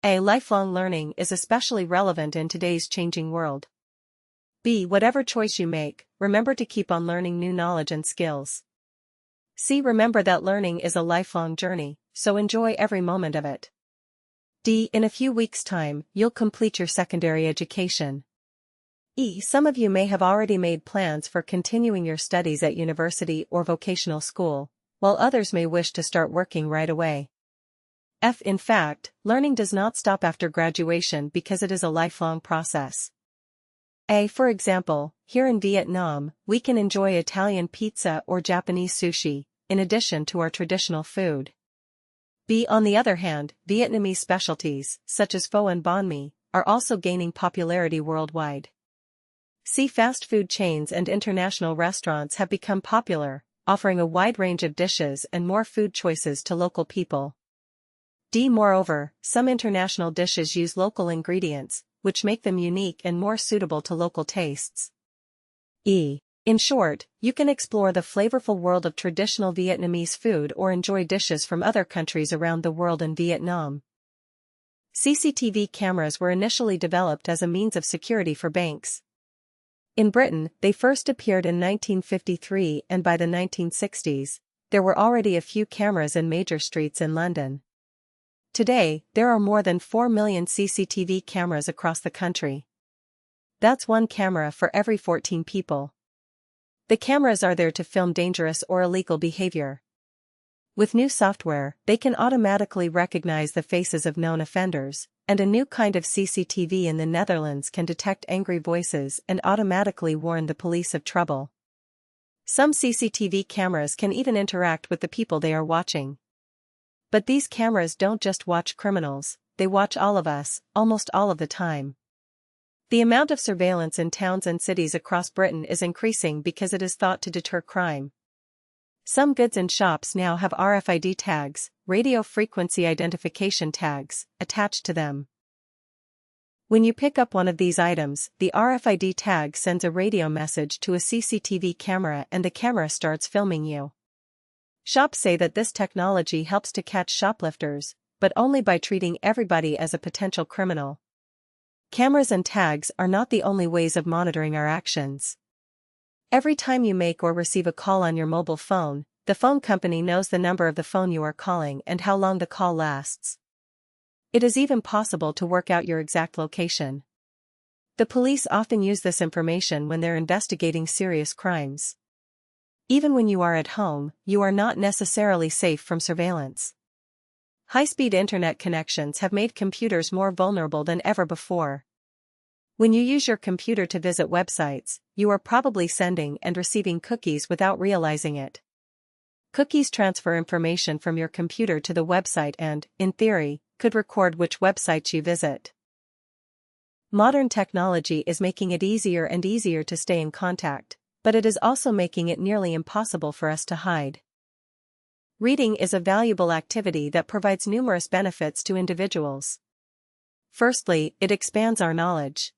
A. Lifelong learning is especially relevant in today's changing world. B. Whatever choice you make, remember to keep on learning new knowledge and skills. C. Remember that learning is a lifelong journey, so enjoy every moment of it. D. In a few weeks' time, you'll complete your secondary education. E. Some of you may have already made plans for continuing your studies at university or vocational school, while others may wish to start working right away. F. In fact, learning does not stop after graduation because it is a lifelong process. A. For example, here in Vietnam, we can enjoy Italian pizza or Japanese sushi, in addition to our traditional food. B. On the other hand, Vietnamese specialties, such as pho and banh mi, are also gaining popularity worldwide. C. Fast food chains and international restaurants have become popular, offering a wide range of dishes and more food choices to local people. D. Moreover, some international dishes use local ingredients, which make them unique and more suitable to local tastes. E. In short, you can explore the flavorful world of traditional Vietnamese food or enjoy dishes from other countries around the world in Vietnam. CCTV cameras were initially developed as a means of security for banks. In Britain, they first appeared in 1953, and by the 1960s, there were already a few cameras in major streets in London. Today, there are more than 4 million CCTV cameras across the country. That's one camera for every 14 people. The cameras are there to film dangerous or illegal behavior. With new software, they can automatically recognize the faces of known offenders, and a new kind of CCTV in the Netherlands can detect angry voices and automatically warn the police of trouble. Some CCTV cameras can even interact with the people they are watching. But these cameras don't just watch criminals, they watch all of us, almost all of the time. The amount of surveillance in towns and cities across Britain is increasing because it is thought to deter crime. Some goods in shops now have RFID tags, radio frequency identification tags, attached to them. When you pick up one of these items, the RFID tag sends a radio message to a CCTV camera and the camera starts filming you. Shops say that this technology helps to catch shoplifters, but only by treating everybody as a potential criminal. Cameras and tags are not the only ways of monitoring our actions. Every time you make or receive a call on your mobile phone, the phone company knows the number of the phone you are calling and how long the call lasts. It is even possible to work out your exact location. The police often use this information when they're investigating serious crimes. Even when you are at home, you are not necessarily safe from surveillance. High-speed internet connections have made computers more vulnerable than ever before. When you use your computer to visit websites, you are probably sending and receiving cookies without realizing it. Cookies transfer information from your computer to the website and, in theory, could record which websites you visit. Modern technology is making it easier and easier to stay in contact, but it is also making it nearly impossible for us to hide. Reading is a valuable activity that provides numerous benefits to individuals. Firstly, it expands our knowledge.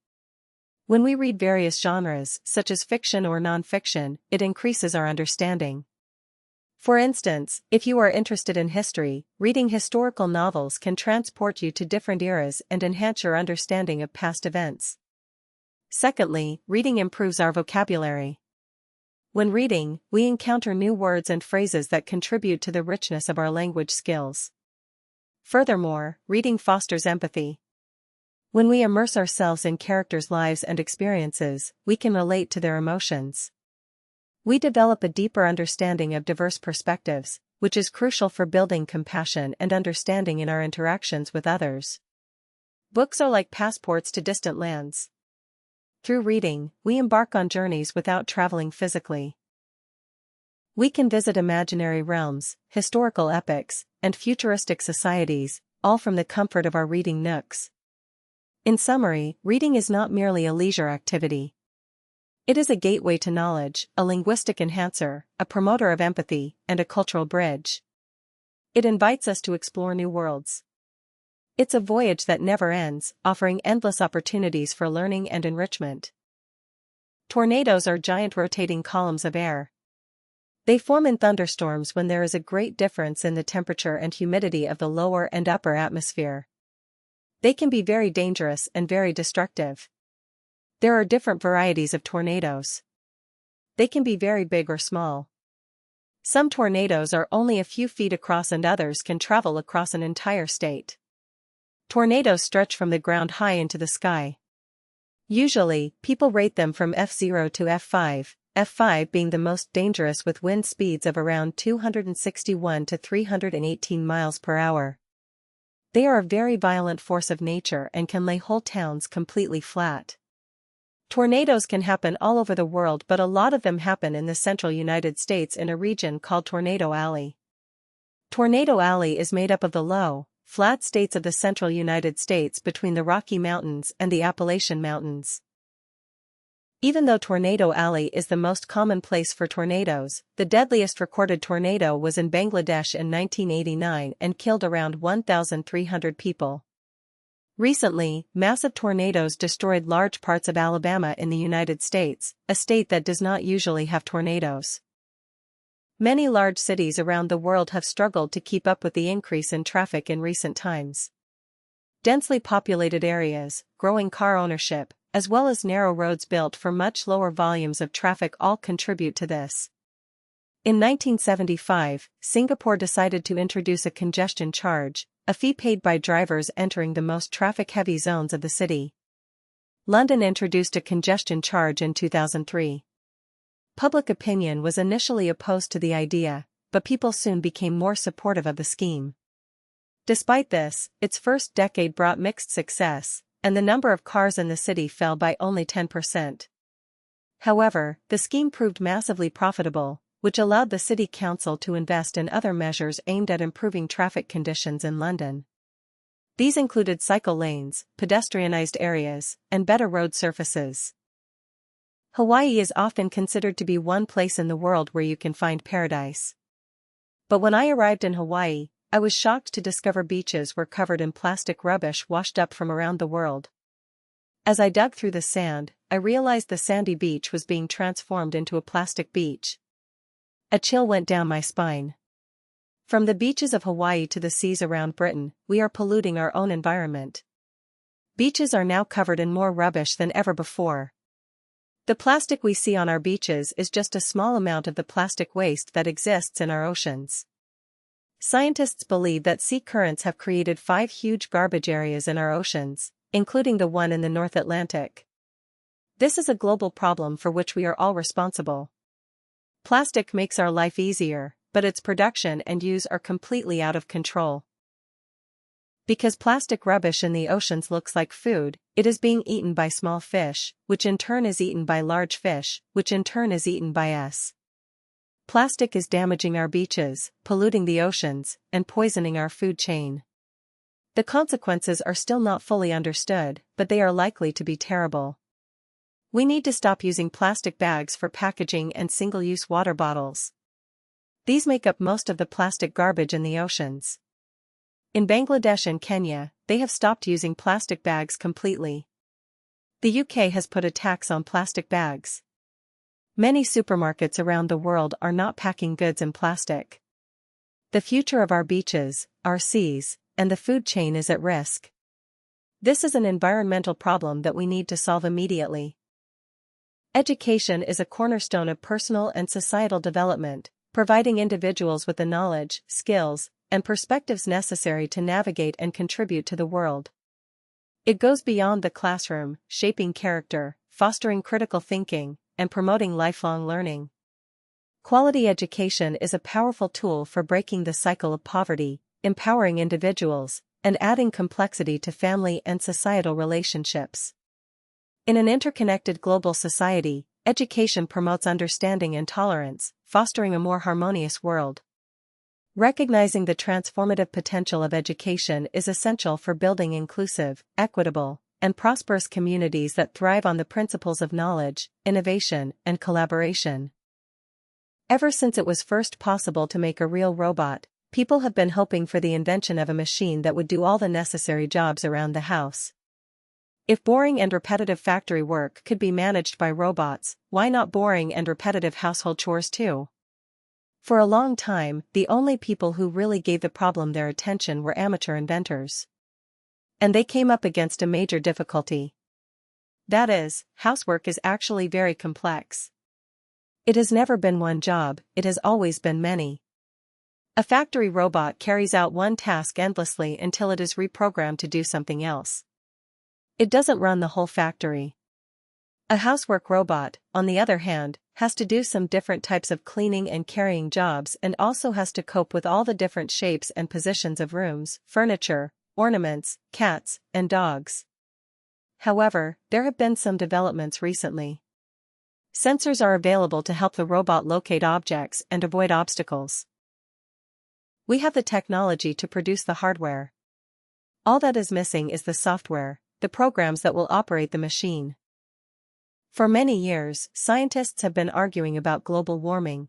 When we read various genres, such as fiction or non-fiction, it increases our understanding. For instance, if you are interested in history, reading historical novels can transport you to different eras and enhance your understanding of past events. Secondly, reading improves our vocabulary. When reading, we encounter new words and phrases that contribute to the richness of our language skills. Furthermore, reading fosters empathy. When we immerse ourselves in characters' lives and experiences, we can relate to their emotions. We develop a deeper understanding of diverse perspectives, which is crucial for building compassion and understanding in our interactions with others. Books are like passports to distant lands. Through reading, we embark on journeys without traveling physically. We can visit imaginary realms, historical epics, and futuristic societies, all from the comfort of our reading nooks. In summary, reading is not merely a leisure activity. It is a gateway to knowledge, a linguistic enhancer, a promoter of empathy, and a cultural bridge. It invites us to explore new worlds. It's a voyage that never ends, offering endless opportunities for learning and enrichment. Tornadoes are giant rotating columns of air. They form in thunderstorms when there is a great difference in the temperature and humidity of the lower and upper atmosphere. They can be very dangerous and very destructive. There are different varieties of tornadoes. They can be very big or small. Some tornadoes are only a few feet across and others can travel across an entire state. Tornadoes stretch from the ground high into the sky. Usually, people rate them from F0 to F5, F5 being the most dangerous with wind speeds of around 261 to 318 miles per hour. They are a very violent force of nature and can lay whole towns completely flat. Tornadoes can happen all over the world, but a lot of them happen in the central United States in a region called Tornado Alley. Tornado Alley is made up of the low, flat states of the central United States between the Rocky Mountains and the Appalachian Mountains. Even though Tornado Alley is the most common place for tornadoes, the deadliest recorded tornado was in Bangladesh in 1989 and killed around 1,300 people. Recently, massive tornadoes destroyed large parts of Alabama in the United States, a state that does not usually have tornadoes. Many large cities around the world have struggled to keep up with the increase in traffic in recent times. Densely populated areas, growing car ownership, as well as narrow roads built for much lower volumes of traffic all contribute to this. In 1975, Singapore decided to introduce a congestion charge, a fee paid by drivers entering the most traffic-heavy zones of the city. London introduced a congestion charge in 2003. Public opinion was initially opposed to the idea, but people soon became more supportive of the scheme. Despite this, its first decade brought mixed success, and the number of cars in the city fell by only 10%. However, the scheme proved massively profitable, which allowed the city council to invest in other measures aimed at improving traffic conditions in London. These included cycle lanes, pedestrianized areas, and better road surfaces. Hawaii is often considered to be one place in the world where you can find paradise. But when I arrived in Hawaii, I was shocked to discover beaches were covered in plastic rubbish washed up from around the world. As I dug through the sand, I realized the sandy beach was being transformed into a plastic beach. A chill went down my spine. From the beaches of Hawaii to the seas around Britain, we are polluting our own environment. Beaches are now covered in more rubbish than ever before. The plastic we see on our beaches is just a small amount of the plastic waste that exists in our oceans. Scientists believe that sea currents have created 5 huge garbage areas in our oceans, including the one in the North Atlantic. This is a global problem for which we are all responsible. Plastic makes our life easier, but its production and use are completely out of control. Because plastic rubbish in the oceans looks like food, it is being eaten by small fish, which in turn is eaten by large fish, which in turn is eaten by us. Plastic is damaging our beaches, polluting the oceans, and poisoning our food chain. The consequences are still not fully understood, but they are likely to be terrible. We need to stop using plastic bags for packaging and single-use water bottles. These make up most of the plastic garbage in the oceans. In Bangladesh and Kenya, they have stopped using plastic bags completely. The UK has put a tax on plastic bags. Many supermarkets around the world are not packing goods in plastic. The future of our beaches, our seas, and the food chain is at risk. This is an environmental problem that we need to solve immediately. Education is a cornerstone of personal and societal development, providing individuals with the knowledge, skills, and perspectives necessary to navigate and contribute to the world. It goes beyond the classroom, shaping character, fostering critical thinking, and promoting lifelong learning. Quality education is a powerful tool for breaking the cycle of poverty, empowering individuals, and adding complexity to family and societal relationships. In an interconnected global society, education promotes understanding and tolerance, fostering a more harmonious world. Recognizing the transformative potential of education is essential for building inclusive, equitable, and prosperous communities that thrive on the principles of knowledge, innovation, and collaboration. Ever since it was first possible to make a real robot, people have been hoping for the invention of a machine that would do all the necessary jobs around the house. If boring and repetitive factory work could be managed by robots, why not boring and repetitive household chores too? For a long time, the only people who really gave the problem their attention were amateur inventors. And they came up against a major difficulty. That is, housework is actually very complex. It has never been one job, it has always been many. A factory robot carries out one task endlessly until it is reprogrammed to do something else. It doesn't run the whole factory. A housework robot, on the other hand, has to do some different types of cleaning and carrying jobs and also has to cope with all the different shapes and positions of rooms, furniture, ornaments, cats, and dogs. However, there have been some developments recently. Sensors are available to help the robot locate objects and avoid obstacles. We have the technology to produce the hardware. All that is missing is the software, the programs that will operate the machine. For many years, scientists have been arguing about global warming.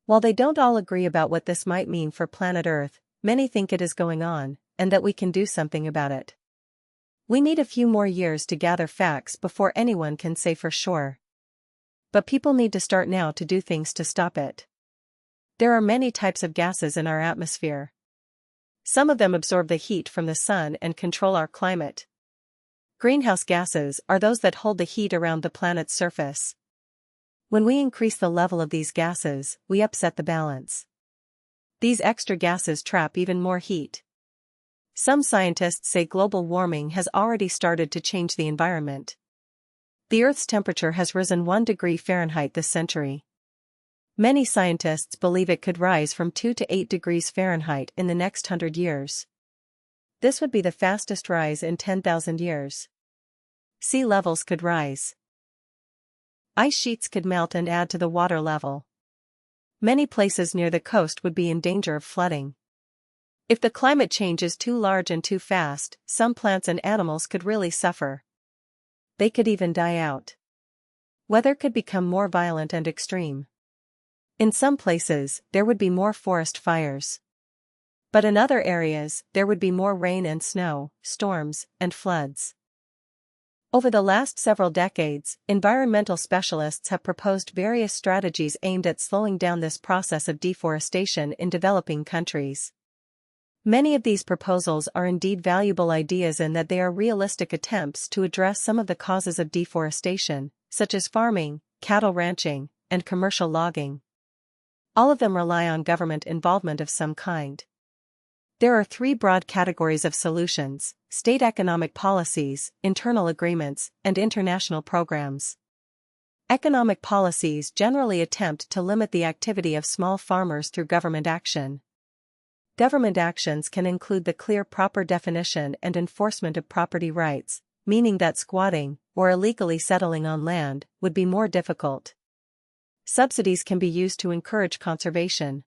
While they don't all agree about what this might mean for planet Earth, many think it is going on, and that we can do something about it. We need a few more years to gather facts before anyone can say for sure. But people need to start now to do things to stop it. There are many types of gases in our atmosphere. Some of them absorb the heat from the sun and control our climate. Greenhouse gases are those that hold the heat around the planet's surface. When we increase the level of these gases, we upset the balance. These extra gases trap even more heat. Some scientists say global warming has already started to change the environment. The Earth's temperature has risen 1 degree Fahrenheit this century. Many scientists believe it could rise from 2 to 8 degrees Fahrenheit in the next 100 years. This would be the fastest rise in 10,000 years. Sea levels could rise. Ice sheets could melt and add to the water level. Many places near the coast would be in danger of flooding. If the climate change is too large and too fast, some plants and animals could really suffer. They could even die out. Weather could become more violent and extreme. In some places, there would be more forest fires. But in other areas, there would be more rain and snow, storms, and floods. Over the last several decades, environmental specialists have proposed various strategies aimed at slowing down this process of deforestation in developing countries. Many of these proposals are indeed valuable ideas in that they are realistic attempts to address some of the causes of deforestation, such as farming, cattle ranching, and commercial logging. All of them rely on government involvement of some kind. There are 3 broad categories of solutions: state economic policies, internal agreements, and international programs. Economic policies generally attempt to limit the activity of small farmers through government action. Government actions can include the clear proper definition and enforcement of property rights, meaning that squatting, or illegally settling on land, would be more difficult. Subsidies can be used to encourage conservation.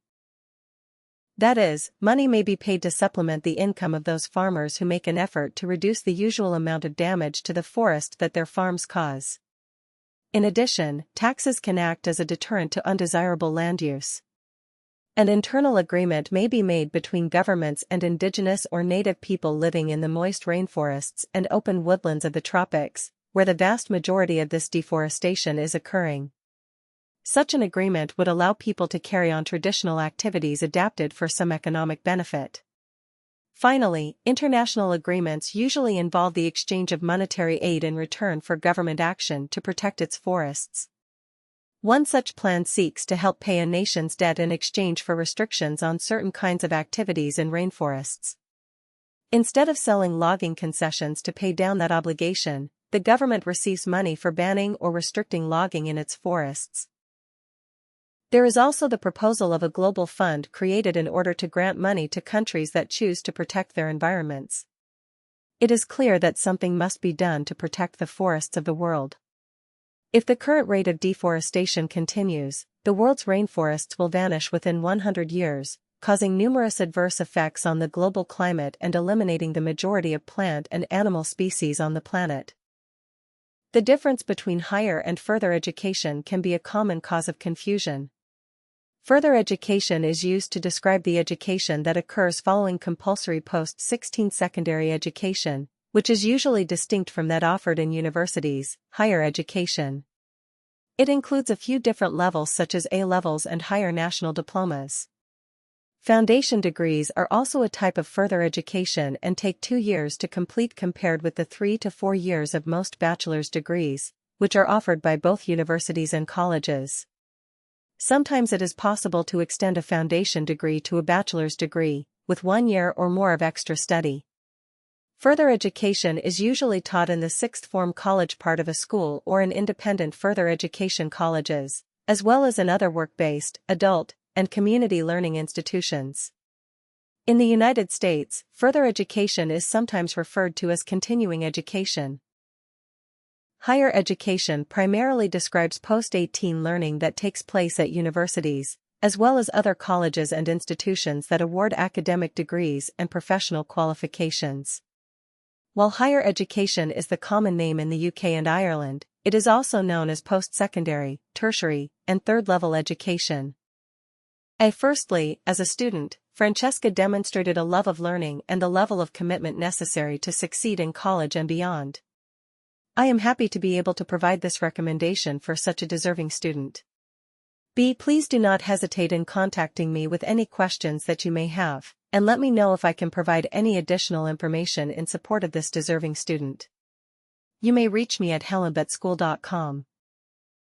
That is, money may be paid to supplement the income of those farmers who make an effort to reduce the usual amount of damage to the forest that their farms cause. In addition, taxes can act as a deterrent to undesirable land use. An internal agreement may be made between governments and indigenous or native people living in the moist rainforests and open woodlands of the tropics, where the vast majority of this deforestation is occurring. Such an agreement would allow people to carry on traditional activities adapted for some economic benefit. Finally, international agreements usually involve the exchange of monetary aid in return for government action to protect its forests. One such plan seeks to help pay a nation's debt in exchange for restrictions on certain kinds of activities in rainforests. Instead of selling logging concessions to pay down that obligation, the government receives money for banning or restricting logging in its forests. There is also the proposal of a global fund created in order to grant money to countries that choose to protect their environments. It is clear that something must be done to protect the forests of the world. If the current rate of deforestation continues, the world's rainforests will vanish within 100 years, causing numerous adverse effects on the global climate and eliminating the majority of plant and animal species on the planet. The difference between higher and further education can be a common cause of confusion. Further education is used to describe the education that occurs following compulsory post-16 secondary education, which is usually distinct from that offered in universities, higher education. It includes a few different levels such as A levels and higher national diplomas. Foundation degrees are also a type of further education and take 2 years to complete compared with the 3 to 4 years of most bachelor's degrees, which are offered by both universities and colleges. Sometimes it is possible to extend a foundation degree to a bachelor's degree, with 1 year or more of extra study. Further education is usually taught in the sixth form college part of a school or in independent further education colleges, as well as in other work-based, adult, and community learning institutions. In the United States, further education is sometimes referred to as continuing education. Higher education primarily describes post-18 learning that takes place at universities, as well as other colleges and institutions that award academic degrees and professional qualifications. While higher education is the common name in the UK and Ireland, it is also known as post-secondary, tertiary, and third-level education. Firstly, as a student, Francesca demonstrated a love of learning and the level of commitment necessary to succeed in college and beyond. I am happy to be able to provide this recommendation for such a deserving student. B. Please do not hesitate in contacting me with any questions that you may have, and let me know if I can provide any additional information in support of this deserving student. You may reach me at helenbettschool.com.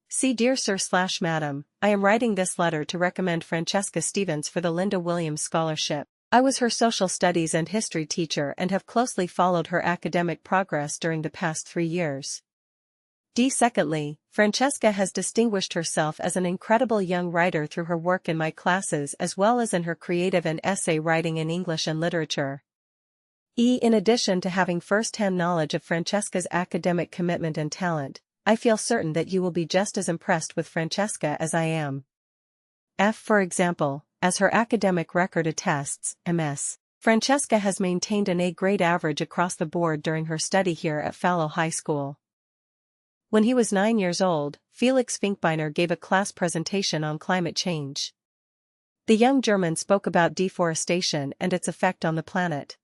See Dear Sir/Madam, I am writing this letter to recommend Francesca Stevens for the Linda Williams Scholarship. I was her social studies and history teacher and have closely followed her academic progress during the past 3 years. D. Secondly, Francesca has distinguished herself as an incredible young writer through her work in my classes as well as in her creative and essay writing in English and literature. In addition to having first-hand knowledge of Francesca's academic commitment and talent, I feel certain that you will be just as impressed with Francesca as I am. F. For example, as her academic record attests, Ms. Francesca has maintained an A-grade average across the board during her study here at Fallow High School. When he was 9 years old, Felix Finkbeiner gave a class presentation on climate change. The young German spoke about deforestation and its effect on the planet.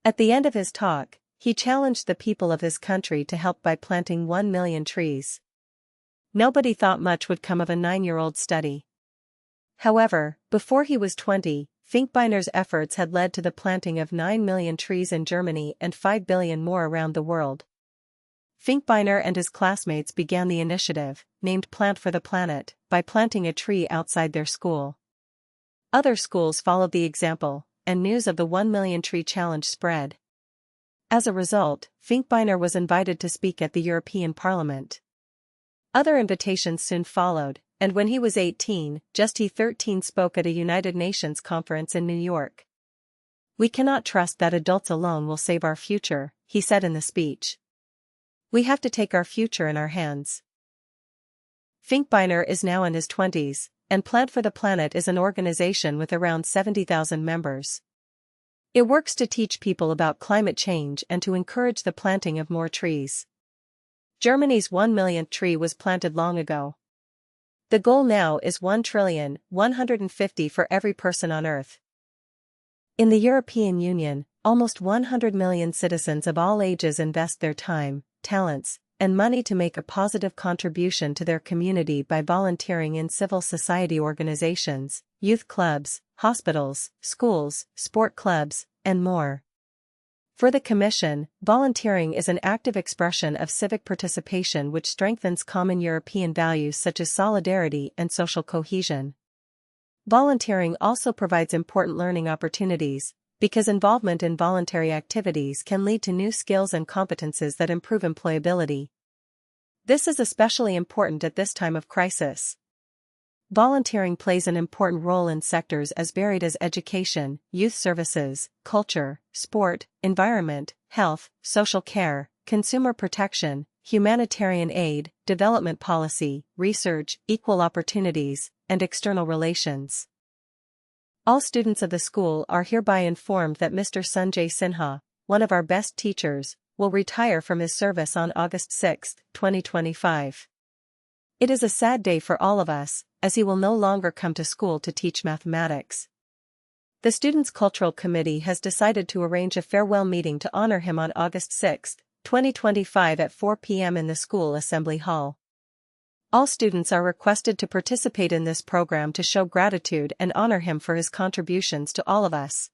At the end of his talk, he challenged the people of his country to help by planting 1 million trees. Nobody thought much would come of a 9-year-old study. However, before he was 20, Finkbeiner's efforts had led to the planting of 9 million trees in Germany and 5 billion more around the world. Finkbeiner and his classmates began the initiative, named Plant for the Planet, by planting a tree outside their school. Other schools followed the example, and news of the 1 million tree challenge spread. As a result, Finkbeiner was invited to speak at the European Parliament. Other invitations soon followed, and when he was 18, just he 13 spoke at a United Nations conference in New York. We cannot trust that adults alone will save our future, he said in the speech. We have to take our future in our hands. Finkbeiner is now in his 20s, and Plant for the Planet is an organization with around 70,000 members. It works to teach people about climate change and to encourage the planting of more trees. Germany's 1 millionth tree was planted long ago. The goal now is 1,150,000,000 for every person on Earth. In the European Union, almost 100 million citizens of all ages invest their time, talents, and money to make a positive contribution to their community by volunteering in civil society organizations, youth clubs, hospitals, schools, sport clubs, and more. For the Commission, volunteering is an active expression of civic participation which strengthens common European values such as solidarity and social cohesion. Volunteering also provides important learning opportunities, because involvement in voluntary activities can lead to new skills and competences that improve employability. This is especially important at this time of crisis. Volunteering plays an important role in sectors as varied as education, youth services, culture, sport, environment, health, social care, consumer protection, humanitarian aid, development policy, research, equal opportunities, and external relations. All students of the school are hereby informed that Mr. Sanjay Sinha, one of our best teachers, will retire from his service on August 6, 2025. It is a sad day for all of us, as he will no longer come to school to teach mathematics. The Students' Cultural Committee has decided to arrange a farewell meeting to honor him on August 6, 2025 at 4 p.m. in the school assembly hall. All students are requested to participate in this program to show gratitude and honor him for his contributions to all of us.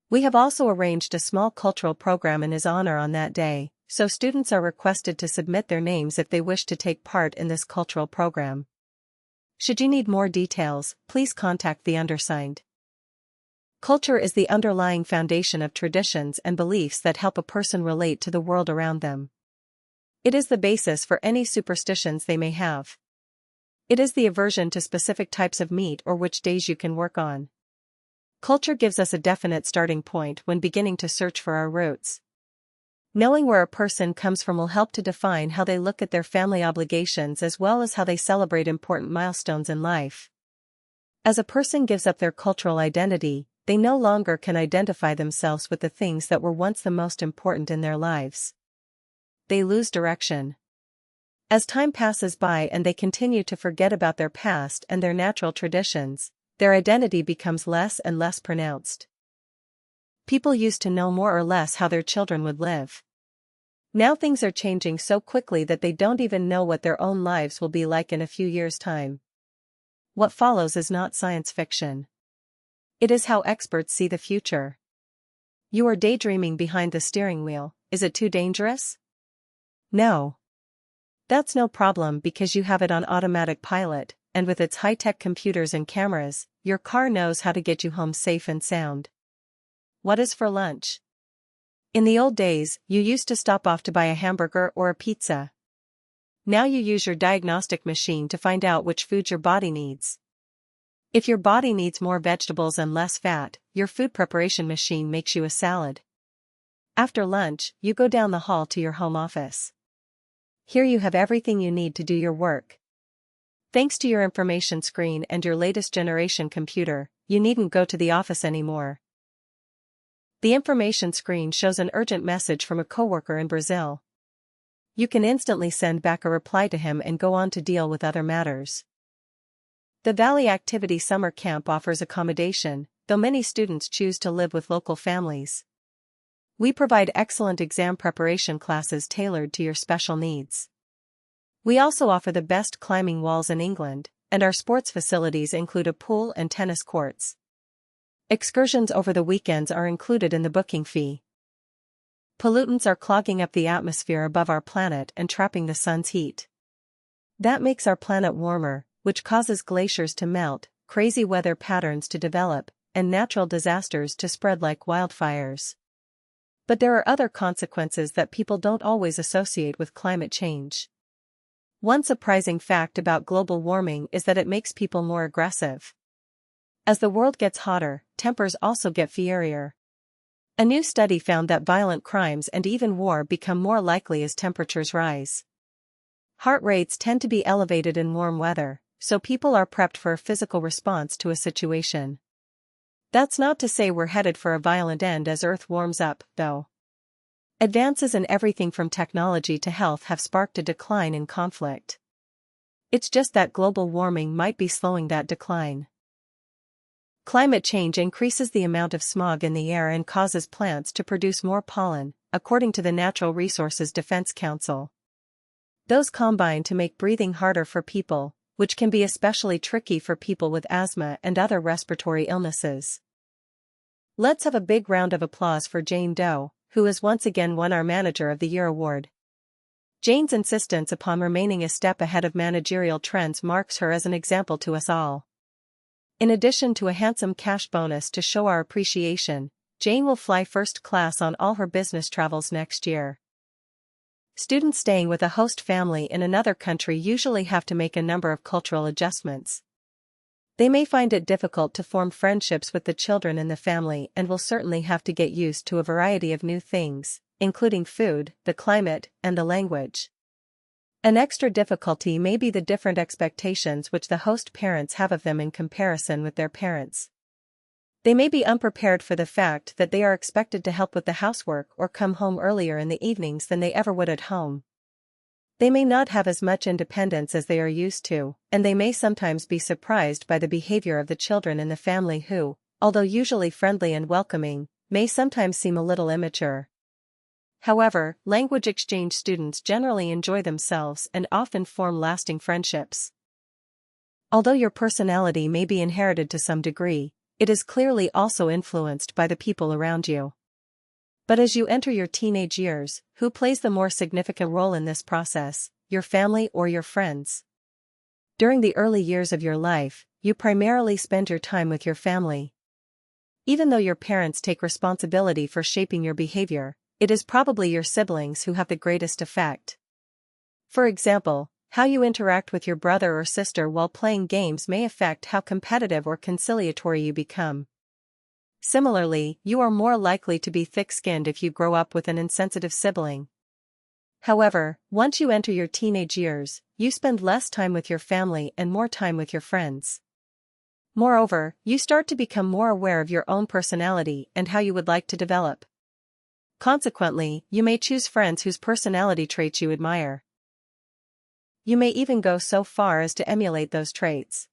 We have also arranged a small cultural program in his honor on that day, so students are requested to submit their names if they wish to take part in this cultural program. Should you need more details, please contact the undersigned. Culture is the underlying foundation of traditions and beliefs that help a person relate to the world around them. It is the basis for any superstitions they may have. It is the aversion to specific types of meat or which days you can work on. Culture gives us a definite starting point when beginning to search for our roots. Knowing where a person comes from will help to define how they look at their family obligations as well as how they celebrate important milestones in life. As a person gives up their cultural identity, they no longer can identify themselves with the things that were once the most important in their lives. They lose direction. As time passes by and they continue to forget about their past and their natural traditions, their identity becomes less and less pronounced. People used to know more or less how their children would live. Now things are changing so quickly that they don't even know what their own lives will be like in a few years' time. What follows is not science fiction. It is how experts see the future. You are daydreaming behind the steering wheel. Is it too dangerous? No. That's no problem because you have it on automatic pilot, and with its high-tech computers and cameras, your car knows how to get you home safe and sound. What is for lunch? In the old days, you used to stop off to buy a hamburger or a pizza. Now you use your diagnostic machine to find out which food your body needs. If your body needs more vegetables and less fat, your food preparation machine makes you a salad. After lunch, you go down the hall to your home office. Here you have everything you need to do your work. Thanks to your information screen and your latest generation computer, you needn't go to the office anymore. The information screen shows an urgent message from a coworker in Brazil. You can instantly send back a reply to him and go on to deal with other matters. The Valley Activity Summer Camp offers accommodation, though many students choose to live with local families. We provide excellent exam preparation classes tailored to your special needs. We also offer the best climbing walls in England, and our sports facilities include a pool and tennis courts. Excursions over the weekends are included in the booking fee. Pollutants are clogging up the atmosphere above our planet and trapping the sun's heat. That makes our planet warmer, which causes glaciers to melt, crazy weather patterns to develop, and natural disasters to spread like wildfires. But there are other consequences that people don't always associate with climate change. One surprising fact about global warming is that it makes people more aggressive. As the world gets hotter, tempers also get fierier. A new study found that violent crimes and even war become more likely as temperatures rise. Heart rates tend to be elevated in warm weather, so people are prepped for a physical response to a situation. That's not to say we're headed for a violent end as Earth warms up, though. Advances in everything from technology to health have sparked a decline in conflict. It's just that global warming might be slowing that decline. Climate change increases the amount of smog in the air and causes plants to produce more pollen, according to the Natural Resources Defense Council. Those combine to make breathing harder for people, which can be especially tricky for people with asthma and other respiratory illnesses. Let's have a big round of applause for Jane Doe, who has once again won our Manager of the Year award. Jane's insistence upon remaining a step ahead of managerial trends marks her as an example to us all. In addition to a handsome cash bonus to show our appreciation, Jane will fly first class on all her business travels next year. Students staying with a host family in another country usually have to make a number of cultural adjustments. They may find it difficult to form friendships with the children in the family and will certainly have to get used to a variety of new things, including food, the climate, and the language. An extra difficulty may be the different expectations which the host parents have of them in comparison with their parents. They may be unprepared for the fact that they are expected to help with the housework or come home earlier in the evenings than they ever would at home. They may not have as much independence as they are used to, and they may sometimes be surprised by the behavior of the children in the family who, although usually friendly and welcoming, may sometimes seem a little immature. However, language exchange students generally enjoy themselves and often form lasting friendships. Although your personality may be inherited to some degree, it is clearly also influenced by the people around you. But as you enter your teenage years, who plays the more significant role in this process, your family or your friends? During the early years of your life, you primarily spend your time with your family. Even though your parents take responsibility for shaping your behavior, it is probably your siblings who have the greatest effect. For example, how you interact with your brother or sister while playing games may affect how competitive or conciliatory you become. Similarly, you are more likely to be thick-skinned if you grow up with an insensitive sibling. However, once you enter your teenage years, you spend less time with your family and more time with your friends. Moreover, you start to become more aware of your own personality and how you would like to develop. Consequently, you may choose friends whose personality traits you admire. You may even go so far as to emulate those traits.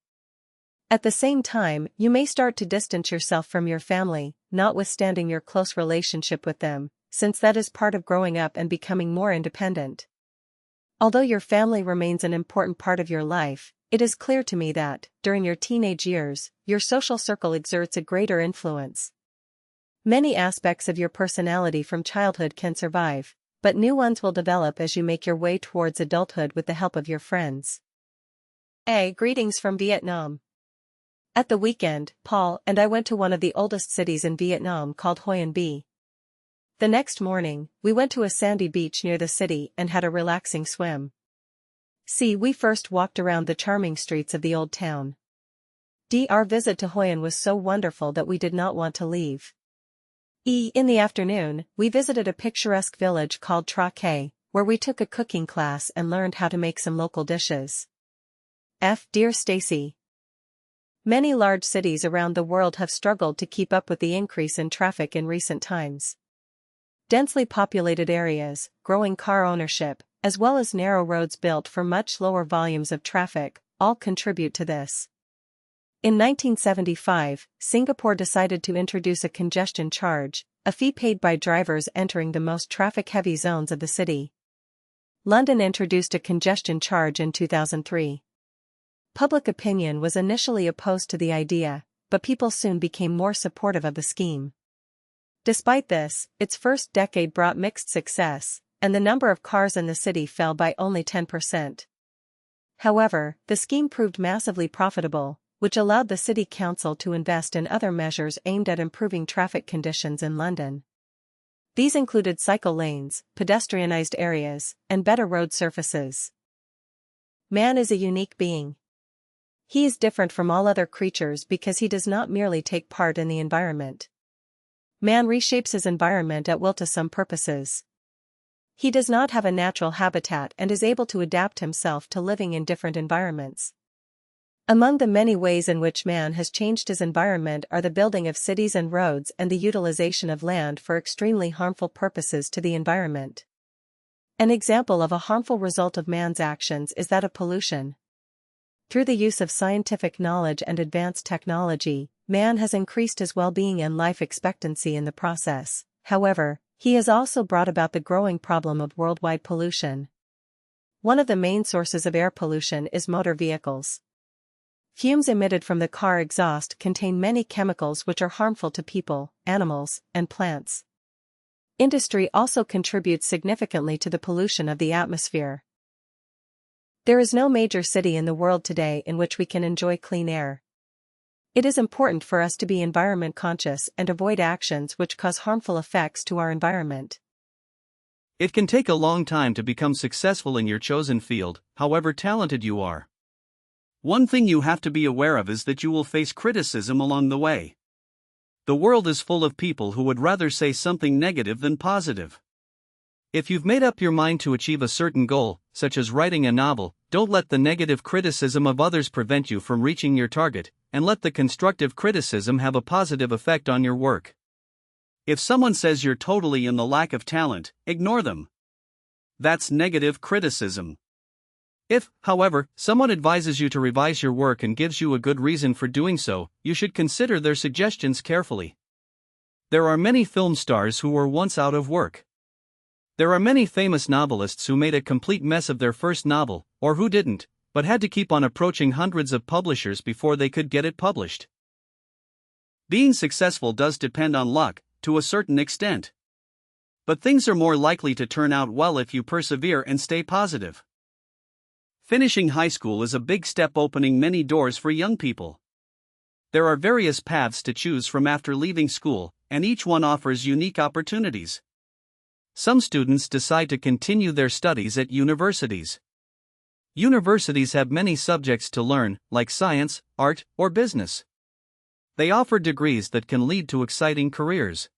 At the same time, you may start to distance yourself from your family, notwithstanding your close relationship with them, since that is part of growing up and becoming more independent. Although your family remains an important part of your life, it is clear to me that, during your teenage years, your social circle exerts a greater influence. Many aspects of your personality from childhood can survive, but new ones will develop as you make your way towards adulthood with the help of your friends. Greetings from Vietnam. At the weekend, Paul and I went to one of the oldest cities in Vietnam called Hoi An Bi. The next morning, we went to a sandy beach near the city and had a relaxing swim. We first walked around the charming streets of the old town. Our visit to Hoi An was so wonderful that we did not want to leave. In the afternoon, we visited a picturesque village called Tra Khe, where we took a cooking class and learned how to make some local dishes. Dear Stacy. Many large cities around the world have struggled to keep up with the increase in traffic in recent times. Densely populated areas, growing car ownership, as well as narrow roads built for much lower volumes of traffic, all contribute to this. In 1975, Singapore decided to introduce a congestion charge, a fee paid by drivers entering the most traffic-heavy zones of the city. London introduced a congestion charge in 2003. Public opinion was initially opposed to the idea, but people soon became more supportive of the scheme. Despite this, its first decade brought mixed success, and the number of cars in the city fell by only 10%. However, the scheme proved massively profitable, which allowed the city council to invest in other measures aimed at improving traffic conditions in London. These included cycle lanes, pedestrianized areas, and better road surfaces. Man is a unique being. He is different from all other creatures because he does not merely take part in the environment. Man reshapes his environment at will to some purposes. He does not have a natural habitat and is able to adapt himself to living in different environments. Among the many ways in which man has changed his environment are the building of cities and roads and the utilization of land for extremely harmful purposes to the environment. An example of a harmful result of man's actions is that of pollution. Through the use of scientific knowledge and advanced technology, man has increased his well-being and life expectancy in the process. However, he has also brought about the growing problem of worldwide pollution. One of the main sources of air pollution is motor vehicles. Fumes emitted from the car exhaust contain many chemicals which are harmful to people, animals, and plants. Industry also contributes significantly to the pollution of the atmosphere. There is no major city in the world today in which we can enjoy clean air. It is important for us to be environment conscious and avoid actions which cause harmful effects to our environment. It can take a long time to become successful in your chosen field, however talented you are. One thing you have to be aware of is that you will face criticism along the way. The world is full of people who would rather say something negative than positive. If you've made up your mind to achieve a certain goal, such as writing a novel, don't let the negative criticism of others prevent you from reaching your target, and let the constructive criticism have a positive effect on your work. If someone says you're totally in the lack of talent, ignore them. That's negative criticism. If, however, someone advises you to revise your work and gives you a good reason for doing so, you should consider their suggestions carefully. There are many film stars who were once out of work. There are many famous novelists who made a complete mess of their first novel, or who didn't, but had to keep on approaching hundreds of publishers before they could get it published. Being successful does depend on luck, to a certain extent. But things are more likely to turn out well if you persevere and stay positive. Finishing high school is a big step, opening many doors for young people. There are various paths to choose from after leaving school, and each one offers unique opportunities. Some students decide to continue their studies at universities. Universities have many subjects to learn, like science, art, or business. They offer degrees that can lead to exciting careers.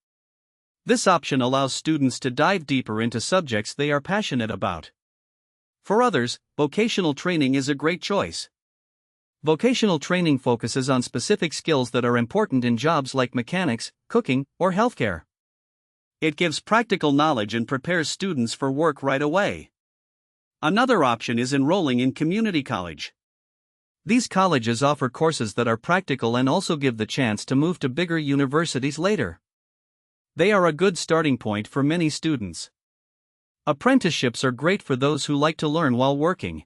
This option allows students to dive deeper into subjects they are passionate about. For others, vocational training is a great choice. Vocational training focuses on specific skills that are important in jobs like mechanics, cooking, or healthcare. It gives practical knowledge and prepares students for work right away. Another option is enrolling in community college. These colleges offer courses that are practical and also give the chance to move to bigger universities later. They are a good starting point for many students. Apprenticeships are great for those who like to learn while working.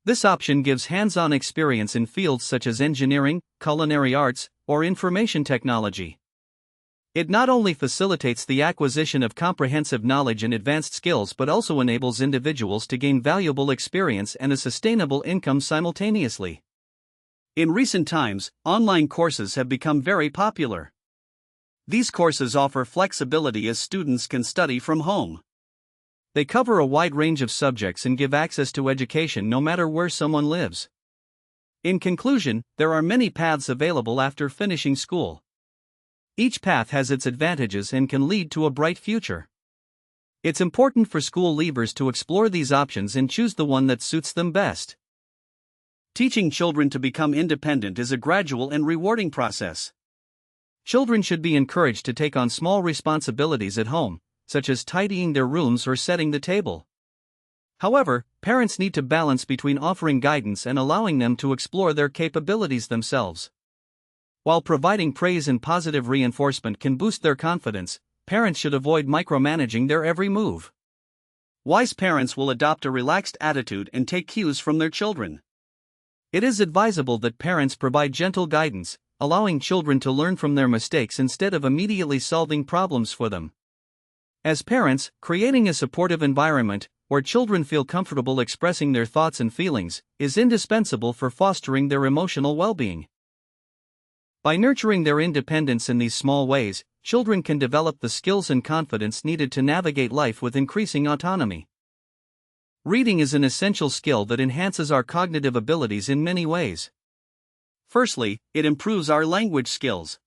This option gives hands-on experience in fields such as engineering, culinary arts, or information technology. It not only facilitates the acquisition of comprehensive knowledge and advanced skills but also enables individuals to gain valuable experience and a sustainable income simultaneously. In recent times, online courses have become very popular. These courses offer flexibility as students can study from home. They cover a wide range of subjects and give access to education no matter where someone lives. In conclusion, there are many paths available after finishing school. Each path has its advantages and can lead to a bright future. It's important for school leavers to explore these options and choose the one that suits them best. Teaching children to become independent is a gradual and rewarding process. Children should be encouraged to take on small responsibilities at home, such as tidying their rooms or setting the table. However, parents need to balance between offering guidance and allowing them to explore their capabilities themselves. While providing praise and positive reinforcement can boost their confidence, parents should avoid micromanaging their every move. Wise parents will adopt a relaxed attitude and take cues from their children. It is advisable that parents provide gentle guidance, allowing children to learn from their mistakes instead of immediately solving problems for them. As parents, creating a supportive environment, where children feel comfortable expressing their thoughts and feelings, is indispensable for fostering their emotional well-being. By nurturing their independence in these small ways, children can develop the skills and confidence needed to navigate life with increasing autonomy. Reading is an essential skill that enhances our cognitive abilities in many ways. Firstly, it improves our language skills.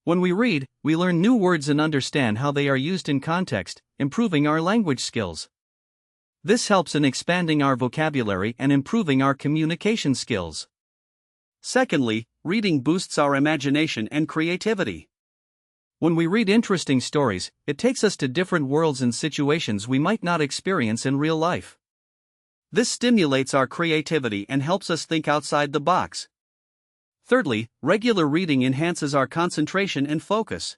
When we read, we learn new words and understand how they are used in context, improving our language skills. This helps in expanding our vocabulary and improving our communication skills. Secondly, reading boosts our imagination and creativity. When we read interesting stories, it takes us to different worlds and situations we might not experience in real life. This stimulates our creativity and helps us think outside the box. Thirdly, regular reading enhances our concentration and focus.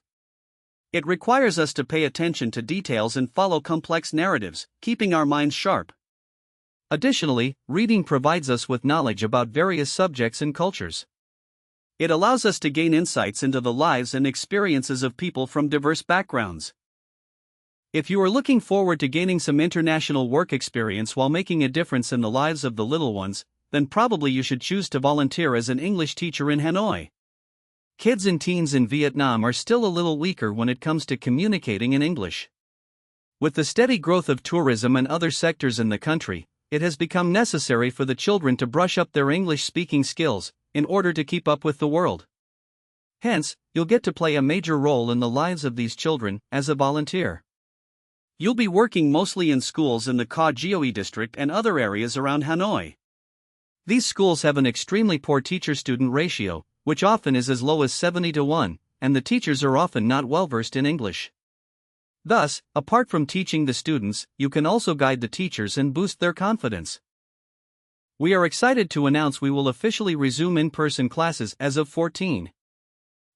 It requires us to pay attention to details and follow complex narratives, keeping our minds sharp. Additionally, reading provides us with knowledge about various subjects and cultures. It allows us to gain insights into the lives and experiences of people from diverse backgrounds. If you are looking forward to gaining some international work experience while making a difference in the lives of the little ones, then probably you should choose to volunteer as an English teacher in Hanoi. Kids and teens in Vietnam are still a little weaker when it comes to communicating in English. With the steady growth of tourism and other sectors in the country, it has become necessary for the children to brush up their English-speaking skills in order to keep up with the world. Hence, you'll get to play a major role in the lives of these children as a volunteer. You'll be working mostly in schools in the Ca Gioi district and other areas around Hanoi. These schools have an extremely poor teacher-student ratio, which often is as low as 70-1, and the teachers are often not well-versed in English. Thus, apart from teaching the students, you can also guide the teachers and boost their confidence. We are excited to announce we will officially resume in-person classes as of 14.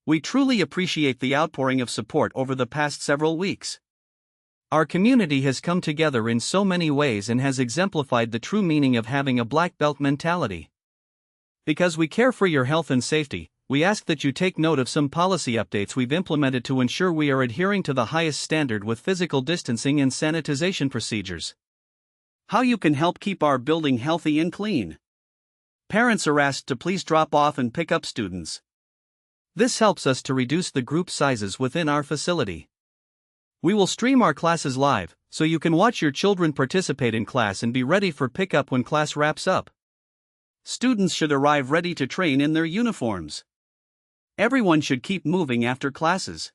We truly appreciate the outpouring of support over the past several weeks. Our community has come together in so many ways and has exemplified the true meaning of having a black belt mentality. Because we care for your health and safety, we ask that you take note of some policy updates we've implemented to ensure we are adhering to the highest standard with physical distancing and sanitization procedures. How you can help keep our building healthy and clean. Parents are asked to please drop off and pick up students. This helps us to reduce the group sizes within our facility. We will stream our classes live, so you can watch your children participate in class and be ready for pickup when class wraps up. Students should arrive ready to train in their uniforms. Everyone should keep moving after classes.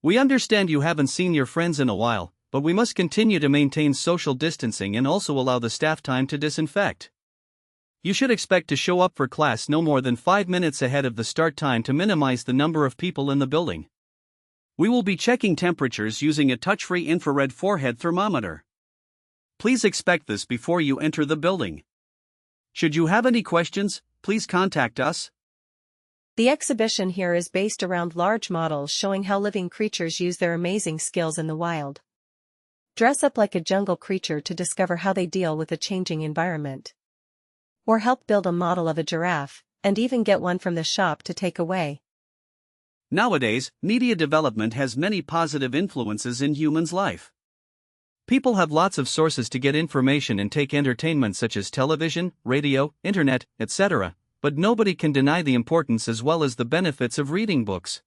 We understand you haven't seen your friends in a while, but we must continue to maintain social distancing and also allow the staff time to disinfect. You should expect to show up for class no more than 5 minutes ahead of the start time to minimize the number of people in the building. We will be checking temperatures using a touch-free infrared forehead thermometer. Please expect this before you enter the building. Should you have any questions, please contact us. The exhibition here is based around large models showing how living creatures use their amazing skills in the wild. Dress up like a jungle creature to discover how they deal with a changing environment. Or help build a model of a giraffe, and even get one from the shop to take away. Nowadays, media development has many positive influences in humans' life. People have lots of sources to get information and take entertainment such as television, radio, internet, etc., but nobody can deny the importance as well as the benefits of reading books.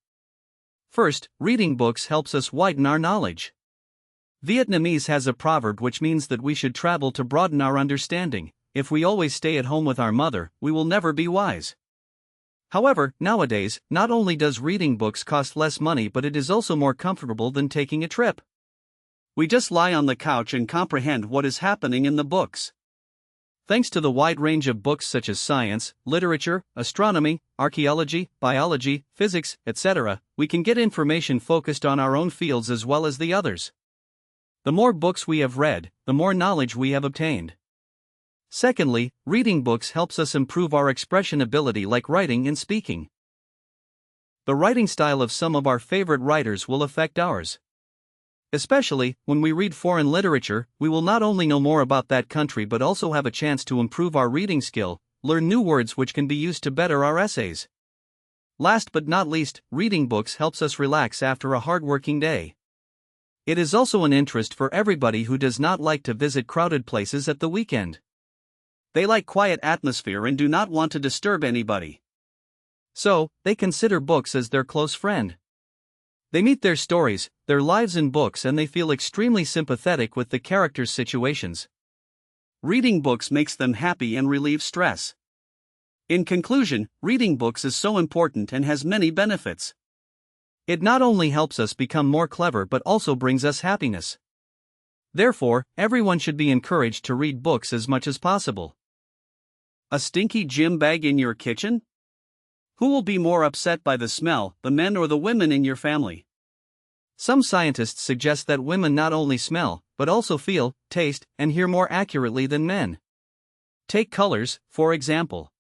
First, reading books helps us widen our knowledge. Vietnamese has a proverb which means that we should travel to broaden our understanding. If we always stay at home with our mother, we will never be wise. However, nowadays, not only does reading books cost less money, but it is also more comfortable than taking a trip. We just lie on the couch and comprehend what is happening in the books. Thanks to the wide range of books such as science, literature, astronomy, archaeology, biology, physics, etc., we can get information focused on our own fields as well as the others. The more books we have read, the more knowledge we have obtained. Secondly, reading books helps us improve our expression ability like writing and speaking. The writing style of some of our favorite writers will affect ours. Especially, when we read foreign literature, we will not only know more about that country but also have a chance to improve our reading skill, learn new words which can be used to better our essays. Last but not least, reading books helps us relax after a hard-working day. It is also an interest for everybody who does not like to visit crowded places at the weekend. They like quiet atmosphere and do not want to disturb anybody. So, they consider books as their close friend. They meet their stories, their lives in books, and they feel extremely sympathetic with the characters' situations. Reading books makes them happy and relieves stress. In conclusion, reading books is so important and has many benefits. It not only helps us become more clever but also brings us happiness. Therefore, everyone should be encouraged to read books as much as possible. A stinky gym bag in your kitchen? Who will be more upset by the smell, the men or the women in your family? Some scientists suggest that women not only smell, but also feel, taste, and hear more accurately than men. Take colors, for example.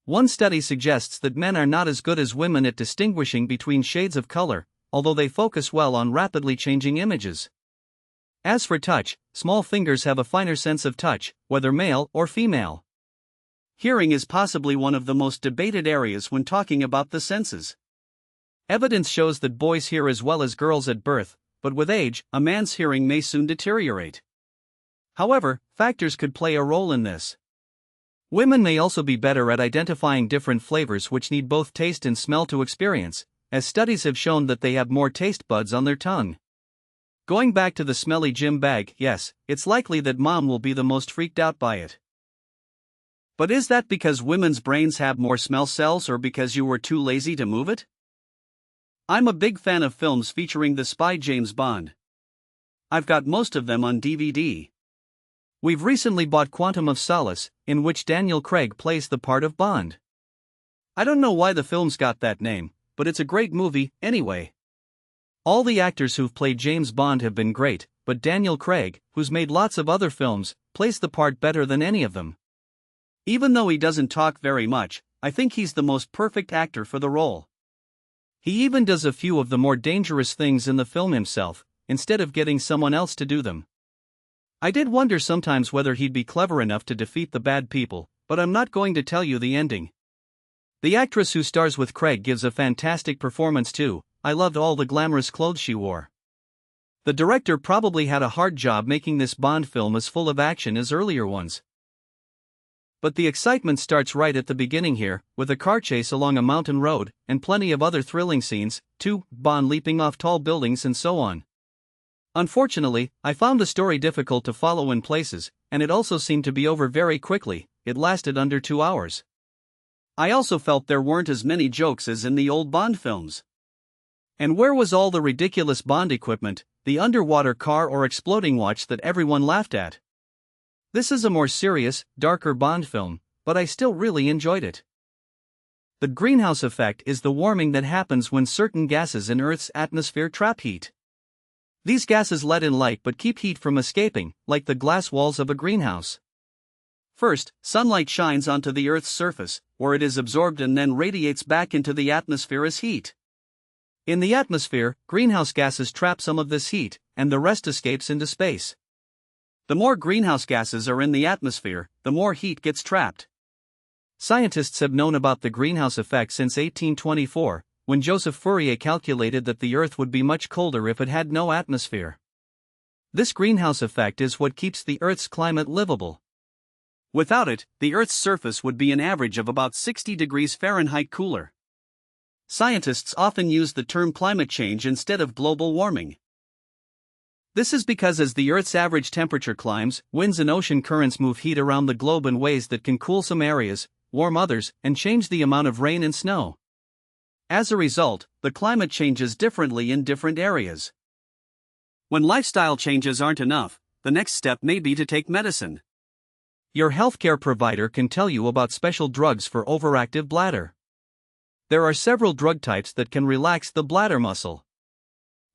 One study suggests that men are not as good as women at distinguishing between shades of color, although they focus well on rapidly changing images. As for touch, small fingers have a finer sense of touch, whether male or female. Hearing is possibly one of the most debated areas when talking about the senses. Evidence shows that boys hear as well as girls at birth, but with age, a man's hearing may soon deteriorate. However, factors could play a role in this. Women may also be better at identifying different flavors which need both taste and smell to experience, as studies have shown that they have more taste buds on their tongue. Going back to the smelly gym bag, yes, it's likely that mom will be the most freaked out by it. But is that because women's brains have more smell cells or because you were too lazy to move it? I'm a big fan of films featuring the spy James Bond. I've got most of them on DVD. We've recently bought Quantum of Solace, in which Daniel Craig plays the part of Bond. I don't know why the film's got that name, but it's a great movie, anyway. All the actors who've played James Bond have been great, but Daniel Craig, who's made lots of other films, plays the part better than any of them. Even though he doesn't talk very much, I think he's the most perfect actor for the role. He even does a few of the more dangerous things in the film himself, instead of getting someone else to do them. I did wonder sometimes whether he'd be clever enough to defeat the bad people, but I'm not going to tell you the ending. The actress who stars with Craig gives a fantastic performance too. I loved all the glamorous clothes she wore. The director probably had a hard job making this Bond film as full of action as earlier ones. But the excitement starts right at the beginning here, with a car chase along a mountain road, and plenty of other thrilling scenes, too, Bond leaping off tall buildings and so on. Unfortunately, I found the story difficult to follow in places, and it also seemed to be over very quickly. It lasted under 2 hours. I also felt there weren't as many jokes as in the old Bond films. And where was all the ridiculous Bond equipment, the underwater car or exploding watch that everyone laughed at? This is a more serious, darker Bond film, but I still really enjoyed it. The greenhouse effect is the warming that happens when certain gases in Earth's atmosphere trap heat. These gases let in light but keep heat from escaping, like the glass walls of a greenhouse. First, sunlight shines onto the Earth's surface, where it is absorbed and then radiates back into the atmosphere as heat. In the atmosphere, greenhouse gases trap some of this heat, and the rest escapes into space. The more greenhouse gases are in the atmosphere, the more heat gets trapped. Scientists have known about the greenhouse effect since 1824, when Joseph Fourier calculated that the Earth would be much colder if it had no atmosphere. This greenhouse effect is what keeps the Earth's climate livable. Without it, the Earth's surface would be an average of about 60 degrees Fahrenheit cooler. Scientists often use the term climate change instead of global warming. This is because as the Earth's average temperature climbs, winds and ocean currents move heat around the globe in ways that can cool some areas, warm others, and change the amount of rain and snow. As a result, the climate changes differently in different areas. When lifestyle changes aren't enough, the next step may be to take medicine. Your healthcare provider can tell you about special drugs for overactive bladder. There are several drug types that can relax the bladder muscle.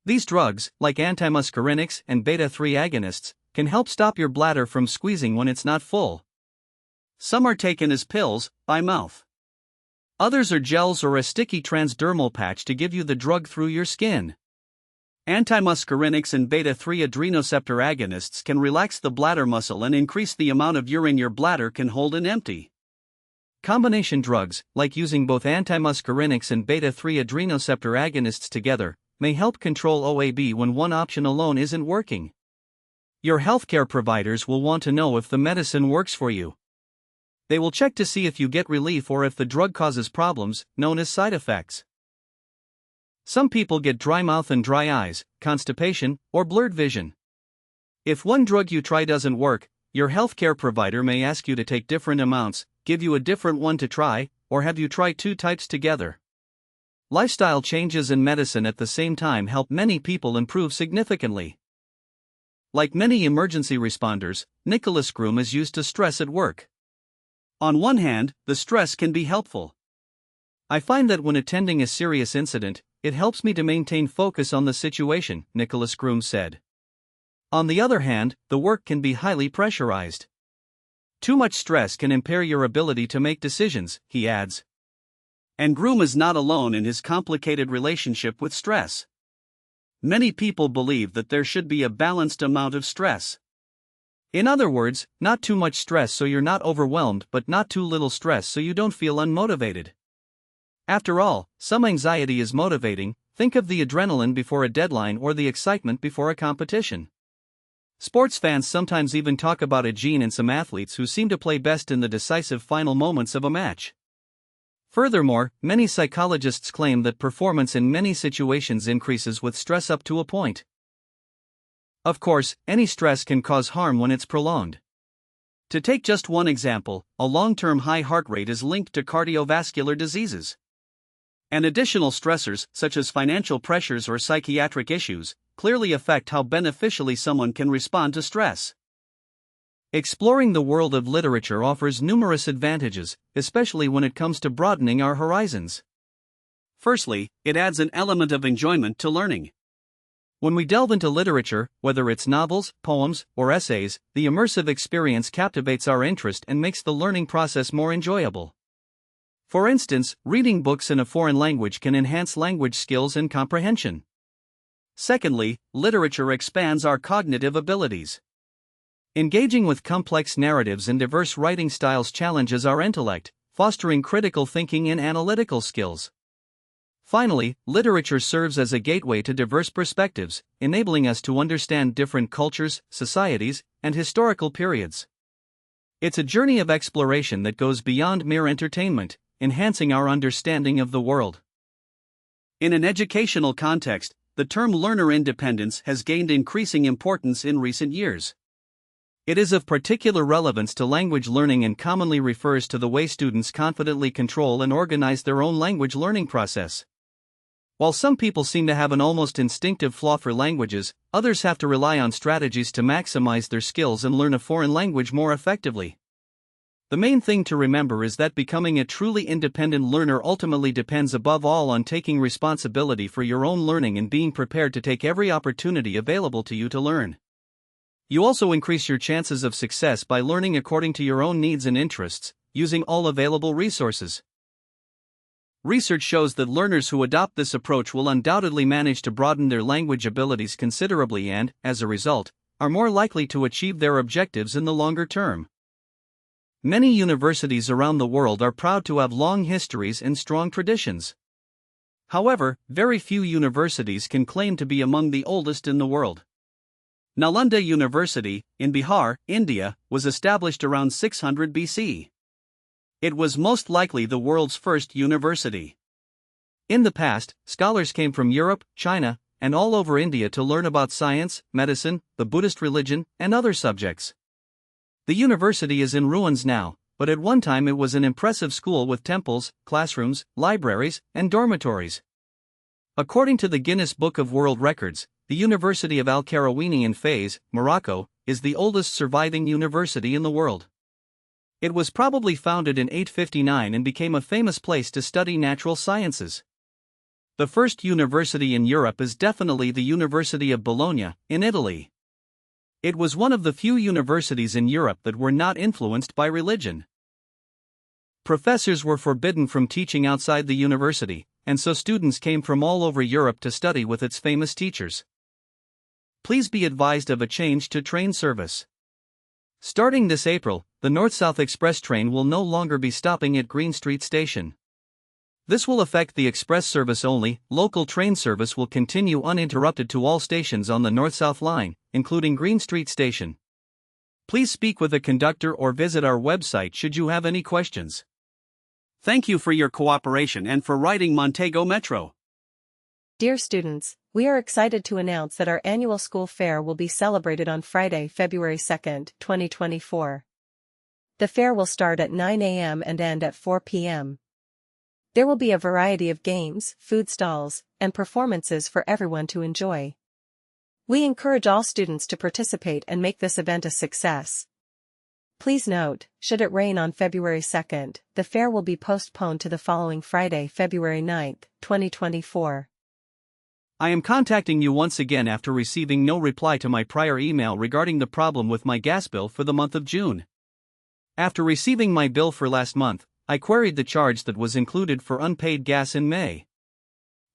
These drugs, like antimuscarinics and beta-3 agonists, can help stop your bladder from squeezing when it's not full. Some are taken as pills, by mouth. Others are gels or a sticky transdermal patch to give you the drug through your skin. Antimuscarinics and beta-3 adrenoceptor agonists can relax the bladder muscle and increase the amount of urine your bladder can hold and empty. Combination drugs, like using both antimuscarinics and beta-3 adrenoceptor agonists together, may help control OAB when one option alone isn't working. Your healthcare providers will want to know if the medicine works for you. They will check to see if you get relief or if the drug causes problems, known as side effects. Some people get dry mouth and dry eyes, constipation, or blurred vision. If one drug you try doesn't work, your healthcare provider may ask you to take different amounts, give you a different one to try, or have you try 2 types together. Lifestyle changes in medicine at the same time help many people improve significantly. Like many emergency responders, Nicholas Groom is used to stress at work. On one hand, the stress can be helpful. I find that when attending a serious incident, it helps me to maintain focus on the situation, Nicholas Groom said. On the other hand, the work can be highly pressurized. Too much stress can impair your ability to make decisions, he adds. And Groom is not alone in his complicated relationship with stress. Many people believe that there should be a balanced amount of stress. In other words, not too much stress so you're not overwhelmed, but not too little stress so you don't feel unmotivated. After all, some anxiety is motivating. Think of the adrenaline before a deadline or the excitement before a competition. Sports fans sometimes even talk about a gene in some athletes who seem to play best in the decisive final moments of a match. Furthermore, many psychologists claim that performance in many situations increases with stress up to a point. Of course, any stress can cause harm when it's prolonged. To take just one example, a long-term high heart rate is linked to cardiovascular diseases. And additional stressors, such as financial pressures or psychiatric issues, clearly affect how beneficially someone can respond to stress. Exploring the world of literature offers numerous advantages, especially when it comes to broadening our horizons. Firstly, it adds an element of enjoyment to learning. When we delve into literature, whether it's novels, poems, or essays, the immersive experience captivates our interest and makes the learning process more enjoyable. For instance, reading books in a foreign language can enhance language skills and comprehension. Secondly, literature expands our cognitive abilities. Engaging with complex narratives and diverse writing styles challenges our intellect, fostering critical thinking and analytical skills. Finally, literature serves as a gateway to diverse perspectives, enabling us to understand different cultures, societies, and historical periods. It's a journey of exploration that goes beyond mere entertainment, enhancing our understanding of the world. In an educational context, the term learner independence has gained increasing importance in recent years. It is of particular relevance to language learning and commonly refers to the way students confidently control and organize their own language learning process. While some people seem to have an almost instinctive flaw for languages, others have to rely on strategies to maximize their skills and learn a foreign language more effectively. The main thing to remember is that becoming a truly independent learner ultimately depends above all on taking responsibility for your own learning and being prepared to take every opportunity available to you to learn. You also increase your chances of success by learning according to your own needs and interests, using all available resources. Research shows that learners who adopt this approach will undoubtedly manage to broaden their language abilities considerably and, as a result, are more likely to achieve their objectives in the longer term. Many universities around the world are proud to have long histories and strong traditions. However, very few universities can claim to be among the oldest in the world. Nalanda University, in Bihar, India, was established around 600 BC. It was most likely the world's first university. In the past, scholars came from Europe, China, and all over India to learn about science, medicine, the Buddhist religion, and other subjects. The university is in ruins now, but at one time it was an impressive school with temples, classrooms, libraries, and dormitories. According to the Guinness Book of World Records, the University of Al-Qarawiyyin in Fez, Morocco, is the oldest surviving university in the world. It was probably founded in 859 and became a famous place to study natural sciences. The first university in Europe is definitely the University of Bologna, in Italy. It was one of the few universities in Europe that were not influenced by religion. Professors were forbidden from teaching outside the university, and so students came from all over Europe to study with its famous teachers. Please be advised of a change to train service. Starting this April, the North-South Express train will no longer be stopping at Green Street Station. This will affect the express service only. Local train service will continue uninterrupted to all stations on the North-South line, including Green Street Station. Please speak with a conductor or visit our website should you have any questions. Thank you for your cooperation and for riding Montego Metro. Dear students, we are excited to announce that our annual school fair will be celebrated on Friday, February 2nd, 2024. The fair will start at 9 a.m. and end at 4 p.m. There will be a variety of games, food stalls, and performances for everyone to enjoy. We encourage all students to participate and make this event a success. Please note, should it rain on February 2nd, the fair will be postponed to the following Friday, February 9th, 2024. I am contacting you once again after receiving no reply to my prior email regarding the problem with my gas bill for the month of June. After receiving my bill for last month, I queried the charge that was included for unpaid gas in May.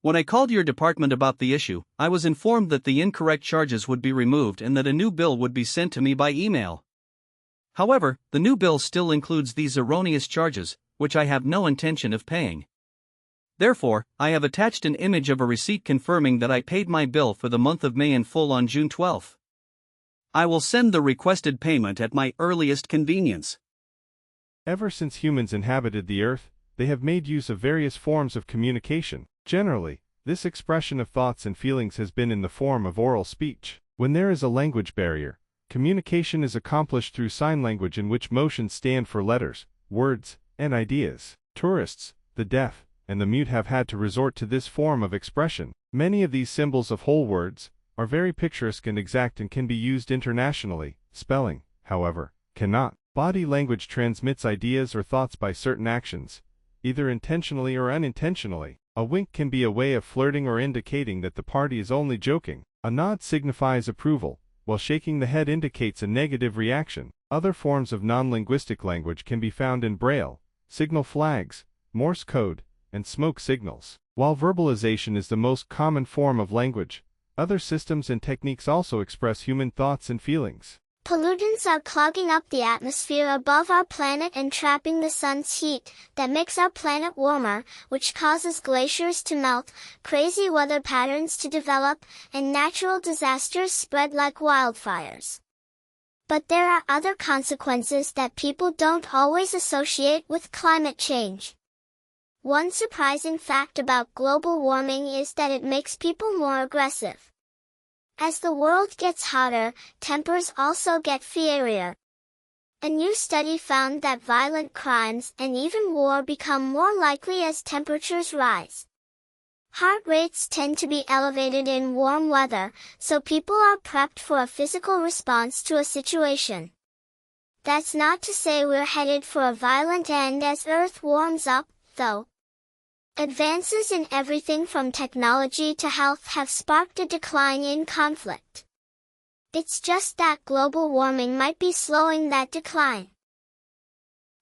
When I called your department about the issue, I was informed that the incorrect charges would be removed and that a new bill would be sent to me by email. However, the new bill still includes these erroneous charges, which I have no intention of paying. Therefore, I have attached an image of a receipt confirming that I paid my bill for the month of May in full on June 12. I will send the requested payment at my earliest convenience. Ever since humans inhabited the earth, they have made use of various forms of communication. Generally, this expression of thoughts and feelings has been in the form of oral speech. When there is a language barrier, communication is accomplished through sign language in which motions stand for letters, words, and ideas. Tourists, the deaf, and the mute have had to resort to this form of expression. Many of these symbols of whole words are very picturesque and exact and can be used internationally. Spelling, however, cannot. Body language transmits ideas or thoughts by certain actions, either intentionally or unintentionally. A wink can be a way of flirting or indicating that the party is only joking. A nod signifies approval, while shaking the head indicates a negative reaction. Other forms of non-linguistic language can be found in Braille, signal flags, Morse code, and smoke signals. While verbalization is the most common form of language, Other systems and techniques also express human thoughts and feelings. Pollutants are clogging up the atmosphere above our planet and trapping the sun's heat that makes our planet warmer, which causes glaciers to melt, crazy weather patterns to develop, and natural disasters spread like wildfires. But there are other consequences that people don't always associate with climate change. One surprising fact about global warming is that it makes people more aggressive. As the world gets hotter, tempers also get fierier. A new study found that violent crimes and even war become more likely as temperatures rise. Heart rates tend to be elevated in warm weather, so people are prepped for a physical response to a situation. That's not to say we're headed for a violent end as Earth warms up, though. Advances in everything from technology to health have sparked a decline in conflict. It's just that global warming might be slowing that decline.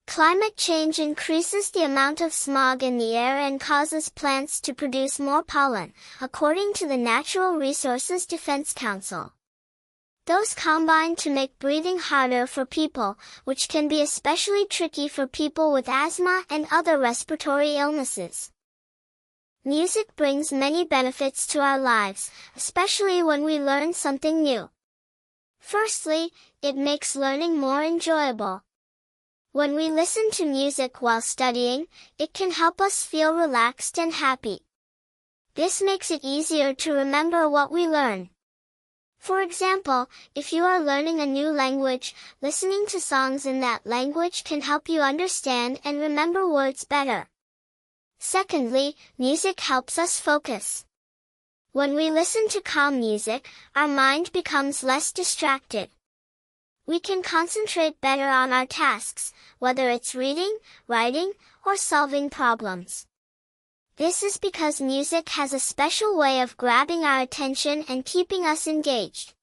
Climate change increases the amount of smog in the air and causes plants to produce more pollen, according to the Natural Resources Defense Council. Those combine to make breathing harder for people, which can be especially tricky for people with asthma and other respiratory illnesses. Music brings many benefits to our lives, especially when we learn something new. Firstly, it makes learning more enjoyable. When we listen to music while studying, it can help us feel relaxed and happy. This makes it easier to remember what we learn. For example, if you are learning a new language, listening to songs in that language can help you understand and remember words better. Secondly, music helps us focus. When we listen to calm music, our mind becomes less distracted. We can concentrate better on our tasks, whether it's reading, writing, or solving problems. This is because music has a special way of grabbing our attention and keeping us engaged.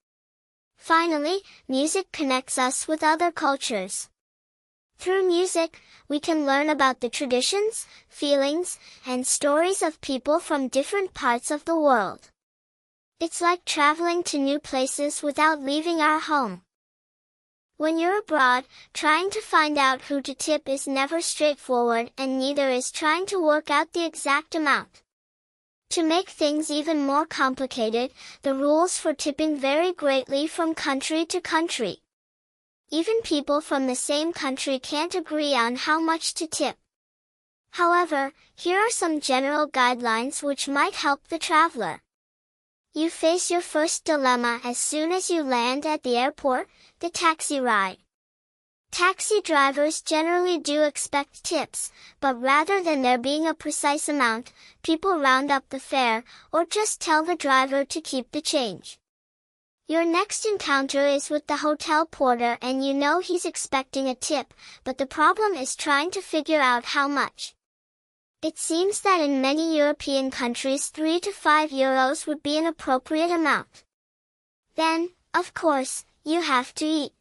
Finally, music connects us with other cultures. Through music, we can learn about the traditions, feelings, and stories of people from different parts of the world. It's like traveling to new places without leaving our home. When you're abroad, trying to find out who to tip is never straightforward, and neither is trying to work out the exact amount. To make things even more complicated, the rules for tipping vary greatly from country to country. Even people from the same country can't agree on how much to tip. However, here are some general guidelines which might help the traveler. You face your first dilemma as soon as you land at the airport: the taxi ride. Taxi drivers generally do expect tips, but rather than there being a precise amount, people round up the fare, or just tell the driver to keep the change. Your next encounter is with the hotel porter, and you know he's expecting a tip, but the problem is trying to figure out how much. It seems that in many European countries 3 to 5 euros would be an appropriate amount. Then, of course, you have to eat.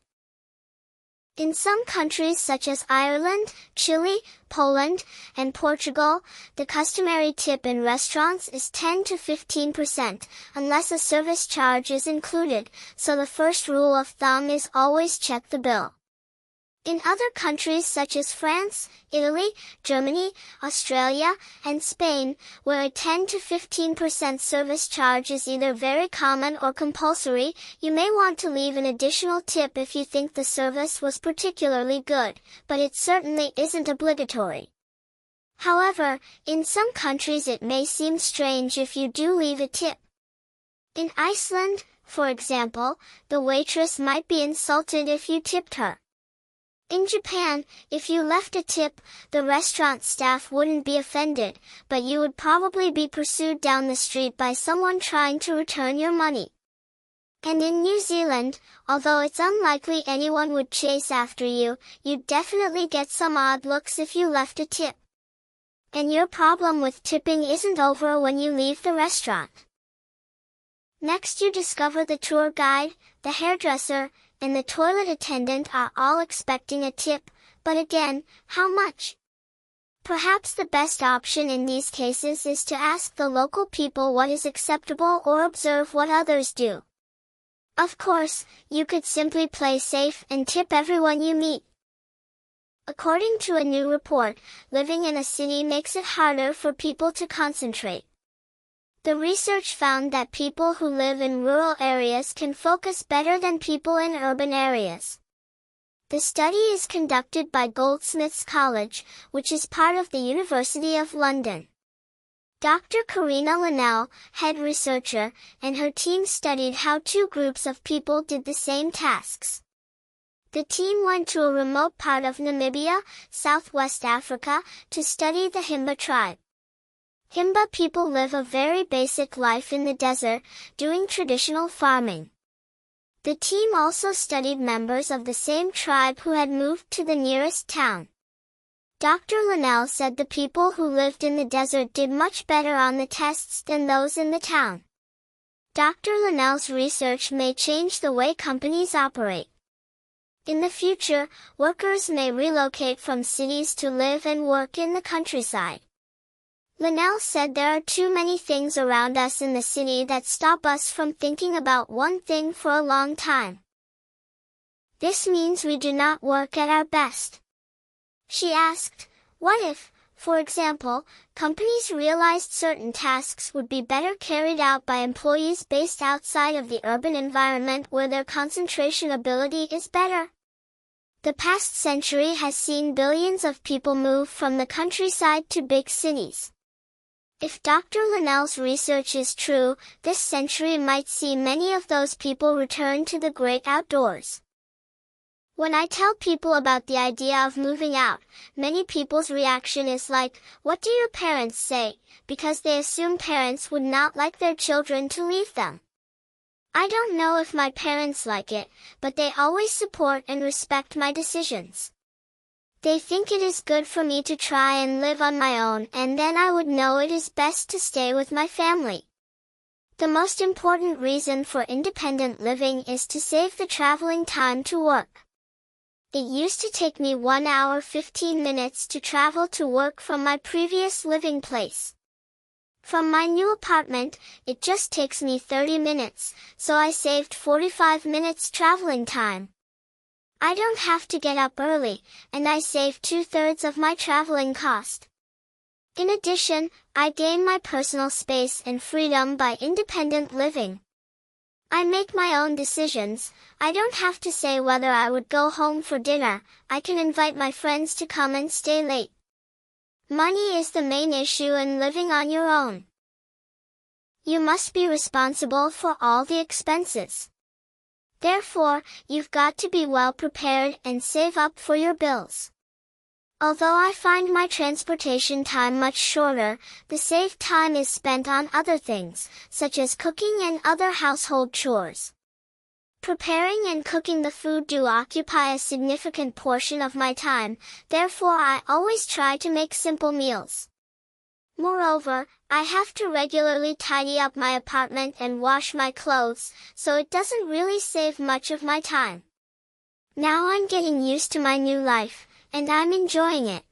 In some countries such as Ireland, Chile, Poland, and Portugal, the customary tip in restaurants is 10 to 15%, unless a service charge is included, so the first rule of thumb is always check the bill. In other countries such as France, Italy, Germany, Australia, and Spain, where a 10 to 15% service charge is either very common or compulsory, you may want to leave an additional tip if you think the service was particularly good, but it certainly isn't obligatory. However, in some countries it may seem strange if you do leave a tip. In Iceland, for example, the waitress might be insulted if you tipped her. In Japan, if you left a tip, the restaurant staff wouldn't be offended, but you would probably be pursued down the street by someone trying to return your money. And in New Zealand, although it's unlikely anyone would chase after you, you'd definitely get some odd looks if you left a tip. And your problem with tipping isn't over when you leave the restaurant. Next, you discover the tour guide, the hairdresser, and the toilet attendant are all expecting a tip, but again, how much? Perhaps the best option in these cases is to ask the local people what is acceptable or observe what others do. Of course, you could simply play safe and tip everyone you meet. According to a new report, living in a city makes it harder for people to concentrate. The research found that people who live in rural areas can focus better than people in urban areas. The study is conducted by Goldsmiths College, which is part of the University of London. Dr. Karina Linnell, head researcher, and her team studied how two groups of people did the same tasks. The team went to a remote part of Namibia, Southwest Africa, to study the Himba tribe. Himba people live a very basic life in the desert, doing traditional farming. The team also studied members of the same tribe who had moved to the nearest town. Dr. Linnell said the people who lived in the desert did much better on the tests than those in the town. Dr. Linnell's research may change the way companies operate. In the future, workers may relocate from cities to live and work in the countryside. Linnell said there are too many things around us in the city that stop us from thinking about one thing for a long time. This means we do not work at our best. She asked, what if, for example, companies realized certain tasks would be better carried out by employees based outside of the urban environment where their concentration ability is better? The past century has seen billions of people move from the countryside to big cities. If Dr. Linnell's research is true, this century might see many of those people return to the great outdoors. When I tell people about the idea of moving out, many people's reaction is like, what do your parents say? Because they assume parents would not like their children to leave them. I don't know if my parents like it, but they always support and respect my decisions. They think it is good for me to try and live on my own, and then I would know it is best to stay with my family. The most important reason for independent living is to save the traveling time to work. It used to take me 1 hour 15 minutes to travel to work from my previous living place. From my new apartment, it just takes me 30 minutes, so I saved 45 minutes traveling time. I don't have to get up early, and I save 2/3 of my traveling cost. In addition, I gain my personal space and freedom by independent living. I make my own decisions. I don't have to say whether I would go home for dinner. I can invite my friends to come and stay late. Money is the main issue in living on your own. You must be responsible for all the expenses. Therefore, you've got to be well prepared and save up for your bills. Although I find my transportation time much shorter, the saved time is spent on other things, such as cooking and other household chores. Preparing and cooking the food do occupy a significant portion of my time, therefore I always try to make simple meals. Moreover, I have to regularly tidy up my apartment and wash my clothes, so it doesn't really save much of my time. Now I'm getting used to my new life, and I'm enjoying it.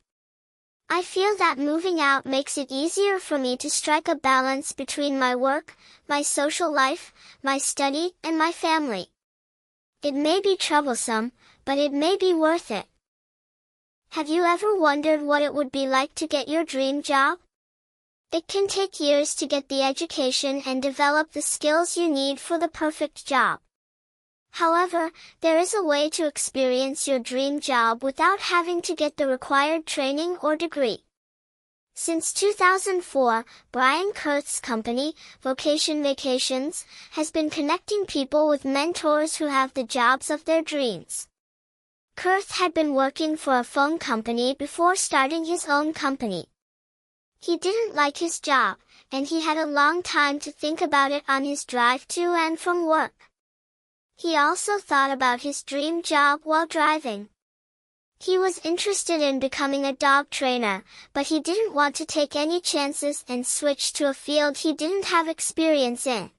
I feel that moving out makes it easier for me to strike a balance between my work, my social life, my study, and my family. It may be troublesome, but it may be worth it. Have you ever wondered what it would be like to get your dream job? It can take years to get the education and develop the skills you need for the perfect job. However, there is a way to experience your dream job without having to get the required training or degree. Since 2004, Brian Kurth's company, Vocation Vacations, has been connecting people with mentors who have the jobs of their dreams. Kurth had been working for a phone company before starting his own company. He didn't like his job, and he had a long time to think about it on his drive to and from work. He also thought about his dream job while driving. He was interested in becoming a dog trainer, but he didn't want to take any chances and switch to a field he didn't have experience in.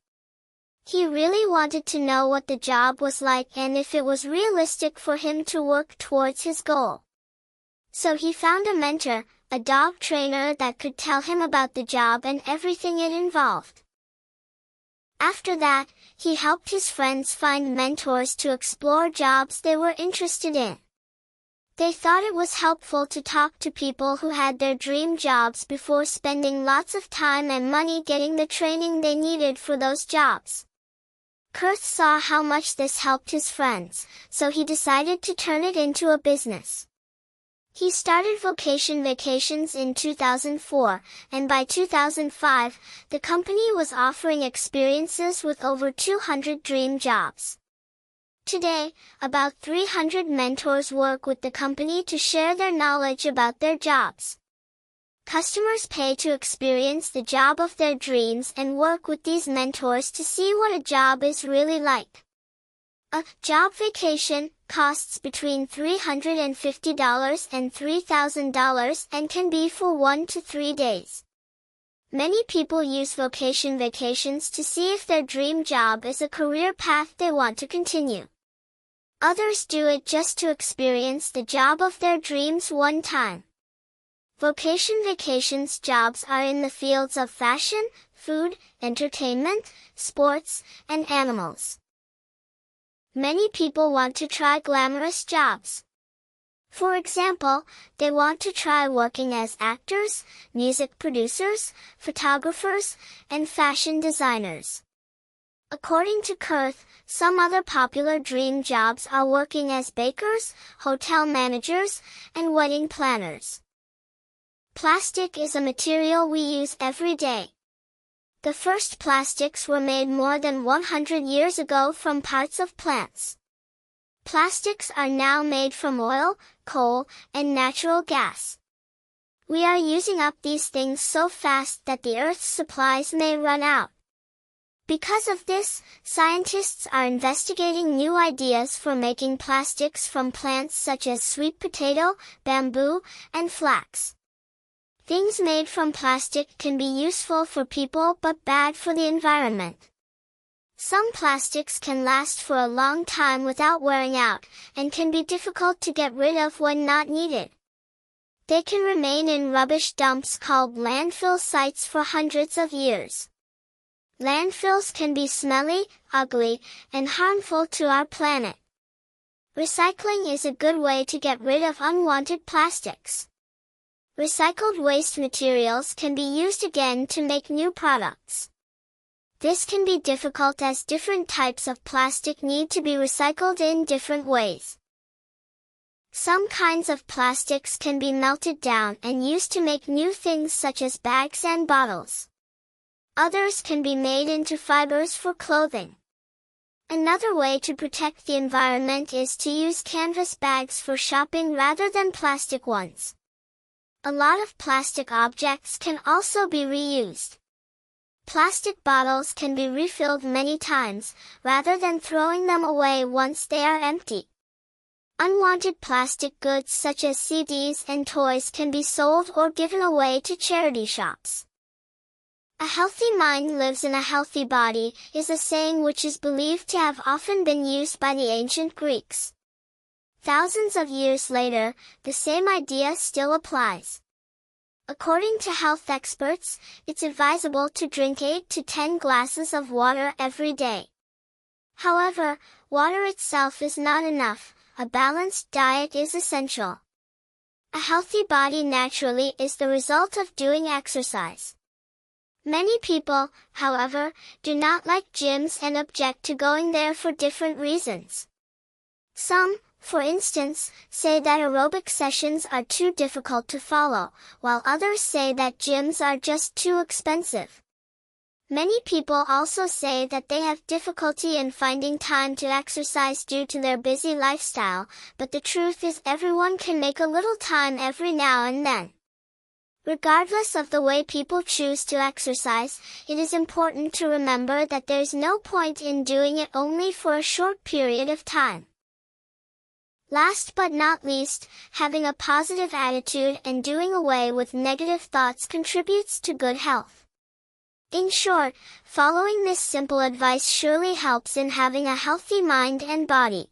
He really wanted to know what the job was like and if it was realistic for him to work towards his goal. So he found a mentor, a dog trainer that could tell him about the job and everything it involved. After that, he helped his friends find mentors to explore jobs they were interested in. They thought it was helpful to talk to people who had their dream jobs before spending lots of time and money getting the training they needed for those jobs. Kurt saw how much this helped his friends, so he decided to turn it into a business. He started Vocation Vacations in 2004, and by 2005, the company was offering experiences with over 200 dream jobs. Today, about 300 mentors work with the company to share their knowledge about their jobs. Customers pay to experience the job of their dreams and work with these mentors to see what a job is really like. A job vacation costs between $350 and $3,000 and can be for 1 to 3 days. Many people use Vocation Vacations to see if their dream job is a career path they want to continue. Others do it just to experience the job of their dreams one time. Vocation Vacations jobs are in the fields of fashion, food, entertainment, sports, and animals. Many people want to try glamorous jobs. For example, they want to try working as actors, music producers, photographers, and fashion designers. According to Kurt, some other popular dream jobs are working as bakers, hotel managers, and wedding planners. Plastic is a material we use every day. The first plastics were made more than 100 years ago from parts of plants. Plastics are now made from oil, coal, and natural gas. We are using up these things so fast that the Earth's supplies may run out. Because of this, scientists are investigating new ideas for making plastics from plants such as sweet potato, bamboo, and flax. Things made from plastic can be useful for people but bad for the environment. Some plastics can last for a long time without wearing out, and can be difficult to get rid of when not needed. They can remain in rubbish dumps called landfill sites for hundreds of years. Landfills can be smelly, ugly, and harmful to our planet. Recycling is a good way to get rid of unwanted plastics. Recycled waste materials can be used again to make new products. This can be difficult as different types of plastic need to be recycled in different ways. Some kinds of plastics can be melted down and used to make new things such as bags and bottles. Others can be made into fibers for clothing. Another way to protect the environment is to use canvas bags for shopping rather than plastic ones. A lot of plastic objects can also be reused. Plastic bottles can be refilled many times, rather than throwing them away once they are empty. Unwanted plastic goods such as CDs and toys can be sold or given away to charity shops. A healthy mind lives in a healthy body is a saying which is believed to have often been used by the ancient Greeks. Thousands of years later, the same idea still applies. According to health experts, it's advisable to drink 8 to 10 glasses of water every day. However, water itself is not enough. A balanced diet is essential. A healthy body naturally is the result of doing exercise. Many people, however, do not like gyms and object to going there for different reasons. Some, for instance, say that aerobic sessions are too difficult to follow, while others say that gyms are just too expensive. Many people also say that they have difficulty in finding time to exercise due to their busy lifestyle, but the truth is everyone can make a little time every now and then. Regardless of the way people choose to exercise, it is important to remember that there's no point in doing it only for a short period of time. Last but not least, having a positive attitude and doing away with negative thoughts contributes to good health. In short, following this simple advice surely helps in having a healthy mind and body.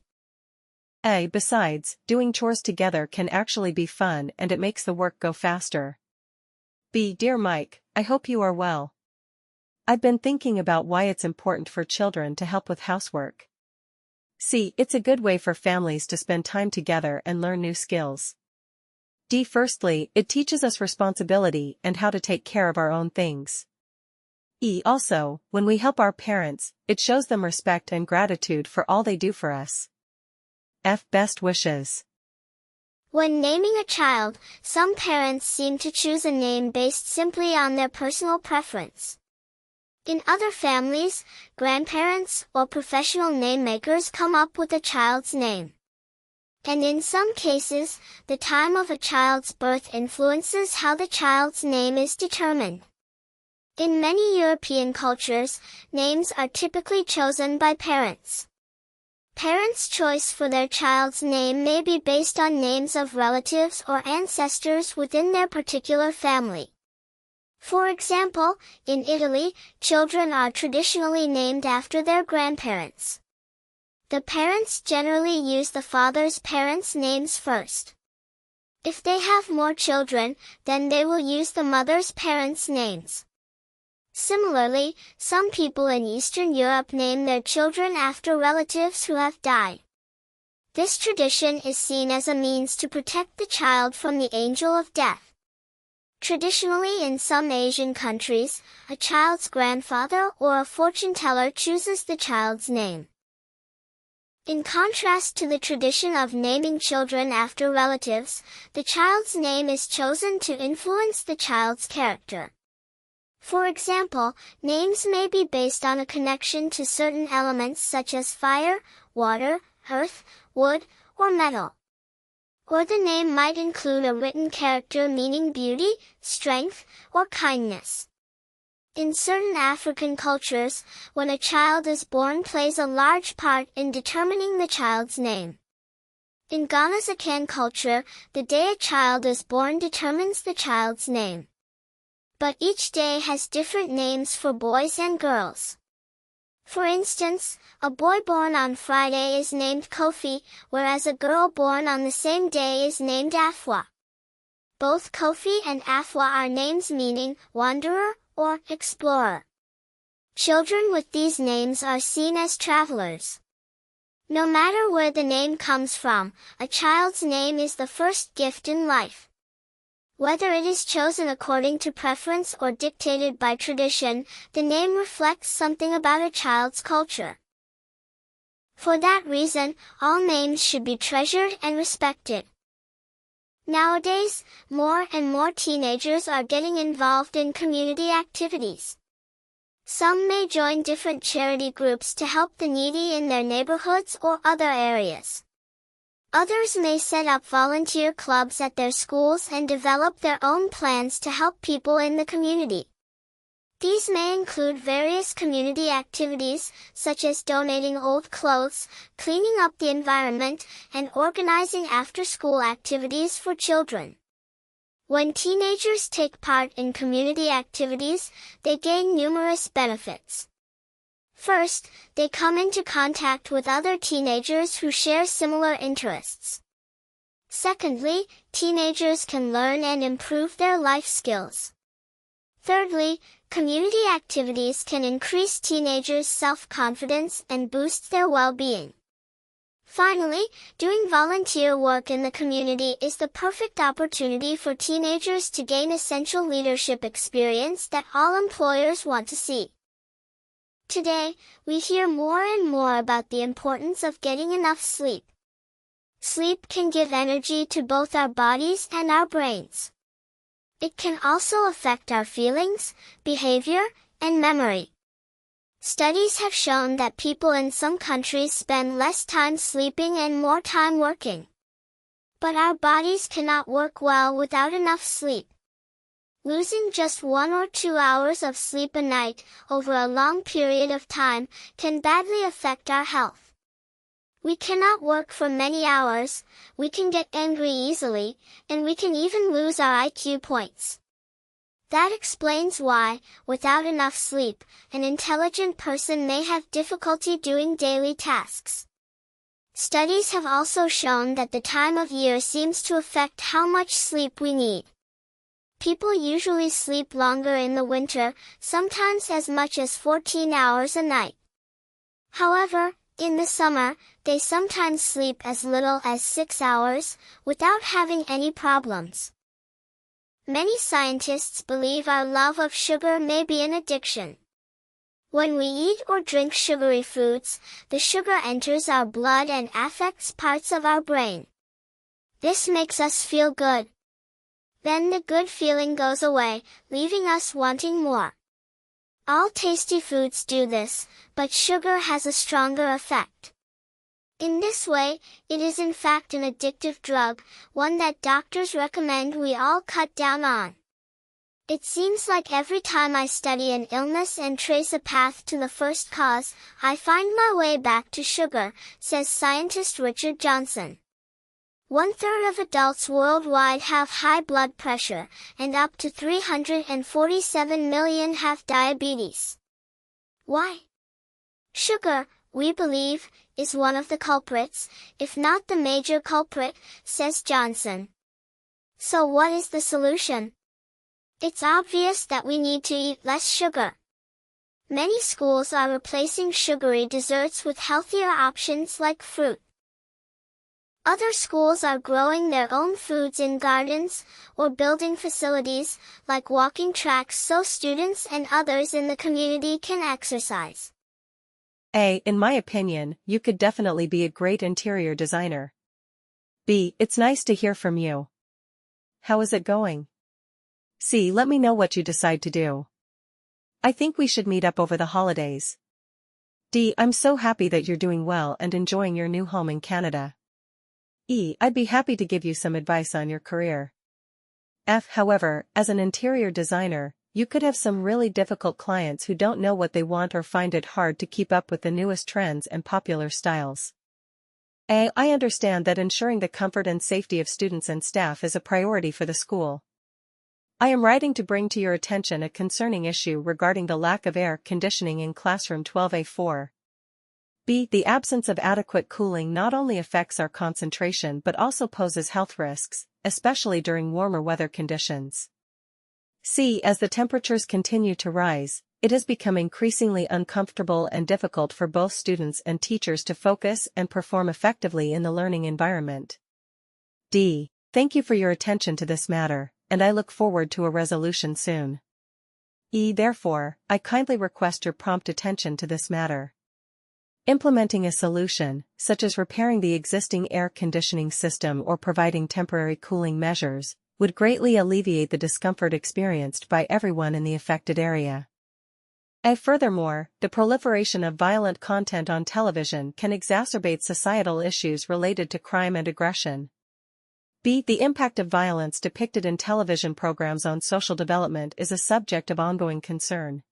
A. Besides, doing chores together can actually be fun and it makes the work go faster. B. Dear Mike, I hope you are well. I've been thinking about why it's important for children to help with housework. C. It's a good way for families to spend time together and learn new skills. D. Firstly, it teaches us responsibility and how to take care of our own things. E. Also, when we help our parents, it shows them respect and gratitude for all they do for us. F. Best wishes. When naming a child, some parents seem to choose a name based simply on their personal preference. In other families, grandparents or professional name makers come up with a child's name. And in some cases, the time of a child's birth influences how the child's name is determined. In many European cultures, names are typically chosen by parents. Parents' choice for their child's name may be based on names of relatives or ancestors within their particular family. For example, in Italy, children are traditionally named after their grandparents. The parents generally use the father's parents' names first. If they have more children, then they will use the mother's parents' names. Similarly, some people in Eastern Europe name their children after relatives who have died. This tradition is seen as a means to protect the child from the angel of death. Traditionally in some Asian countries, a child's grandfather or a fortune teller chooses the child's name. In contrast to the tradition of naming children after relatives, the child's name is chosen to influence the child's character. For example, names may be based on a connection to certain elements such as fire, water, earth, wood, or metal. Or the name might include a written character meaning beauty, strength, or kindness. In certain African cultures, when a child is born plays a large part in determining the child's name. In Ghana's Akan culture, the day a child is born determines the child's name. But each day has different names for boys and girls. For instance, a boy born on Friday is named Kofi, whereas a girl born on the same day is named Afua. Both Kofi and Afua are names meaning wanderer or explorer. Children with these names are seen as travelers. No matter where the name comes from, a child's name is the first gift in life. Whether it is chosen according to preference or dictated by tradition, the name reflects something about a child's culture. For that reason, all names should be treasured and respected. Nowadays, more and more teenagers are getting involved in community activities. Some may join different charity groups to help the needy in their neighborhoods or other areas. Others may set up volunteer clubs at their schools and develop their own plans to help people in the community. These may include various community activities, such as donating old clothes, cleaning up the environment, and organizing after-school activities for children. When teenagers take part in community activities, they gain numerous benefits. First, they come into contact with other teenagers who share similar interests. Secondly, teenagers can learn and improve their life skills. Thirdly, community activities can increase teenagers' self-confidence and boost their well-being. Finally, doing volunteer work in the community is the perfect opportunity for teenagers to gain essential leadership experience that all employers want to see. Today, we hear more and more about the importance of getting enough sleep. Sleep can give energy to both our bodies and our brains. It can also affect our feelings, behavior, and memory. Studies have shown that people in some countries spend less time sleeping and more time working. But our bodies cannot work well without enough sleep. Losing just 1 or 2 hours of sleep a night, over a long period of time, can badly affect our health. We cannot work for many hours, we can get angry easily, and we can even lose our IQ points. That explains why, without enough sleep, an intelligent person may have difficulty doing daily tasks. Studies have also shown that the time of year seems to affect how much sleep we need. People usually sleep longer in the winter, sometimes as much as 14 hours a night. However, in the summer, they sometimes sleep as little as 6 hours, without having any problems. Many scientists believe our love of sugar may be an addiction. When we eat or drink sugary foods, the sugar enters our blood and affects parts of our brain. This makes us feel good. Then the good feeling goes away, leaving us wanting more. All tasty foods do this, but sugar has a stronger effect. In this way, it is in fact an addictive drug, one that doctors recommend we all cut down on. It seems like every time I study an illness and trace a path to the first cause, I find my way back to sugar, says scientist Richard Johnson. 1/3 of adults worldwide have high blood pressure, and up to 347 million have diabetes. Why? Sugar, we believe, is one of the culprits, if not the major culprit, says Johnson. So what is the solution? It's obvious that we need to eat less sugar. Many schools are replacing sugary desserts with healthier options like fruit. Other schools are growing their own foods in gardens, or building facilities, like walking tracks so students and others in the community can exercise. A. In my opinion, you could definitely be a great interior designer. B. It's nice to hear from you. How is it going? C. Let me know what you decide to do. I think we should meet up over the holidays. D. I'm so happy that you're doing well and enjoying your new home in Canada. E. I'd be happy to give you some advice on your career. F. However, as an interior designer, you could have some really difficult clients who don't know what they want or find it hard to keep up with the newest trends and popular styles. A. I understand that ensuring the comfort and safety of students and staff is a priority for the school. I am writing to bring to your attention a concerning issue regarding the lack of air conditioning in classroom 12A4. B. The absence of adequate cooling not only affects our concentration but also poses health risks, especially during warmer weather conditions. C. As the temperatures continue to rise, it has become increasingly uncomfortable and difficult for both students and teachers to focus and perform effectively in the learning environment. D. Thank you for your attention to this matter, and I look forward to a resolution soon. E. Therefore, I kindly request your prompt attention to this matter. Implementing a solution, such as repairing the existing air conditioning system or providing temporary cooling measures, would greatly alleviate the discomfort experienced by everyone in the affected area. Furthermore, the proliferation of violent content on television can exacerbate societal issues related to crime and aggression. B. The impact of violence depicted in television programs on social development is a subject of ongoing concern.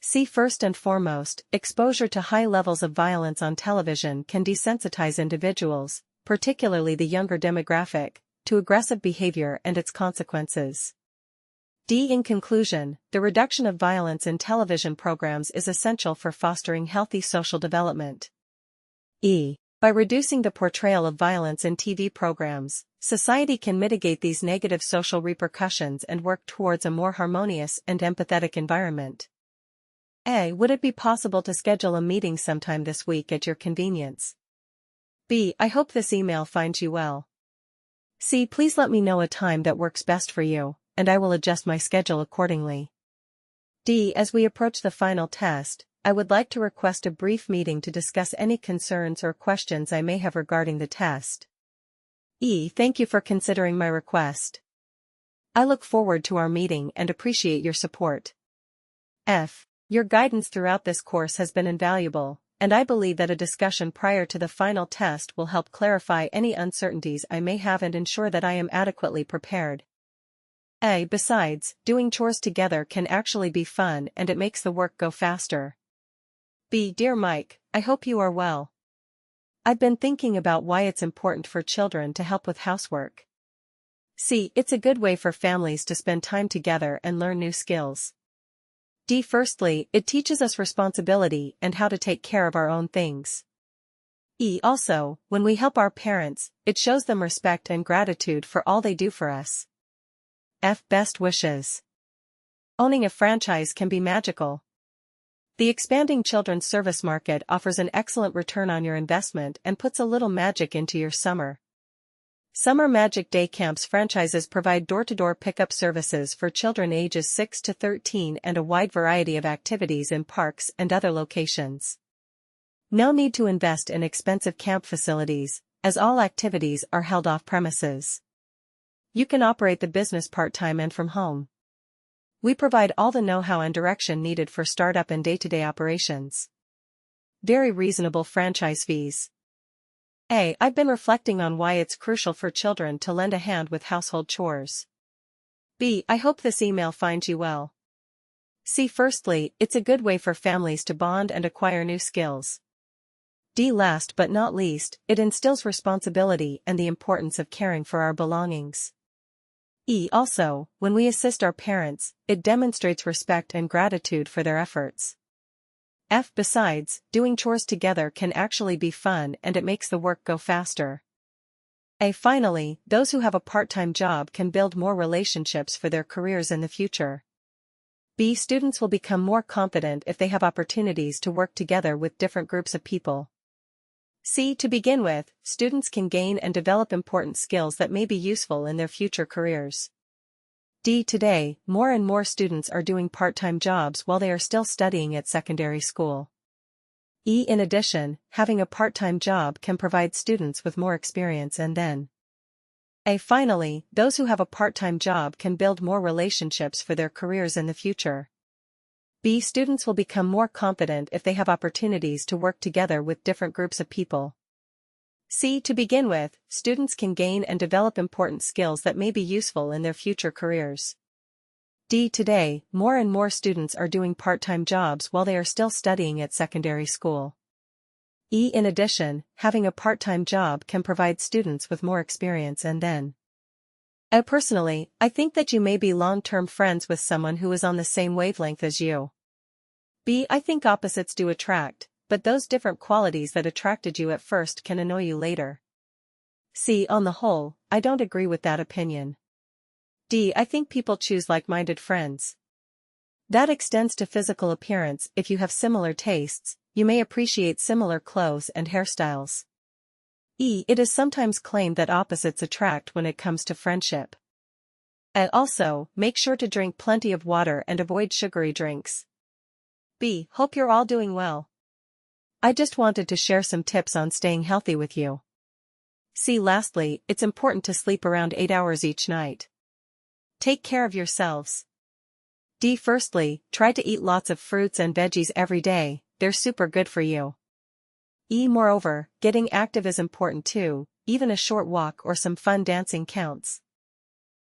C. First and foremost, exposure to high levels of violence on television can desensitize individuals, particularly the younger demographic, to aggressive behavior and its consequences. D. In conclusion, the reduction of violence in television programs is essential for fostering healthy social development. E. By reducing the portrayal of violence in TV programs, society can mitigate these negative social repercussions and work towards a more harmonious and empathetic environment. A. Would it be possible to schedule a meeting sometime this week at your convenience? B. I hope this email finds you well. C. Please let me know a time that works best for you, and I will adjust my schedule accordingly. D. As we approach the final test, I would like to request a brief meeting to discuss any concerns or questions I may have regarding the test. E. Thank you for considering my request. I look forward to our meeting and appreciate your support. F. Your guidance throughout this course has been invaluable, and I believe that a discussion prior to the final test will help clarify any uncertainties I may have and ensure that I am adequately prepared. A. Besides, doing chores together can actually be fun and it makes the work go faster. B. Dear Mike, I hope you are well. I've been thinking about why it's important for children to help with housework. C. It's a good way for families to spend time together and learn new skills. D. Firstly, it teaches us responsibility and how to take care of our own things. Also, when we help our parents, it shows them respect and gratitude for all they do for us. Best wishes. Owning a franchise can be magical. The expanding children's service market offers an excellent return on your investment and puts a little magic into your summer. Summer Magic Day Camps franchises provide door-to-door pickup services for children ages 6 to 13 and a wide variety of activities in parks and other locations. No need to invest in expensive camp facilities, as all activities are held off premises. You can operate the business part-time and from home. We provide all the know-how and direction needed for startup and day-to-day operations. Very reasonable franchise fees. I've been reflecting on why it's crucial for children to lend a hand with household chores. I hope this email finds you well. Firstly, it's a good way for families to bond and acquire new skills. Last but not least, it instills responsibility and the importance of caring for our belongings. Also, when we assist our parents, it demonstrates respect and gratitude for their efforts. Besides, doing chores together can actually be fun and it makes the work go faster. Finally, those who have a part-time job can build more relationships for their careers in the future. Students will become more confident if they have opportunities to work together with different groups of people. To begin with, students can gain and develop important skills that may be useful in their future careers. Today, more and more students are doing part-time jobs while they are still studying at secondary school. In addition, having a part-time job can provide students with more experience and then. Finally, those who have a part-time job can build more relationships for their careers in the future. Students will become more confident if they have opportunities to work together with different groups of people. To begin with, students can gain and develop important skills that may be useful in their future careers. Today, more and more students are doing part-time jobs while they are still studying at secondary school. In addition, having a part-time job can provide students with more experience and then. Personally, I think that you may be long-term friends with someone who is on the same wavelength as you. I think opposites do attract, but those different qualities that attracted you at first can annoy you later. On the whole, I don't agree with that opinion. I think people choose like-minded friends. That extends to physical appearance. If you have similar tastes, you may appreciate similar clothes and hairstyles. It is sometimes claimed that opposites attract when it comes to friendship. Also, make sure to drink plenty of water and avoid sugary drinks. Hope you're all doing well. I just wanted to share some tips on staying healthy with you. Lastly, it's important to sleep around 8 hours each night. Take care of yourselves. Firstly, try to eat lots of fruits and veggies every day, they're super good for you. Moreover, getting active is important too, even a short walk or some fun dancing counts.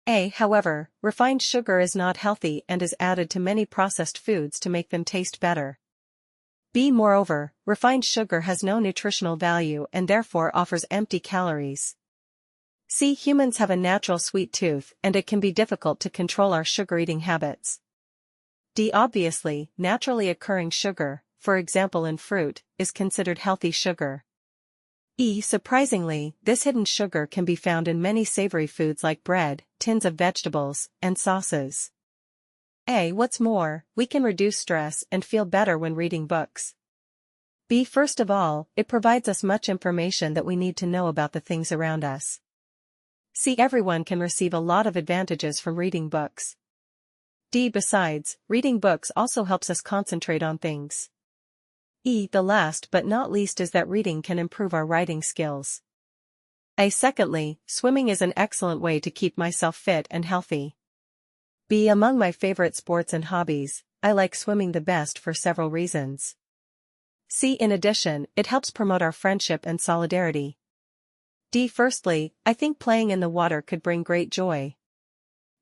However, refined sugar is not healthy and is added to many processed foods to make them taste better. Moreover, refined sugar has no nutritional value and therefore offers empty calories. Humans have a natural sweet tooth and it can be difficult to control our sugar-eating habits. Obviously, naturally occurring sugar, for example in fruit, is considered healthy sugar. Surprisingly, this hidden sugar can be found in many savory foods like bread, tins of vegetables, and sauces. What's more, we can reduce stress and feel better when reading books. First of all, it provides us much information that we need to know about the things around us. Everyone can receive a lot of advantages from reading books. Besides, reading books also helps us concentrate on things. The last but not least is that reading can improve our writing skills. Secondly, swimming is an excellent way to keep myself fit and healthy. Among my favorite sports and hobbies, I like swimming the best for several reasons. In addition, it helps promote our friendship and solidarity. Firstly, I think playing in the water could bring great joy.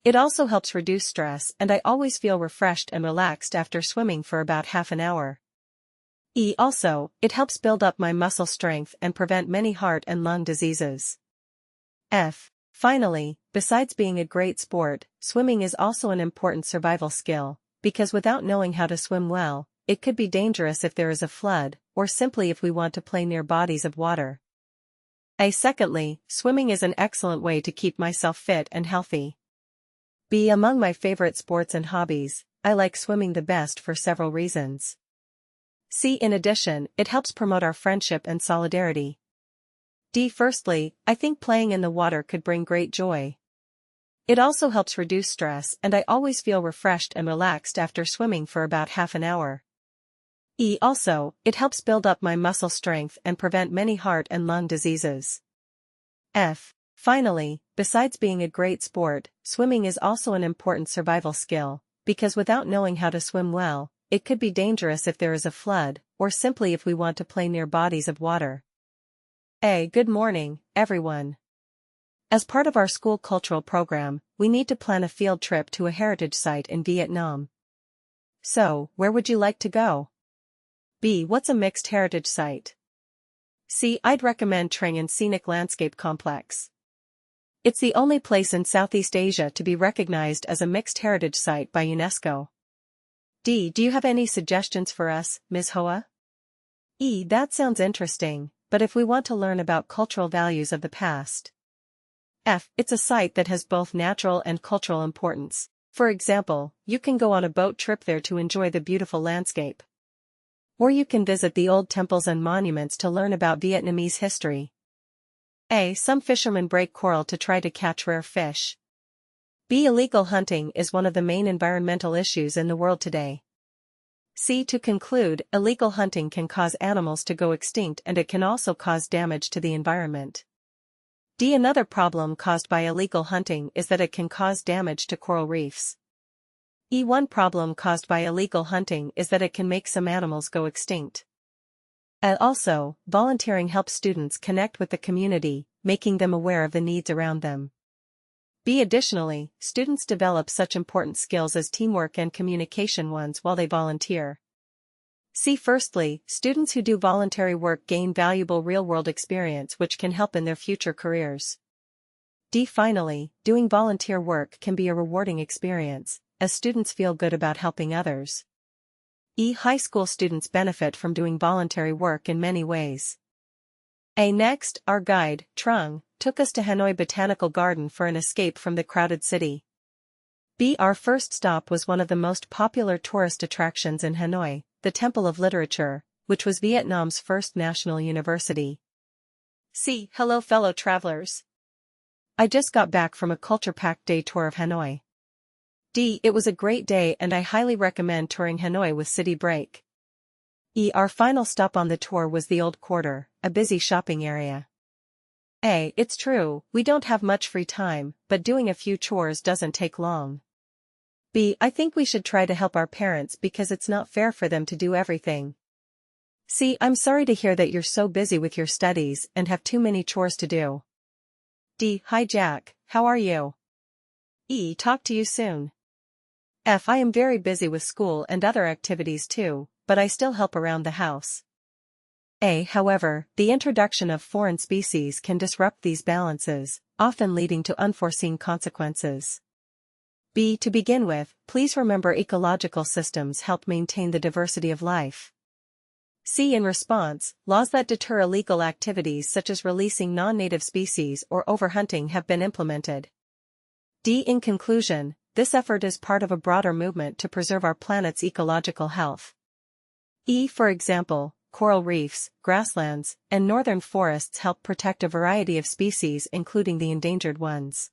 It also helps reduce stress and I always feel refreshed and relaxed after swimming for about half an hour. Also, it helps build up my muscle strength and prevent many heart and lung diseases. Finally, besides being a great sport, swimming is also an important survival skill, because without knowing how to swim well, it could be dangerous if there is a flood, or simply if we want to play near bodies of water. Secondly, swimming is an excellent way to keep myself fit and healthy. B. Among my favorite sports and hobbies, I like swimming the best for several reasons. C. In addition, it helps promote our friendship and solidarity. D. Firstly, I think playing in the water could bring great joy. It also helps reduce stress, and I always feel refreshed and relaxed after swimming for about half an hour. E. Also, it helps build up my muscle strength and prevent many heart and lung diseases. F. Finally, besides being a great sport, swimming is also an important survival skill, because without knowing how to swim well, it could be dangerous if there is a flood, or simply if we want to play near bodies of water. Good morning, everyone. As part of our school cultural program, we need to plan a field trip to a heritage site in Vietnam. So, where would you like to go? B. What's a mixed heritage site? C. I'd recommend Trang An Scenic Landscape Complex. It's the only place in Southeast Asia to be recognized as a mixed heritage site by UNESCO. D. Do you have any suggestions for us, Ms. Hoa? E. That sounds interesting, but if we want to learn about cultural values of the past. F. It's a site that has both natural and cultural importance. For example, you can go on a boat trip there to enjoy the beautiful landscape. Or you can visit the old temples and monuments to learn about Vietnamese history. A. Some fishermen break coral to try to catch rare fish. B. Illegal hunting is one of the main environmental issues in the world today. C. To conclude, illegal hunting can cause animals to go extinct and it can also cause damage to the environment. D. Another problem caused by illegal hunting is that it can cause damage to coral reefs. One problem caused by illegal hunting is that it can make some animals go extinct. Also, volunteering helps students connect with the community, making them aware of the needs around them. B. Additionally, students develop such important skills as teamwork and communication ones while they volunteer. C. Firstly, students who do voluntary work gain valuable real-world experience which can help in their future careers. D. Finally, doing volunteer work can be a rewarding experience, as students feel good about helping others. High school students benefit from doing voluntary work in many ways. Next, our guide, Trung, took us to Hanoi Botanical Garden for an escape from the crowded city. B. Our first stop was one of the most popular tourist attractions in Hanoi, the Temple of Literature, which was Vietnam's first national university. C. Hello fellow travelers. I just got back from a culture-packed day tour of Hanoi. D. It was a great day and I highly recommend touring Hanoi with City Break. Our final stop on the tour was the Old Quarter, a busy shopping area. It's true, we don't have much free time, but doing a few chores doesn't take long. B. I think we should try to help our parents because it's not fair for them to do everything. C. I'm sorry to hear that you're so busy with your studies and have too many chores to do. D. Hi Jack, how are you? Talk to you soon. F. I am very busy with school and other activities too, but I still help around the house. However, the introduction of foreign species can disrupt these balances, often leading to unforeseen consequences. B. To begin with, please remember ecological systems help maintain the diversity of life. C. In response, laws that deter illegal activities such as releasing non-native species or overhunting have been implemented. D. In conclusion, this effort is part of a broader movement to preserve our planet's ecological health. For example, coral reefs, grasslands, and northern forests help protect a variety of species including the endangered ones.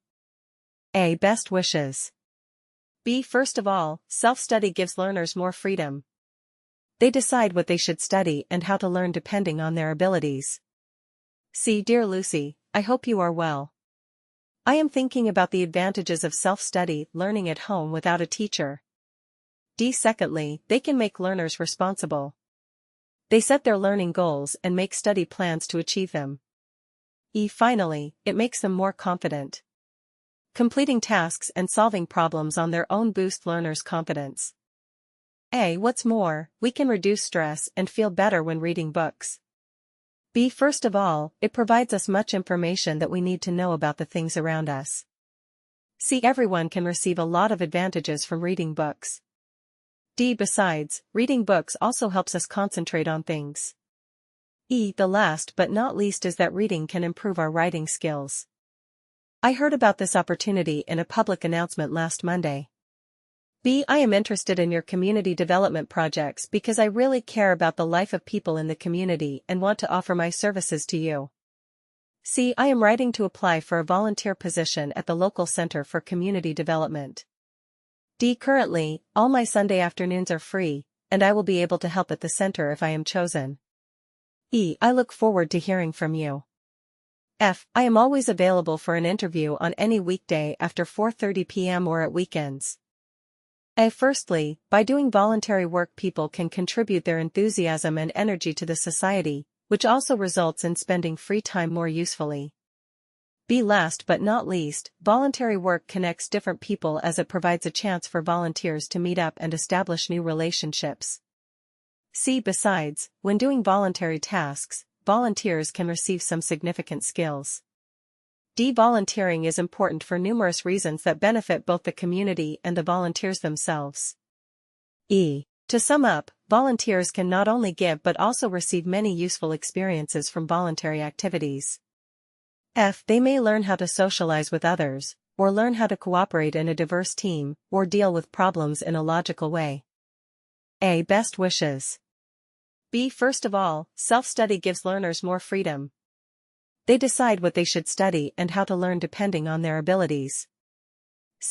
Best wishes. B. First of all, self-study gives learners more freedom. They decide what they should study and how to learn depending on their abilities. C. Dear Lucy, I hope you are well. I am thinking about the advantages of self-study learning at home without a teacher. D. Secondly, they can make learners responsible. They set their learning goals and make study plans to achieve them. Finally, it makes them more confident. Completing tasks and solving problems on their own boost learners' confidence. What's more, we can reduce stress and feel better when reading books. B. First of all, it provides us much information that we need to know about the things around us. C. Everyone can receive a lot of advantages from reading books. D. Besides, reading books also helps us concentrate on things. The last but not least is that reading can improve our writing skills. I heard about this opportunity in a public announcement last Monday. I am interested in your community development projects because I really care about the life of people in the community and want to offer my services to you. I am writing to apply for a volunteer position at the local Center for Community Development. Currently, all my Sunday afternoons are free, and I will be able to help at the center if I am chosen. I look forward to hearing from you. I am always available for an interview on any weekday after 4:30 p.m. or at weekends. Firstly, by doing voluntary work people can contribute their enthusiasm and energy to the society, which also results in spending free time more usefully. Last but not least, voluntary work connects different people as it provides a chance for volunteers to meet up and establish new relationships. Besides, when doing voluntary tasks, volunteers can receive some significant skills. Volunteering is important for numerous reasons that benefit both the community and the volunteers themselves. To sum up, volunteers can not only give but also receive many useful experiences from voluntary activities. They may learn how to socialize with others, or learn how to cooperate in a diverse team, or deal with problems in a logical way. Best wishes. First of all, self-study gives learners more freedom. They decide what they should study and how to learn depending on their abilities.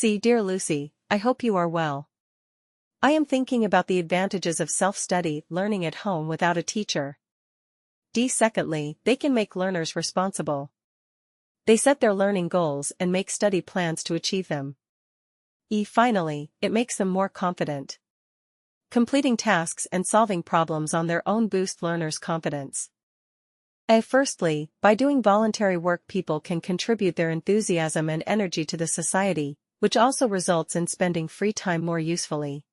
Dear Lucy, I hope you are well. I am thinking about the advantages of self-study learning at home without a teacher. Secondly, they can make learners responsible. They set their learning goals and make study plans to achieve them. Finally, it makes them more confident. Completing tasks and solving problems on their own boost learners' confidence. Firstly, by doing voluntary work people can contribute their enthusiasm and energy to the society, which also results in spending free time more usefully.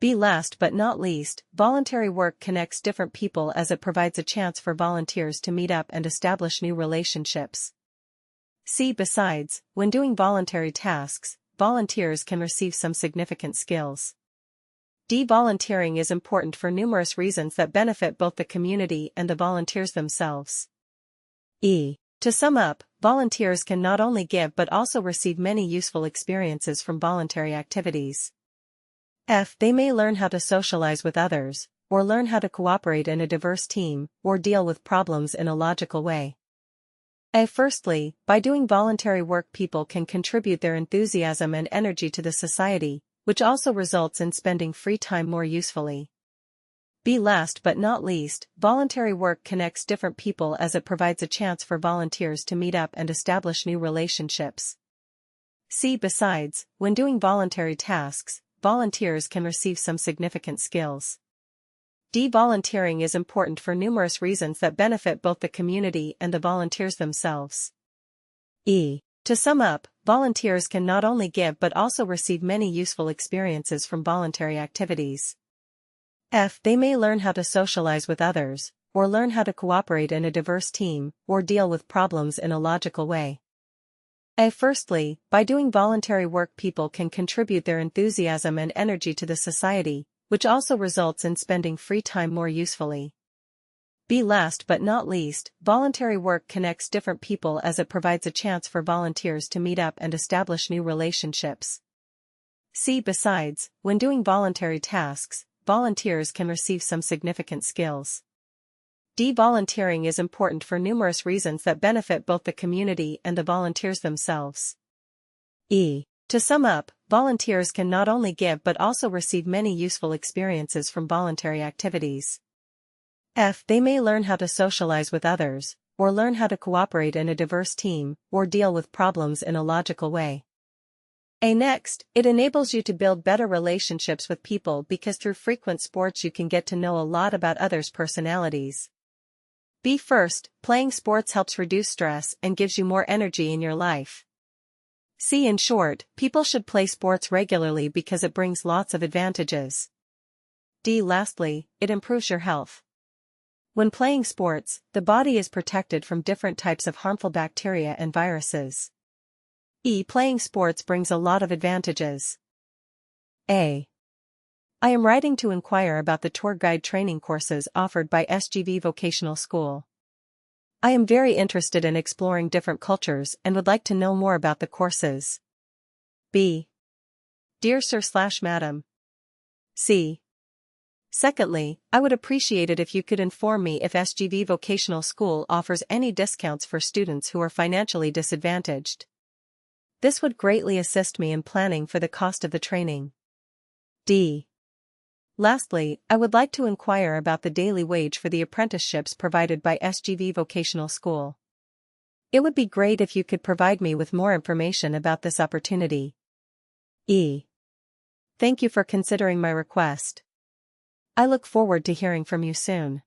Last but not least, voluntary work connects different people as it provides a chance for volunteers to meet up and establish new relationships. Besides, when doing voluntary tasks, volunteers can receive some significant skills. Volunteering is important for numerous reasons that benefit both the community and the volunteers themselves. To sum up, volunteers can not only give but also receive many useful experiences from voluntary activities. They may learn how to socialize with others, or learn how to cooperate in a diverse team, or deal with problems in a logical way. Firstly, by doing voluntary work people can contribute their enthusiasm and energy to the society, which also results in spending free time more usefully. Last but not least, voluntary work connects different people as it provides a chance for volunteers to meet up and establish new relationships. Besides, when doing voluntary tasks, volunteers can receive some significant skills. Volunteering is important for numerous reasons that benefit both the community and the volunteers themselves. To sum up, volunteers can not only give but also receive many useful experiences from voluntary activities. They may learn how to socialize with others, or learn how to cooperate in a diverse team, or deal with problems in a logical way. Firstly, by doing voluntary work people can contribute their enthusiasm and energy to the society, which also results in spending free time more usefully. Last but not least, voluntary work connects different people as it provides a chance for volunteers to meet up and establish new relationships. Besides, when doing voluntary tasks, volunteers can receive some significant skills. Volunteering is important for numerous reasons that benefit both the community and the volunteers themselves. To sum up, volunteers can not only give but also receive many useful experiences from voluntary activities. They may learn how to socialize with others, or learn how to cooperate in a diverse team, or deal with problems in a logical way. Next, it enables you to build better relationships with people because through frequent sports you can get to know a lot about others' personalities. First, playing sports helps reduce stress and gives you more energy in your life. In short, people should play sports regularly because it brings lots of advantages. Lastly, it improves your health. When playing sports, the body is protected from different types of harmful bacteria and viruses. Playing sports brings a lot of advantages. I am writing to inquire about the tour guide training courses offered by SGV Vocational School. I am very interested in exploring different cultures and would like to know more about the courses. B. Dear Sir/Madam. C. Secondly, I would appreciate it if you could inform me if SGV Vocational School offers any discounts for students who are financially disadvantaged. This would greatly assist me in planning for the cost of the training. D. Lastly, I would like to inquire about the daily wage for the apprenticeships provided by SGV Vocational School. It would be great if you could provide me with more information about this opportunity. E. Thank you for considering my request. I look forward to hearing from you soon.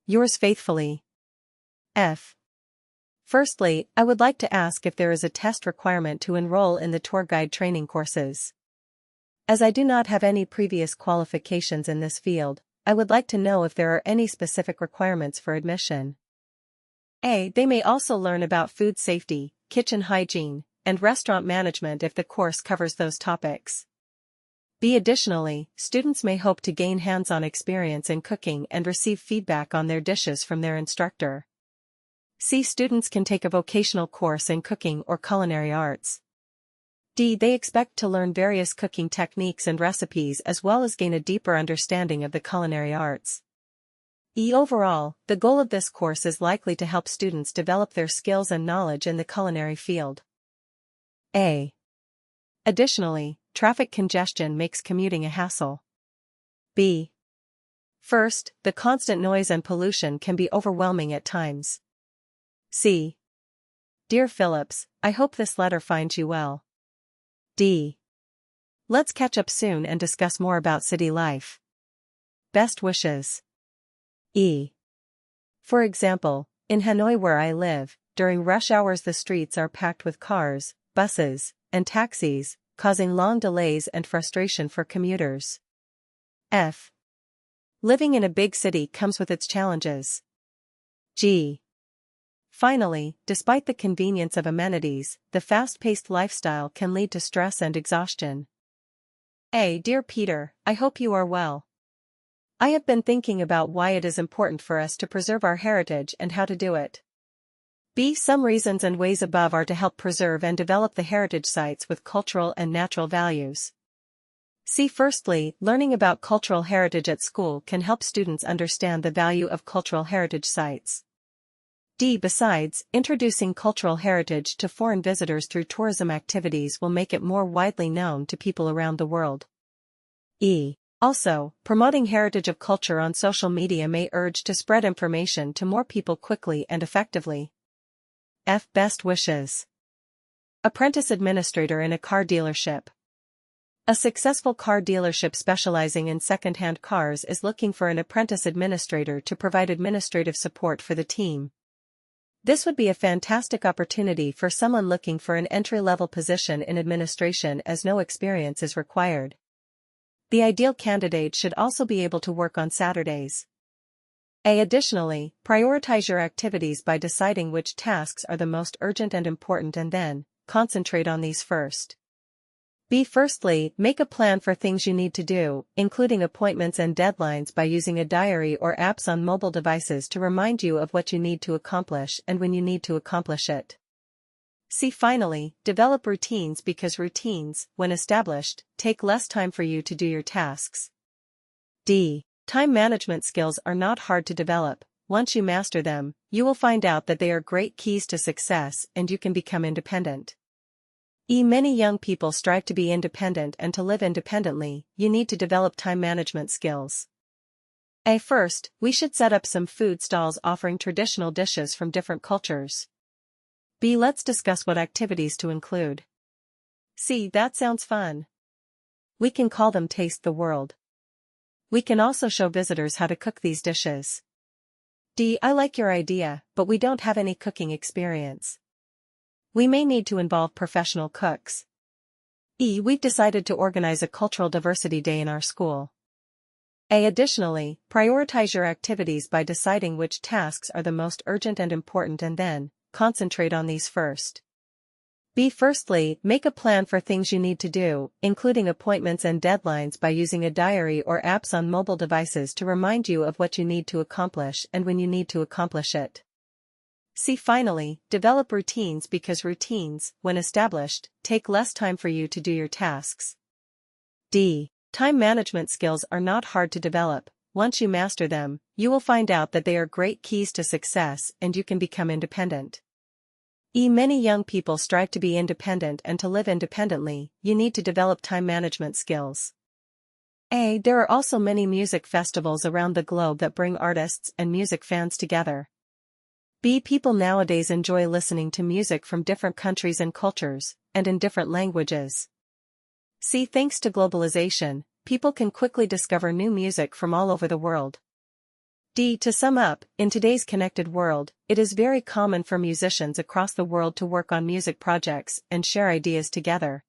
Yours faithfully, F. Firstly, I would like to ask if there is a test requirement to enroll in the tour guide training courses. As I do not have any previous qualifications in this field, I would like to know if there are any specific requirements for admission. A. They may also learn about food safety, kitchen hygiene, and restaurant management if the course covers those topics. B. Additionally, students may hope to gain hands-on experience in cooking and receive feedback on their dishes from their instructor. C. Students can take a vocational course in cooking or culinary arts. D. They expect to learn various cooking techniques and recipes as well as gain a deeper understanding of the culinary arts. E. Overall, the goal of this course is likely to help students develop their skills and knowledge in the culinary field. A. Additionally, traffic congestion makes commuting a hassle. B. First, the constant noise and pollution can be overwhelming at times. C. Dear Phillips, I hope this letter finds you well. D. Let's catch up soon and discuss more about city life. Best wishes. E. For example, in Hanoi where I live, during rush hours the streets are packed with cars, buses, and taxis, causing long delays and frustration for commuters. F. Living in a big city comes with its challenges. G. Finally, despite the convenience of amenities, the fast-paced lifestyle can lead to stress and exhaustion. A. Dear Peter, I hope you are well. I have been thinking about why it is important for us to preserve our heritage and how to do it. B. Some reasons and ways above are to help preserve and develop the heritage sites with cultural and natural values. C. Firstly, learning about cultural heritage at school can help students understand the value of cultural heritage sites. D. Besides, introducing cultural heritage to foreign visitors through tourism activities will make it more widely known to people around the world. E. Also, promoting heritage of culture on social media may urge to spread information to more people quickly and effectively. F. Best wishes. Apprentice administrator in a car dealership. A successful car dealership specializing in second-hand cars is looking for an apprentice administrator to provide administrative support for the team. This would be a fantastic opportunity for someone looking for an entry-level position in administration as no experience is required. The ideal candidate should also be able to work on Saturdays. A. Additionally, prioritize your activities by deciding which tasks are the most urgent and important and then, concentrate on these first. B. Firstly, make a plan for things you need to do, including appointments and deadlines by using a diary or apps on mobile devices to remind you of what you need to accomplish and when you need to accomplish it. C. Finally, develop routines because routines, when established, take less time for you to do your tasks. D. Time management skills are not hard to develop. Once you master them, you will find out that they are great keys to success and you can become independent. E. Many young people strive to be independent and to live independently. You need to develop time management skills. A. First, we should set up some food stalls offering traditional dishes from different cultures. B. Let's discuss what activities to include. C. That sounds fun. We can call them Taste the World. We can also show visitors how to cook these dishes. D. I like your idea, but we don't have any cooking experience. We may need to involve professional cooks. E. We've decided to organize a cultural diversity day in our school. A. Additionally, prioritize your activities by deciding which tasks are the most urgent and important and then, concentrate on these first. B. Firstly, make a plan for things you need to do, including appointments and deadlines by using a diary or apps on mobile devices to remind you of what you need to accomplish and when you need to accomplish it. C. Finally, develop routines because routines, when established, take less time for you to do your tasks. D. Time management skills are not hard to develop. Once you master them, you will find out that they are great keys to success and you can become independent. E. Many young people strive to be independent, and to live independently, you need to develop time management skills. A. There are also many music festivals around the globe that bring artists and music fans together. B. People nowadays enjoy listening to music from different countries and cultures, and in different languages. C. Thanks to globalization, people can quickly discover new music from all over the world. D. To sum up, in today's connected world, it is very common for musicians across the world to work on music projects and share ideas together.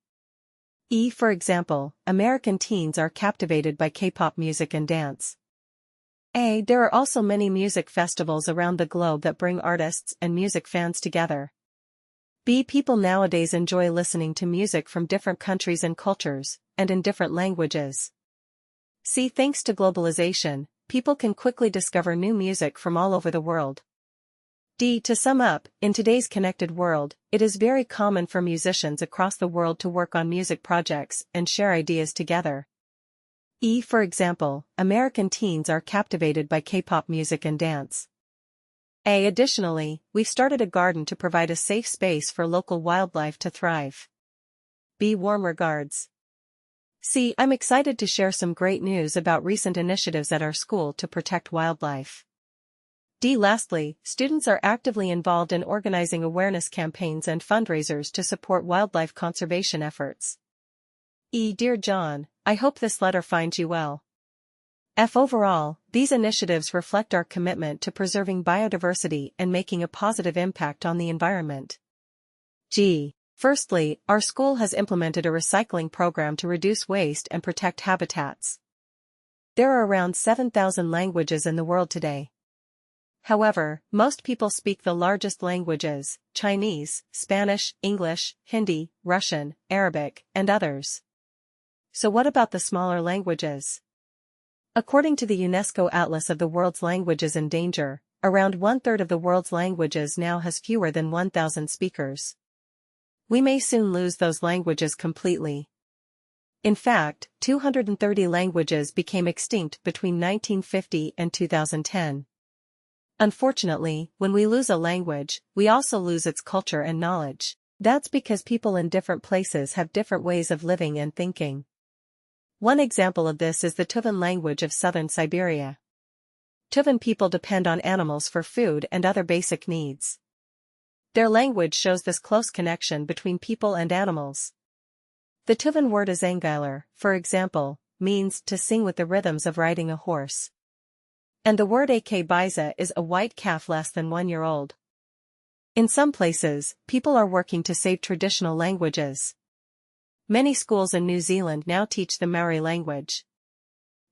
E. For example, American teens are captivated by K-pop music and dance. A. There are also many music festivals around the globe that bring artists and music fans together. B. People nowadays enjoy listening to music from different countries and cultures, and in different languages. C. Thanks to globalization, people can quickly discover new music from all over the world. D. To sum up, in today's connected world, it is very common for musicians across the world to work on music projects and share ideas together. E. For example, American teens are captivated by K-pop music and dance. A. Additionally, we've started a garden to provide a safe space for local wildlife to thrive. B. Warm regards. C. I'm excited to share some great news about recent initiatives at our school to protect wildlife. D. Lastly, students are actively involved in organizing awareness campaigns and fundraisers to support wildlife conservation efforts. E. Dear John, I hope this letter finds you well. F. Overall, these initiatives reflect our commitment to preserving biodiversity and making a positive impact on the environment. G. Firstly, our school has implemented a recycling program to reduce waste and protect habitats. There are around 7,000 languages in the world today. However, most people speak the largest languages: Chinese, Spanish, English, Hindi, Russian, Arabic, and others. So what about the smaller languages? According to the UNESCO Atlas of the World's Languages in Danger, around one-third of the world's languages now has fewer than 1,000 speakers. We may soon lose those languages completely. In fact, 230 languages became extinct between 1950 and 2010. Unfortunately, when we lose a language, we also lose its culture and knowledge. That's because people in different places have different ways of living and thinking. One example of this is the Tuvan language of southern Siberia. Tuvan people depend on animals for food and other basic needs. Their language shows this close connection between people and animals. The Tuvan word azangiler, for example, means to sing with the rhythms of riding a horse. And the word akbiza is a white calf less than 1 year old. In some places, people are working to save traditional languages. Many schools in New Zealand now teach the Maori language.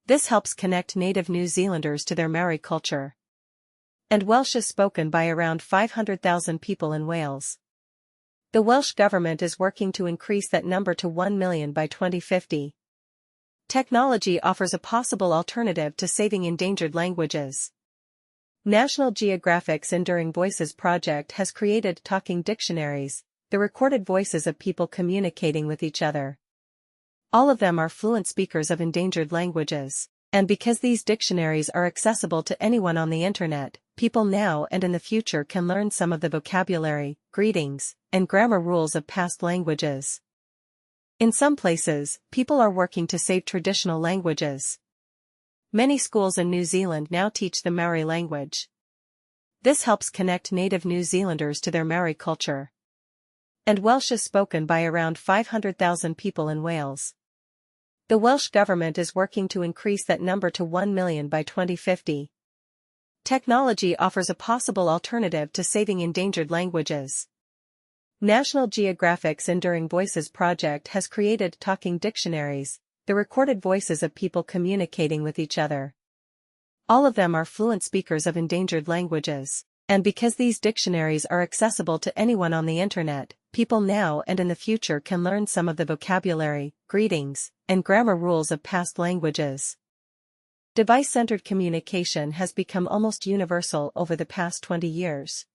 This helps connect native New Zealanders to their Maori culture. And Welsh is spoken by around 500,000 people in Wales. The Welsh government is working to increase that number to 1 million by 2050. Technology offers a possible alternative to saving endangered languages. National Geographic's Enduring Voices project has created talking dictionaries, the recorded voices of people communicating with each other. All of them are fluent speakers of endangered languages. And because these dictionaries are accessible to anyone on the internet, people now and in the future can learn some of the vocabulary, greetings, and grammar rules of past languages. In some places, people are working to save traditional languages. Many schools in New Zealand now teach the Maori language. This helps connect native New Zealanders to their Maori culture. And Welsh is spoken by around 500,000 people in Wales. The Welsh government is working to increase that number to 1 million by 2050. Technology offers a possible alternative to saving endangered languages. National Geographic's Enduring Voices project has created talking dictionaries, the recorded voices of people communicating with each other. All of them are fluent speakers of endangered languages. And because these dictionaries are accessible to anyone on the internet, people now and in the future can learn some of the vocabulary, greetings, and grammar rules of past languages. Device-centered communication has become almost universal over the past 20 years.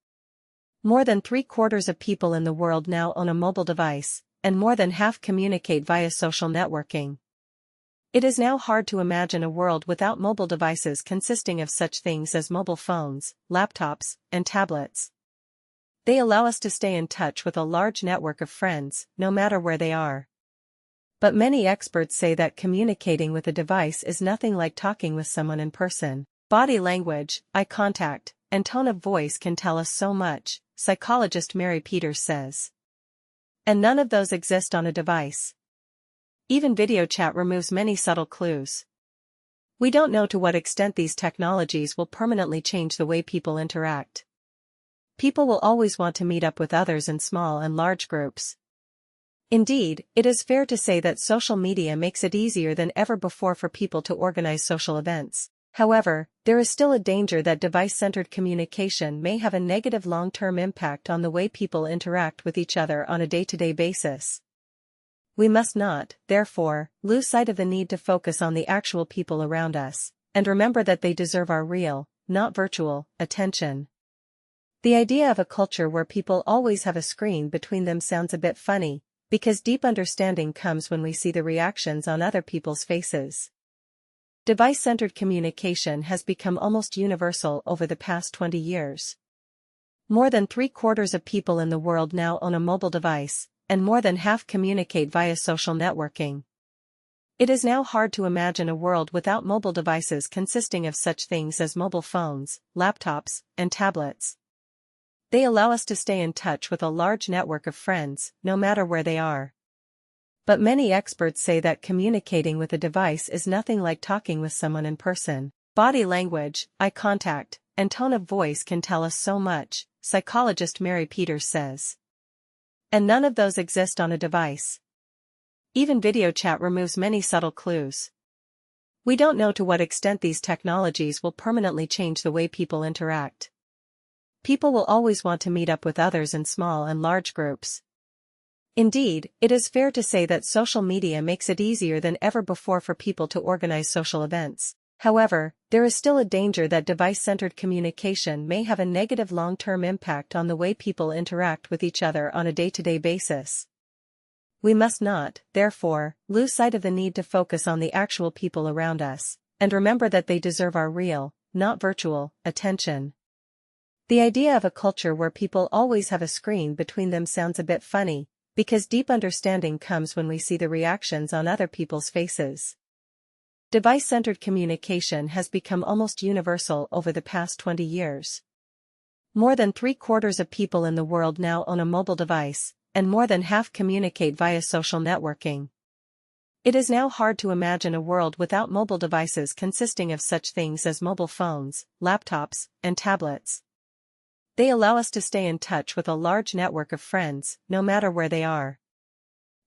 More than 3/4 of people in the world now own a mobile device, and more than half communicate via social networking. It is now hard to imagine a world without mobile devices consisting of such things as mobile phones, laptops, and tablets. They allow us to stay in touch with a large network of friends, no matter where they are. But many experts say that communicating with a device is nothing like talking with someone in person. Body language, eye contact, and tone of voice can tell us so much, psychologist Mary Peters says. And none of those exist on a device. Even video chat removes many subtle clues. We don't know to what extent these technologies will permanently change the way people interact. People will always want to meet up with others in small and large groups. Indeed, it is fair to say that social media makes it easier than ever before for people to organize social events. However, there is still a danger that device-centered communication may have a negative long-term impact on the way people interact with each other on a day-to-day basis. We must not, therefore, lose sight of the need to focus on the actual people around us, and remember that they deserve our real, not virtual, attention. The idea of a culture where people always have a screen between them sounds a bit funny, because deep understanding comes when we see the reactions on other people's faces. Device-centered communication has become almost universal over the past 20 years. More than 3/4 of people in the world now own a mobile device, and more than half communicate via social networking. It is now hard to imagine a world without mobile devices consisting of such things as mobile phones, laptops, and tablets. They allow us to stay in touch with a large network of friends, no matter where they are. But many experts say that communicating with a device is nothing like talking with someone in person. Body language, eye contact, and tone of voice can tell us so much, psychologist Mary Peters says. And none of those exist on a device. Even video chat removes many subtle clues. We don't know to what extent these technologies will permanently change the way people interact. People will always want to meet up with others in small and large groups. Indeed, it is fair to say that social media makes it easier than ever before for people to organize social events. However, there is still a danger that device-centered communication may have a negative long-term impact on the way people interact with each other on a day-to-day basis. We must not, therefore, lose sight of the need to focus on the actual people around us, and remember that they deserve our real, not virtual, attention. The idea of a culture where people always have a screen between them sounds a bit funny, because deep understanding comes when we see the reactions on other people's faces. Device-centered communication has become almost universal over the past 20 years. More than 3/4 of people in the world now own a mobile device, and more than half communicate via social networking. It is now hard to imagine a world without mobile devices consisting of such things as mobile phones, laptops, and tablets. They allow us to stay in touch with a large network of friends, no matter where they are.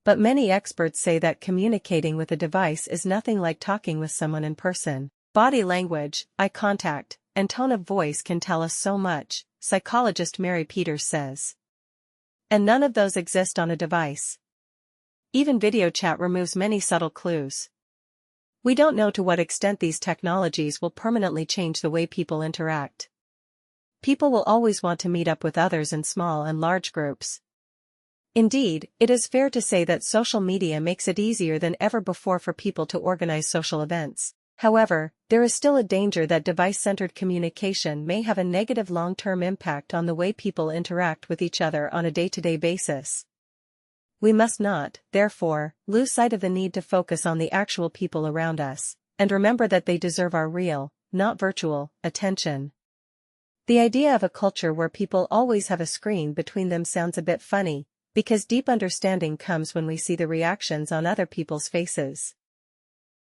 But many experts say that communicating with a device is nothing like talking with someone in person. Body language, eye contact, and tone of voice can tell us so much, psychologist Mary Peters says. And none of those exist on a device. Even video chat removes many subtle clues. We don't know to what extent these technologies will permanently change the way people interact. People will always want to meet up with others in small and large groups. Indeed, it is fair to say that social media makes it easier than ever before for people to organize social events. However, there is still a danger that device-centered communication may have a negative long-term impact on the way people interact with each other on a day-to-day basis. We must not, therefore, lose sight of the need to focus on the actual people around us, and remember that they deserve our real, not virtual, attention. The idea of a culture where people always have a screen between them sounds a bit funny, because deep understanding comes when we see the reactions on other people's faces.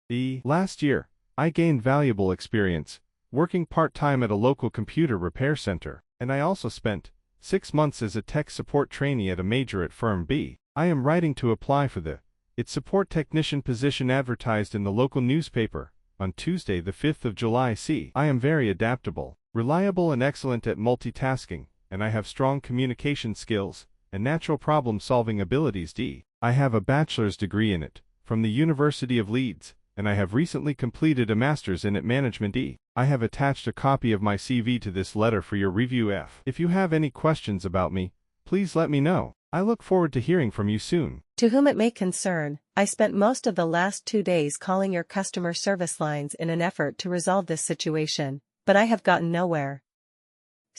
Last year, I gained valuable experience, working part-time at a local computer repair center, and I also spent 6 months as a tech support trainee at a major at Firm B. I am writing to apply for its support technician position advertised in the local newspaper, on Tuesday the 5th of July. I am very adaptable, reliable and excellent at multitasking, and I have strong communication skills, and natural problem-solving abilities. D. I have a bachelor's degree in it, from the University of Leeds, and I have recently completed a master's in it management. E. I have attached a copy of my CV to this letter for your review. F. If you have any questions about me, please let me know. I look forward to hearing from you soon. To whom it may concern, I spent most of the last 2 days calling your customer service lines in an effort to resolve this situation, but I have gotten nowhere.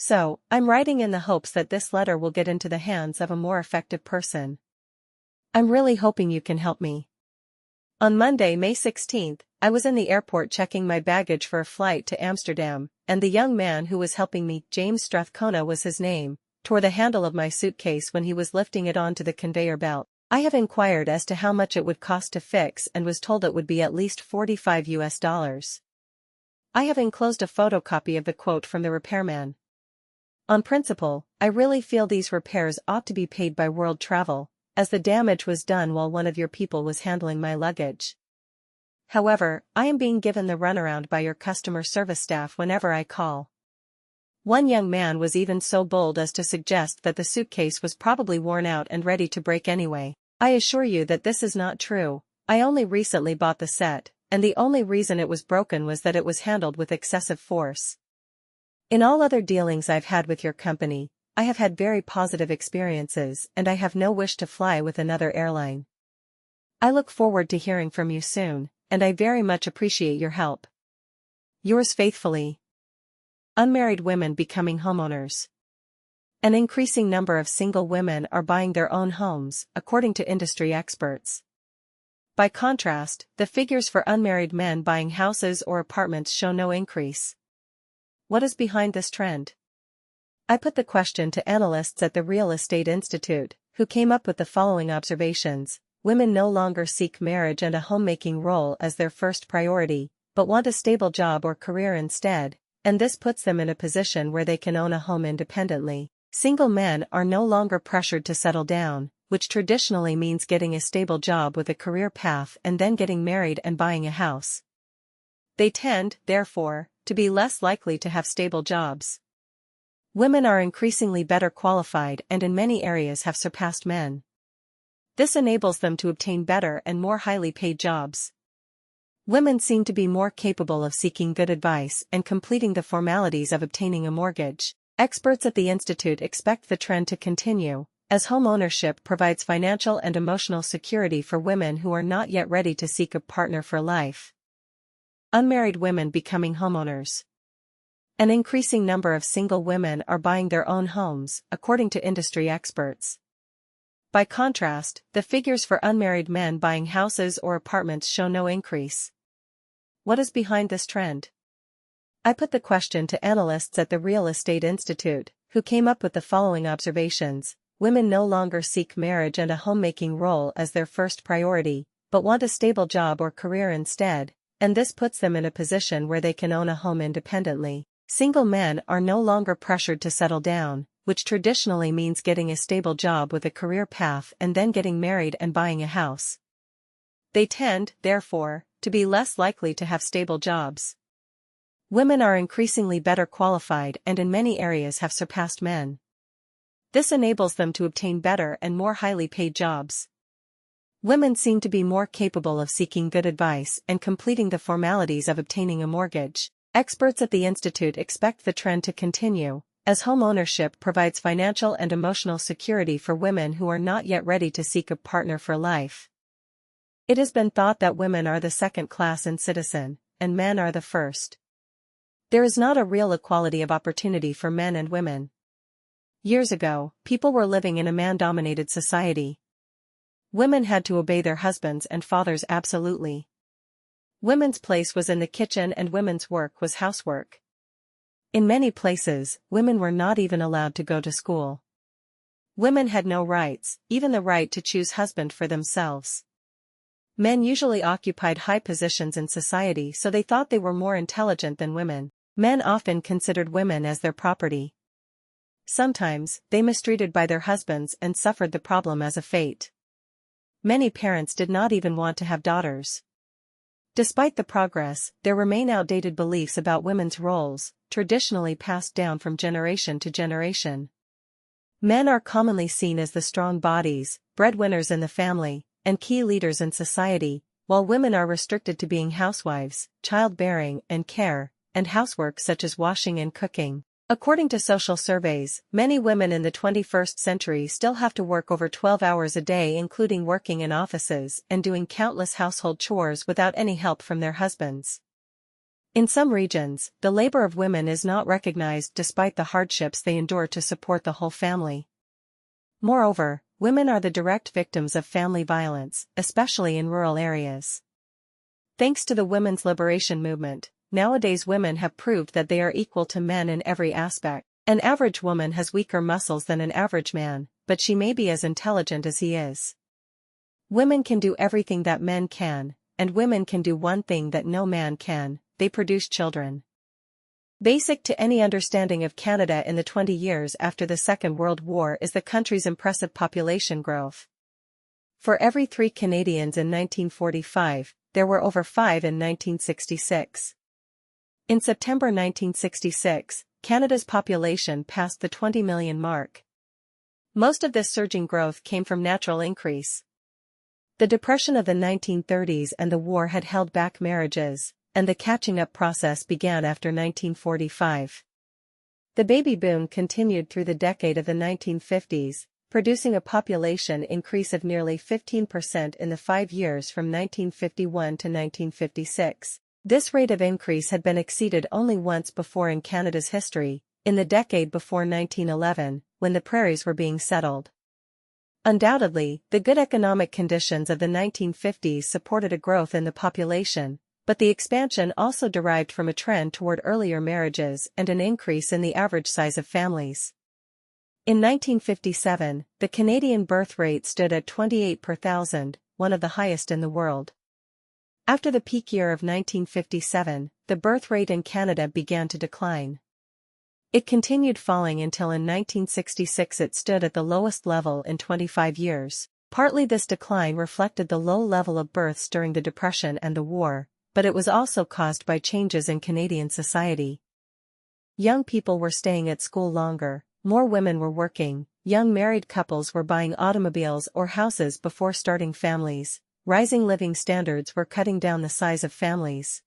So, I'm writing in the hopes that this letter will get into the hands of a more effective person. I'm really hoping you can help me. On Monday, May 16th, I was in the airport checking my baggage for a flight to Amsterdam, and the young man who was helping me, James Strathcona was his name, tore the handle of my suitcase when he was lifting it onto the conveyor belt. I have inquired as to how much it would cost to fix and was told it would be at least $45. I have enclosed a photocopy of the quote from the repairman. On principle, I really feel these repairs ought to be paid by World Travel, as the damage was done while one of your people was handling my luggage. However, I am being given the runaround by your customer service staff whenever I call. One young man was even so bold as to suggest that the suitcase was probably worn out and ready to break anyway. I assure you that this is not true. I only recently bought the set, and the only reason it was broken was that it was handled with excessive force. In all other dealings I've had with your company, I have had very positive experiences and I have no wish to fly with another airline. I look forward to hearing from you soon, and I very much appreciate your help. Yours faithfully. Unmarried women becoming homeowners. An increasing number of single women are buying their own homes, according to industry experts. By contrast, the figures for unmarried men buying houses or apartments show no increase. What is behind this trend? I put the question to analysts at the Real Estate Institute, who came up with the following observations. Women no longer seek marriage and a homemaking role as their first priority, but want a stable job or career instead, and this puts them in a position where they can own a home independently. Single men are no longer pressured to settle down, which traditionally means getting a stable job with a career path and then getting married and buying a house. They tend, therefore, to be less likely to have stable jobs. Women are increasingly better qualified and in many areas have surpassed men. This enables them to obtain better and more highly paid jobs. Women seem to be more capable of seeking good advice and completing the formalities of obtaining a mortgage. Experts at the Institute expect the trend to continue, as home ownership provides financial and emotional security for women who are not yet ready to seek a partner for life. Unmarried women becoming homeowners. An increasing number of single women are buying their own homes, according to industry experts. By contrast, the figures for unmarried men buying houses or apartments show no increase. What is behind this trend? I put the question to analysts at the Real Estate Institute, who came up with the following observations. Women no longer seek marriage and a homemaking role as their first priority, but want a stable job or career instead, and this puts them in a position where they can own a home independently. Single men are no longer pressured to settle down, which traditionally means getting a stable job with a career path and then getting married and buying a house. They tend, therefore, to be less likely to have stable jobs. Women are increasingly better qualified and in many areas have surpassed men. This enables them to obtain better and more highly paid jobs. Women seem to be more capable of seeking good advice and completing the formalities of obtaining a mortgage. Experts at the Institute expect the trend to continue, as home ownership provides financial and emotional security for women who are not yet ready to seek a partner for life. It has been thought that women are the second class in citizen, and men are the first. There is not a real equality of opportunity for men and women. Years ago, people were living in a man-dominated society. Women had to obey their husbands and fathers absolutely. Women's place was in the kitchen and women's work was housework. In many places, women were not even allowed to go to school. Women had no rights, even the right to choose husband for themselves. Men usually occupied high positions in society, so they thought they were more intelligent than women. Men often considered women as their property. Sometimes, they mistreated by their husbands and suffered the problem as a fate. Many parents did not even want to have daughters. Despite the progress, there remain outdated beliefs about women's roles, traditionally passed down from generation to generation. Men are commonly seen as the strong bodies, breadwinners in the family, and key leaders in society, while women are restricted to being housewives, childbearing and care, and housework such as washing and cooking. According to social surveys, many women in the 21st century still have to work over 12 hours a day, including working in offices and doing countless household chores without any help from their husbands. In some regions, the labor of women is not recognized despite the hardships they endure to support the whole family. Moreover, women are the direct victims of family violence, especially in rural areas. Thanks to the women's liberation movement, nowadays women have proved that they are equal to men in every aspect. An average woman has weaker muscles than an average man, but she may be as intelligent as he is. Women can do everything that men can, and women can do one thing that no man can: they produce children. Basic to any understanding of Canada in the 20 years after the Second World War is the country's impressive population growth. For every 3 Canadians in 1945, there were over 5 in 1966. In September 1966, Canada's population passed the 20 million mark. Most of this surging growth came from natural increase. The Depression of the 1930s and the war had held back marriages, and the catching-up process began after 1945. The baby boom continued through the decade of the 1950s, producing a population increase of nearly 15% in the 5 years from 1951 to 1956. This rate of increase had been exceeded only once before in Canada's history, in the decade before 1911, when the prairies were being settled. Undoubtedly, the good economic conditions of the 1950s supported a growth in the population, but the expansion also derived from a trend toward earlier marriages and an increase in the average size of families. In 1957, the Canadian birth rate stood at 28 per thousand, one of the highest in the world. After the peak year of 1957, the birth rate in Canada began to decline. It continued falling until in 1966 it stood at the lowest level in 25 years. Partly this decline reflected the low level of births during the Depression and the war, but it was also caused by changes in Canadian society. Young people were staying at school longer, more women were working, young married couples were buying automobiles or houses before starting families, rising living standards were cutting down the size of families.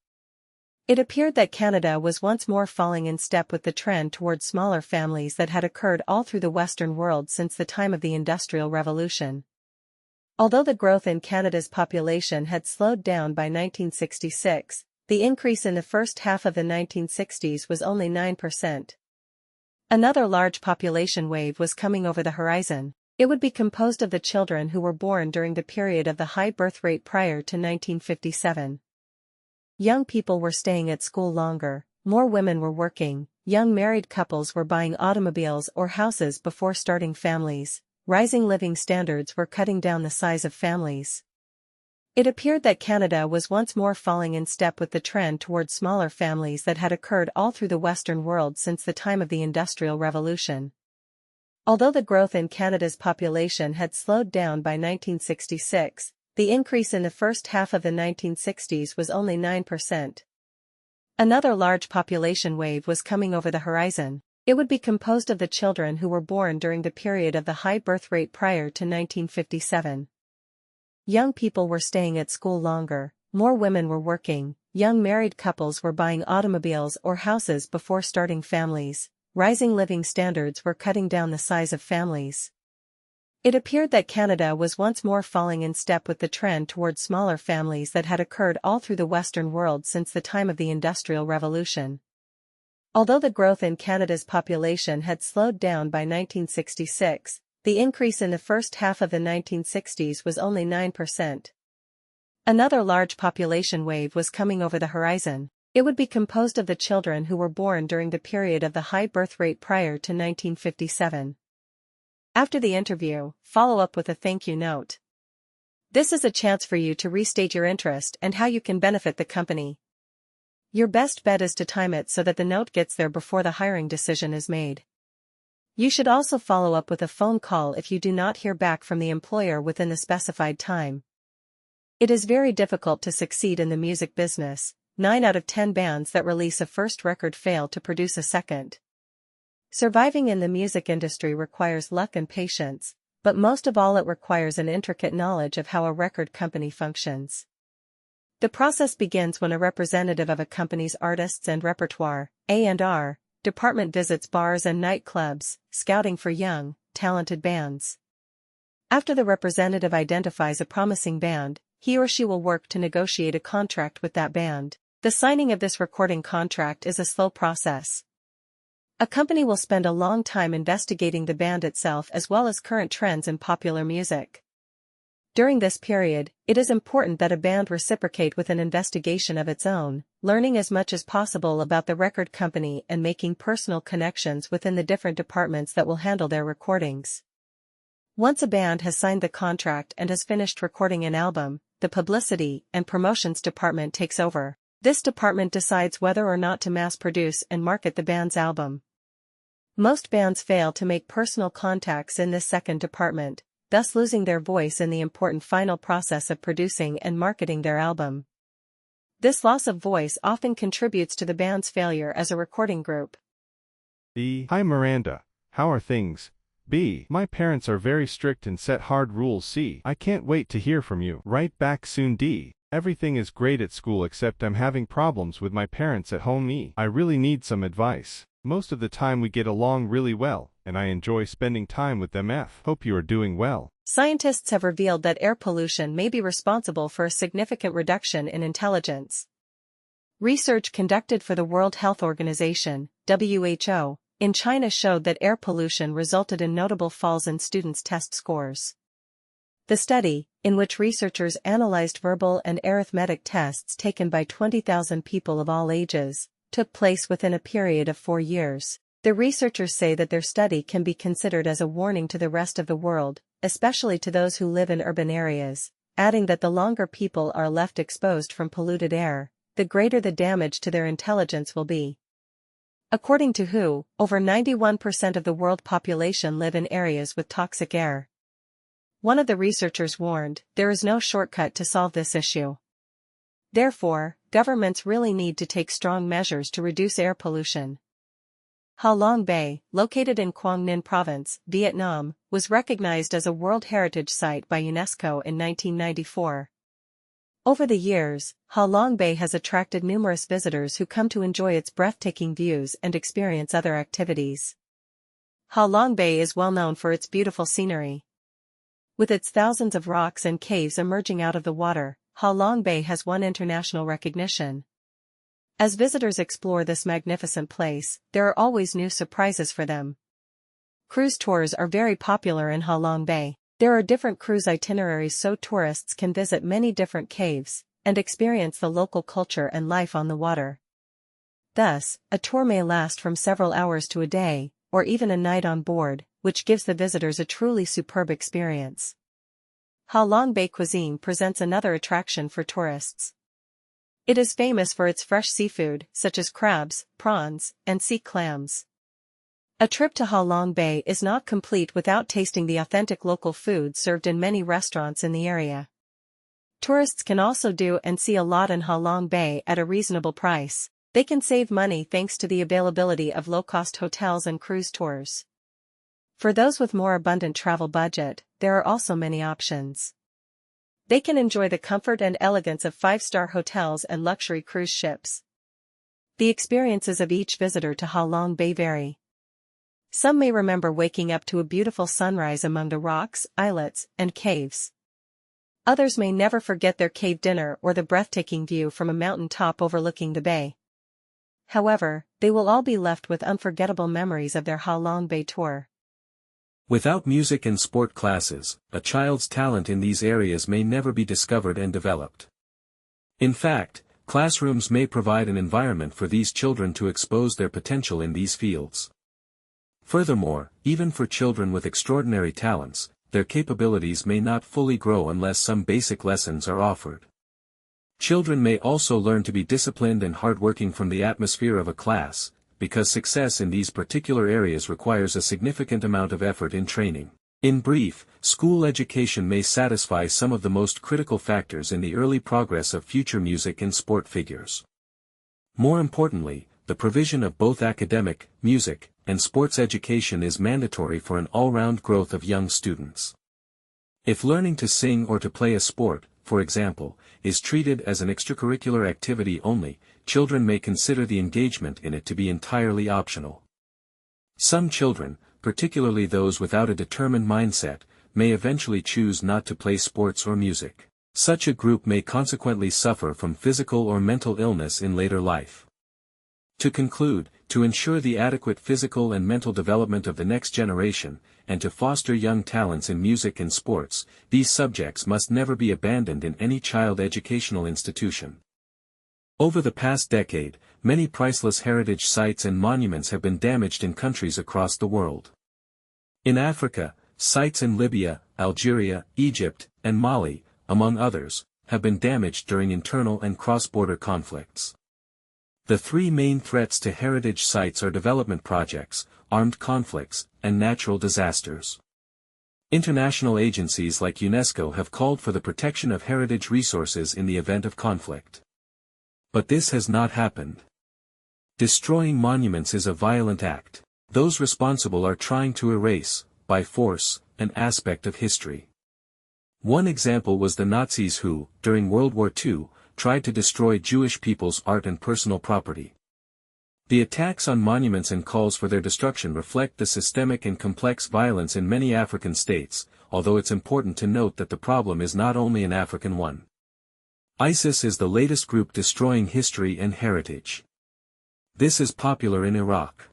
It appeared that Canada was once more falling in step with the trend toward smaller families that had occurred all through the Western world since the time of the Industrial Revolution. Although the growth in Canada's population had slowed down by 1966, the increase in the first half of the 1960s was only 9%. Another large population wave was coming over the horizon. It would be composed of the children who were born during the period of the high birth rate prior to 1957. Young people were staying at school longer, more women were working, young married couples were buying automobiles or houses before starting families, rising living standards were cutting down the size of families. It appeared that Canada was once more falling in step with the trend toward smaller families that had occurred all through the Western world since the time of the Industrial Revolution. Although the growth in Canada's population had slowed down by 1966, the increase in the first half of the 1960s was only 9%. Another large population wave was coming over the horizon. It would be composed of the children who were born during the period of the high birth rate prior to 1957. Young people were staying at school longer, more women were working, young married couples were buying automobiles or houses before starting families, rising living standards were cutting down the size of families. It appeared that Canada was once more falling in step with the trend toward smaller families that had occurred all through the Western world since the time of the Industrial Revolution. Although the growth in Canada's population had slowed down by 1966, the increase in the first half of the 1960s was only 9%. Another large population wave was coming over the horizon. It would be composed of the children who were born during the period of the high birth rate prior to 1957. After the interview, follow up with a thank you note. This is a chance for you to restate your interest and how you can benefit the company. Your best bet is to time it so that the note gets there before the hiring decision is made. You should also follow up with a phone call if you do not hear back from the employer within the specified time. It is very difficult to succeed in the music business. 9 out of 10 bands that release a first record fail to produce a second. Surviving in the music industry requires luck and patience, but most of all it requires an intricate knowledge of how a record company functions. The process begins when a representative of a company's artists and repertoire, A&R, department visits bars and nightclubs, scouting for young, talented bands. After the representative identifies a promising band, he or she will work to negotiate a contract with that band. The signing of this recording contract is a slow process. A company will spend a long time investigating the band itself as well as current trends in popular music. During this period, it is important that a band reciprocate with an investigation of its own, learning as much as possible about the record company and making personal connections within the different departments that will handle their recordings. Once a band has signed the contract and has finished recording an album, the publicity and promotions department takes over. This department decides whether or not to mass produce and market the band's album. Most bands fail to make personal contacts in this second department, thus losing their voice in the important final process of producing and marketing their album. This loss of voice often contributes to the band's failure as a recording group. E. Hi Miranda, how are things? B. My parents are very strict and set hard rules. C. I can't wait to hear from you. Write back soon. D. Everything is great at school except I'm having problems with my parents at home. E. I really need some advice. Most of the time we get along really well, and I enjoy spending time with them. F. Hope you are doing well. Scientists have revealed that air pollution may be responsible for a significant reduction in intelligence. Research conducted for the World Health Organization, WHO, in China showed that air pollution resulted in notable falls in students' test scores. The study, in which researchers analyzed verbal and arithmetic tests taken by 20,000 people of all ages, took place within a period of 4 years. The researchers say that their study can be considered as a warning to the rest of the world, especially to those who live in urban areas, adding that the longer people are left exposed from polluted air, the greater the damage to their intelligence will be. According to WHO, over 91% of the world population live in areas with toxic air. One of the researchers warned, there is no shortcut to solve this issue. Therefore, governments really need to take strong measures to reduce air pollution. Ha Long Bay, located in Quang Ninh Province, Vietnam, was recognized as a World Heritage Site by UNESCO in 1994. Over the years, Ha Long Bay has attracted numerous visitors who come to enjoy its breathtaking views and experience other activities. Ha Long Bay is well known for its beautiful scenery. With its thousands of rocks and caves emerging out of the water, Ha Long Bay has won international recognition. As visitors explore this magnificent place, there are always new surprises for them. Cruise tours are very popular in Ha Long Bay. There are different cruise itineraries so tourists can visit many different caves and experience the local culture and life on the water. Thus, a tour may last from several hours to a day, or even a night on board, which gives the visitors a truly superb experience. Ha Long Bay cuisine presents another attraction for tourists. It is famous for its fresh seafood, such as crabs, prawns, and sea clams. A trip to Ha Long Bay is not complete without tasting the authentic local food served in many restaurants in the area. Tourists can also do and see a lot in Ha Long Bay at a reasonable price. They can save money thanks to the availability of low-cost hotels and cruise tours. For those with more abundant travel budget, there are also many options. They can enjoy the comfort and elegance of 5-star hotels and luxury cruise ships. The experiences of each visitor to Ha Long Bay vary. Some may remember waking up to a beautiful sunrise among the rocks, islets, and caves. Others may never forget their cave dinner or the breathtaking view from a mountain top overlooking the bay. However, they will all be left with unforgettable memories of their Ha Long Bay tour. Without music and sport classes, a child's talent in these areas may never be discovered and developed. In fact, classrooms may provide an environment for these children to expose their potential in these fields. Furthermore, even for children with extraordinary talents, their capabilities may not fully grow unless some basic lessons are offered. Children may also learn to be disciplined and hardworking from the atmosphere of a class, because success in these particular areas requires a significant amount of effort in training. In brief, school education may satisfy some of the most critical factors in the early progress of future music and sport figures. More importantly, the provision of both academic, music, and sports education is mandatory for an all-round growth of young students. If learning to sing or to play a sport, for example, is treated as an extracurricular activity only, children may consider the engagement in it to be entirely optional. Some children, particularly those without a determined mindset, may eventually choose not to play sports or music. Such a group may consequently suffer from physical or mental illness in later life. To conclude, to ensure the adequate physical and mental development of the next generation, and to foster young talents in music and sports, these subjects must never be abandoned in any child educational institution. Over the past decade, many priceless heritage sites and monuments have been damaged in countries across the world. In Africa, sites in Libya, Algeria, Egypt, and Mali, among others, have been damaged during internal and cross-border conflicts. The three main threats to heritage sites are development projects, armed conflicts, and natural disasters. International agencies like UNESCO have called for the protection of heritage resources in the event of conflict. But this has not happened. Destroying monuments is a violent act. Those responsible are trying to erase, by force, an aspect of history. One example was the Nazis who, during World War II, tried to destroy Jewish people's art and personal property. The attacks on monuments and calls for their destruction reflect the systemic and complex violence in many African states, although it's important to note that the problem is not only an African one. ISIS is the latest group destroying history and heritage. This is popular in Iraq.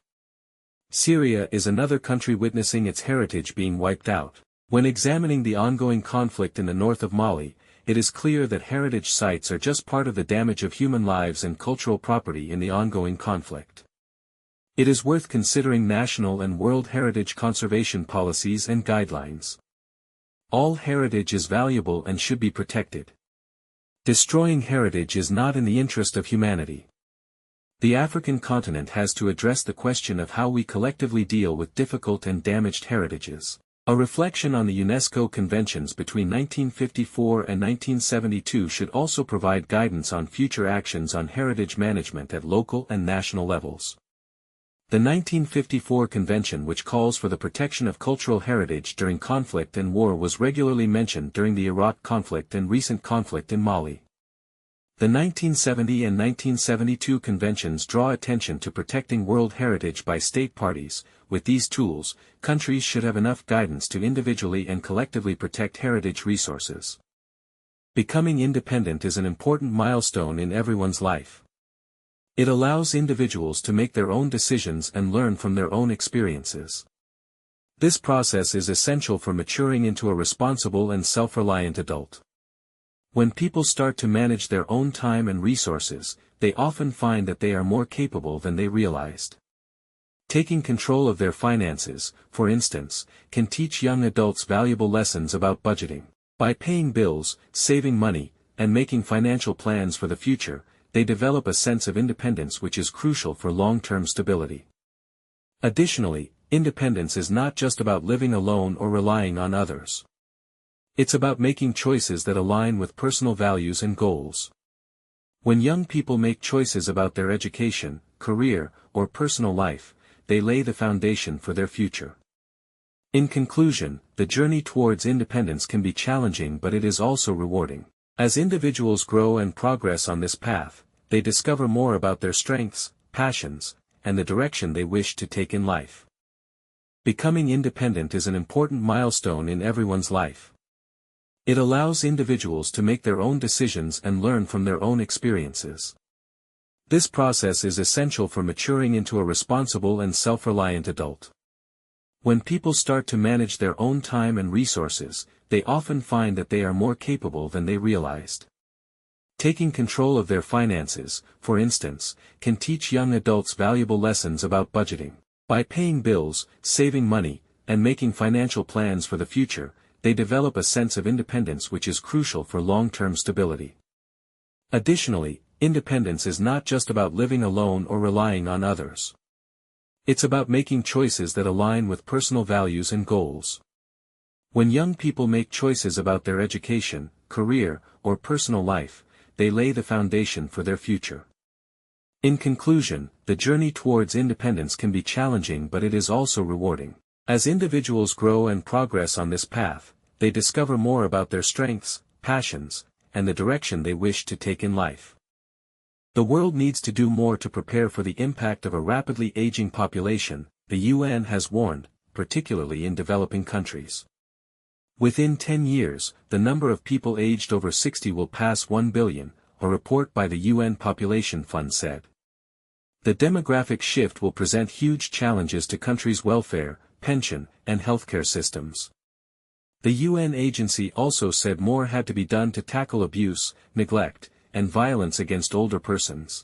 Syria is another country witnessing its heritage being wiped out. When examining the ongoing conflict in the north of Mali, it is clear that heritage sites are just part of the damage of human lives and cultural property in the ongoing conflict. It is worth considering national and world heritage conservation policies and guidelines. All heritage is valuable and should be protected. Destroying heritage is not in the interest of humanity. The African continent has to address the question of how we collectively deal with difficult and damaged heritages. A reflection on the UNESCO conventions between 1954 and 1972 should also provide guidance on future actions on heritage management at local and national levels. The 1954 convention, which calls for the protection of cultural heritage during conflict and war, was regularly mentioned during the Iraq conflict and recent conflict in Mali. The 1970 and 1972 conventions draw attention to protecting world heritage by state parties. With these tools, countries should have enough guidance to individually and collectively protect heritage resources. Becoming independent is an important milestone in everyone's life. It allows individuals to make their own decisions and learn from their own experiences. This process is essential for maturing into a responsible and self-reliant adult. When people start to manage their own time and resources, they often find that they are more capable than they realized. Taking control of their finances, for instance, can teach young adults valuable lessons about budgeting. By paying bills, saving money, and making financial plans for the future, they develop a sense of independence which is crucial for long-term stability. Additionally, independence is not just about living alone or relying on others. It's about making choices that align with personal values and goals. When young people make choices about their education, career, or personal life, they lay the foundation for their future. In conclusion, the journey towards independence can be challenging, but it is also rewarding. As individuals grow and progress on this path, they discover more about their strengths, passions, and the direction they wish to take in life. Becoming independent is an important milestone in everyone's life. It allows individuals to make their own decisions and learn from their own experiences. This process is essential for maturing into a responsible and self-reliant adult. When people start to manage their own time and resources, they often find that they are more capable than they realized. Taking control of their finances, for instance, can teach young adults valuable lessons about budgeting. By paying bills, saving money, and making financial plans for the future, they develop a sense of independence which is crucial for long-term stability. Additionally, independence is not just about living alone or relying on others. It's about making choices that align with personal values and goals. When young people make choices about their education, career, or personal life, they lay the foundation for their future. In conclusion, the journey towards independence can be challenging, but it is also rewarding. As individuals grow and progress on this path, they discover more about their strengths, passions, and the direction they wish to take in life. The world needs to do more to prepare for the impact of a rapidly aging population, the UN has warned, particularly in developing countries. Within 10 years, the number of people aged over 60 will pass 1 billion, a report by the UN Population Fund said. The demographic shift will present huge challenges to countries' welfare, pension, and healthcare systems. The UN agency also said more had to be done to tackle abuse, neglect, and violence against older persons.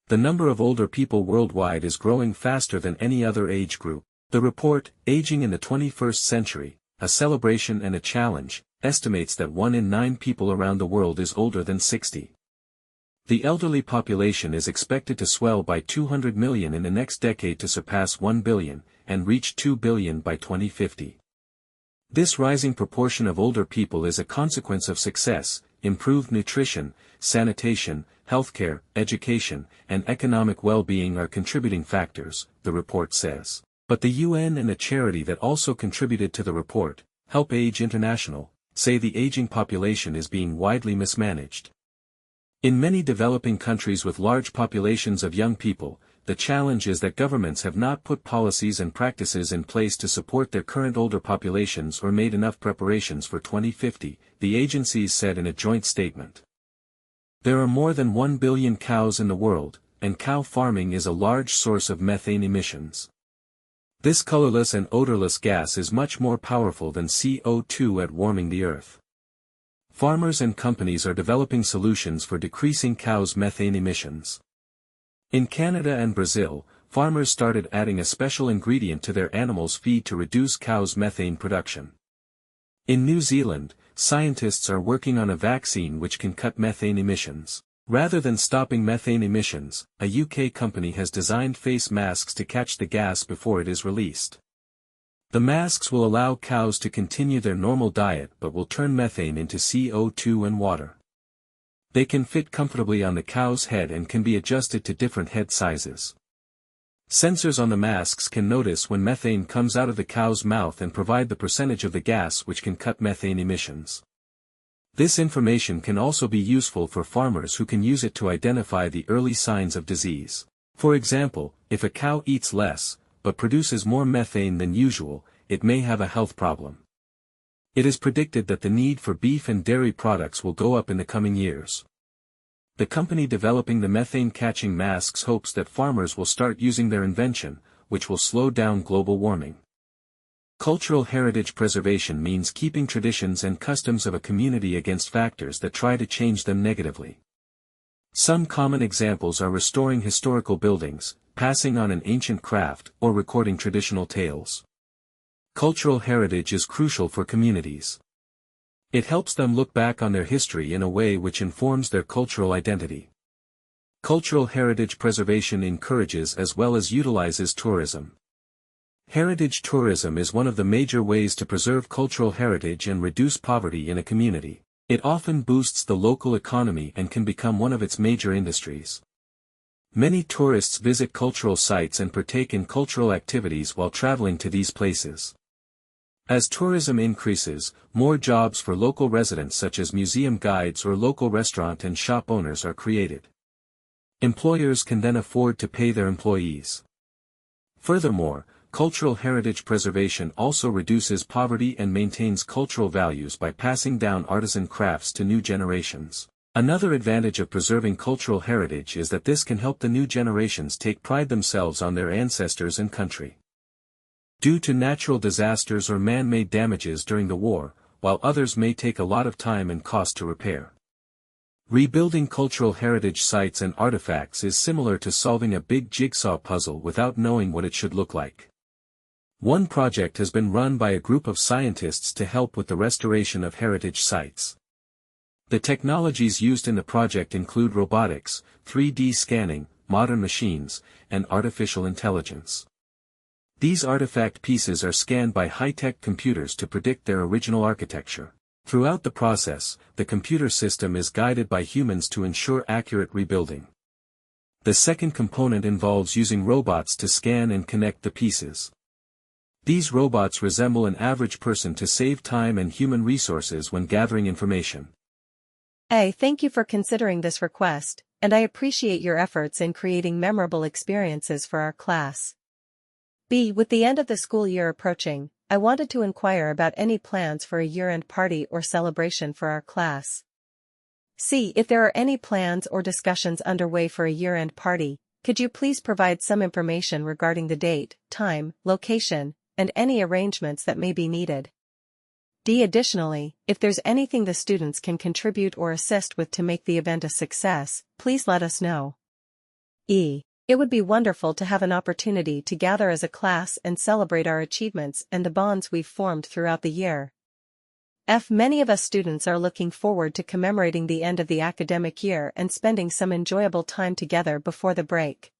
The number of older people worldwide is growing faster than any other age group. The report, Aging in the 21st Century, A Celebration and a Challenge, estimates that 1 in 9 people around the world is older than 60. The elderly population is expected to swell by 200 million in the next decade to surpass 1 billion, and reach 2 billion by 2050. This rising proportion of older people is a consequence of success. Improved nutrition, sanitation, healthcare, education, and economic well-being are contributing factors, the report says. But the UN and a charity that also contributed to the report, Help Age International, say the aging population is being widely mismanaged. In many developing countries with large populations of young people, the challenge is that governments have not put policies and practices in place to support their current older populations or made enough preparations for 2050, the agencies said in a joint statement. There are more than 1 billion cows in the world, and cow farming is a large source of methane emissions. This colorless and odorless gas is much more powerful than CO2 at warming the earth. Farmers and companies are developing solutions for decreasing cows' methane emissions. In Canada and Brazil, farmers started adding a special ingredient to their animals' feed to reduce cows' methane production. In New Zealand, scientists are working on a vaccine which can cut methane emissions. Rather than stopping methane emissions, a UK company has designed face masks to catch the gas before it is released. The masks will allow cows to continue their normal diet but will turn methane into CO2 and water. They can fit comfortably on the cow's head and can be adjusted to different head sizes. Sensors on the masks can notice when methane comes out of the cow's mouth and provide the percentage of the gas which can cut methane emissions. This information can also be useful for farmers who can use it to identify the early signs of disease. For example, if a cow eats less, but produces more methane than usual, it may have a health problem. It is predicted that the need for beef and dairy products will go up in the coming years. The company developing the methane-catching masks hopes that farmers will start using their invention, which will slow down global warming. Cultural heritage preservation means keeping traditions and customs of a community against factors that try to change them negatively. Some common examples are restoring historical buildings, passing on an ancient craft, or recording traditional tales. Cultural heritage is crucial for communities. It helps them look back on their history in a way which informs their cultural identity. Cultural heritage preservation encourages as well as utilizes tourism. Heritage tourism is one of the major ways to preserve cultural heritage and reduce poverty in a community. It often boosts the local economy and can become one of its major industries. Many tourists visit cultural sites and partake in cultural activities while traveling to these places. As tourism increases, more jobs for local residents such as museum guides or local restaurant and shop owners are created. Employers can then afford to pay their employees. Furthermore, cultural heritage preservation also reduces poverty and maintains cultural values by passing down artisan crafts to new generations. Another advantage of preserving cultural heritage is that this can help the new generations take pride themselves on their ancestors and country. Due to natural disasters or man-made damages during the war, while others may take a lot of time and cost to repair. Rebuilding cultural heritage sites and artifacts is similar to solving a big jigsaw puzzle without knowing what it should look like. One project has been run by a group of scientists to help with the restoration of heritage sites. The technologies used in the project include robotics, 3D scanning, modern machines, and artificial intelligence. These artifact pieces are scanned by high-tech computers to predict their original architecture. Throughout the process, the computer system is guided by humans to ensure accurate rebuilding. The second component involves using robots to scan and connect the pieces. These robots resemble an average person to save time and human resources when gathering information. A. Thank you for considering this request, and I appreciate your efforts in creating memorable experiences for our class. B. With the end of the school year approaching, I wanted to inquire about any plans for a year-end party or celebration for our class. C. If there are any plans or discussions underway for a year-end party, could you please provide some information regarding the date, time, location, and any arrangements that may be needed? D. Additionally, if there's anything the students can contribute or assist with to make the event a success, please let us know. E. It would be wonderful to have an opportunity to gather as a class and celebrate our achievements and the bonds we've formed throughout the year. F. Many of us students are looking forward to commemorating the end of the academic year and spending some enjoyable time together before the break.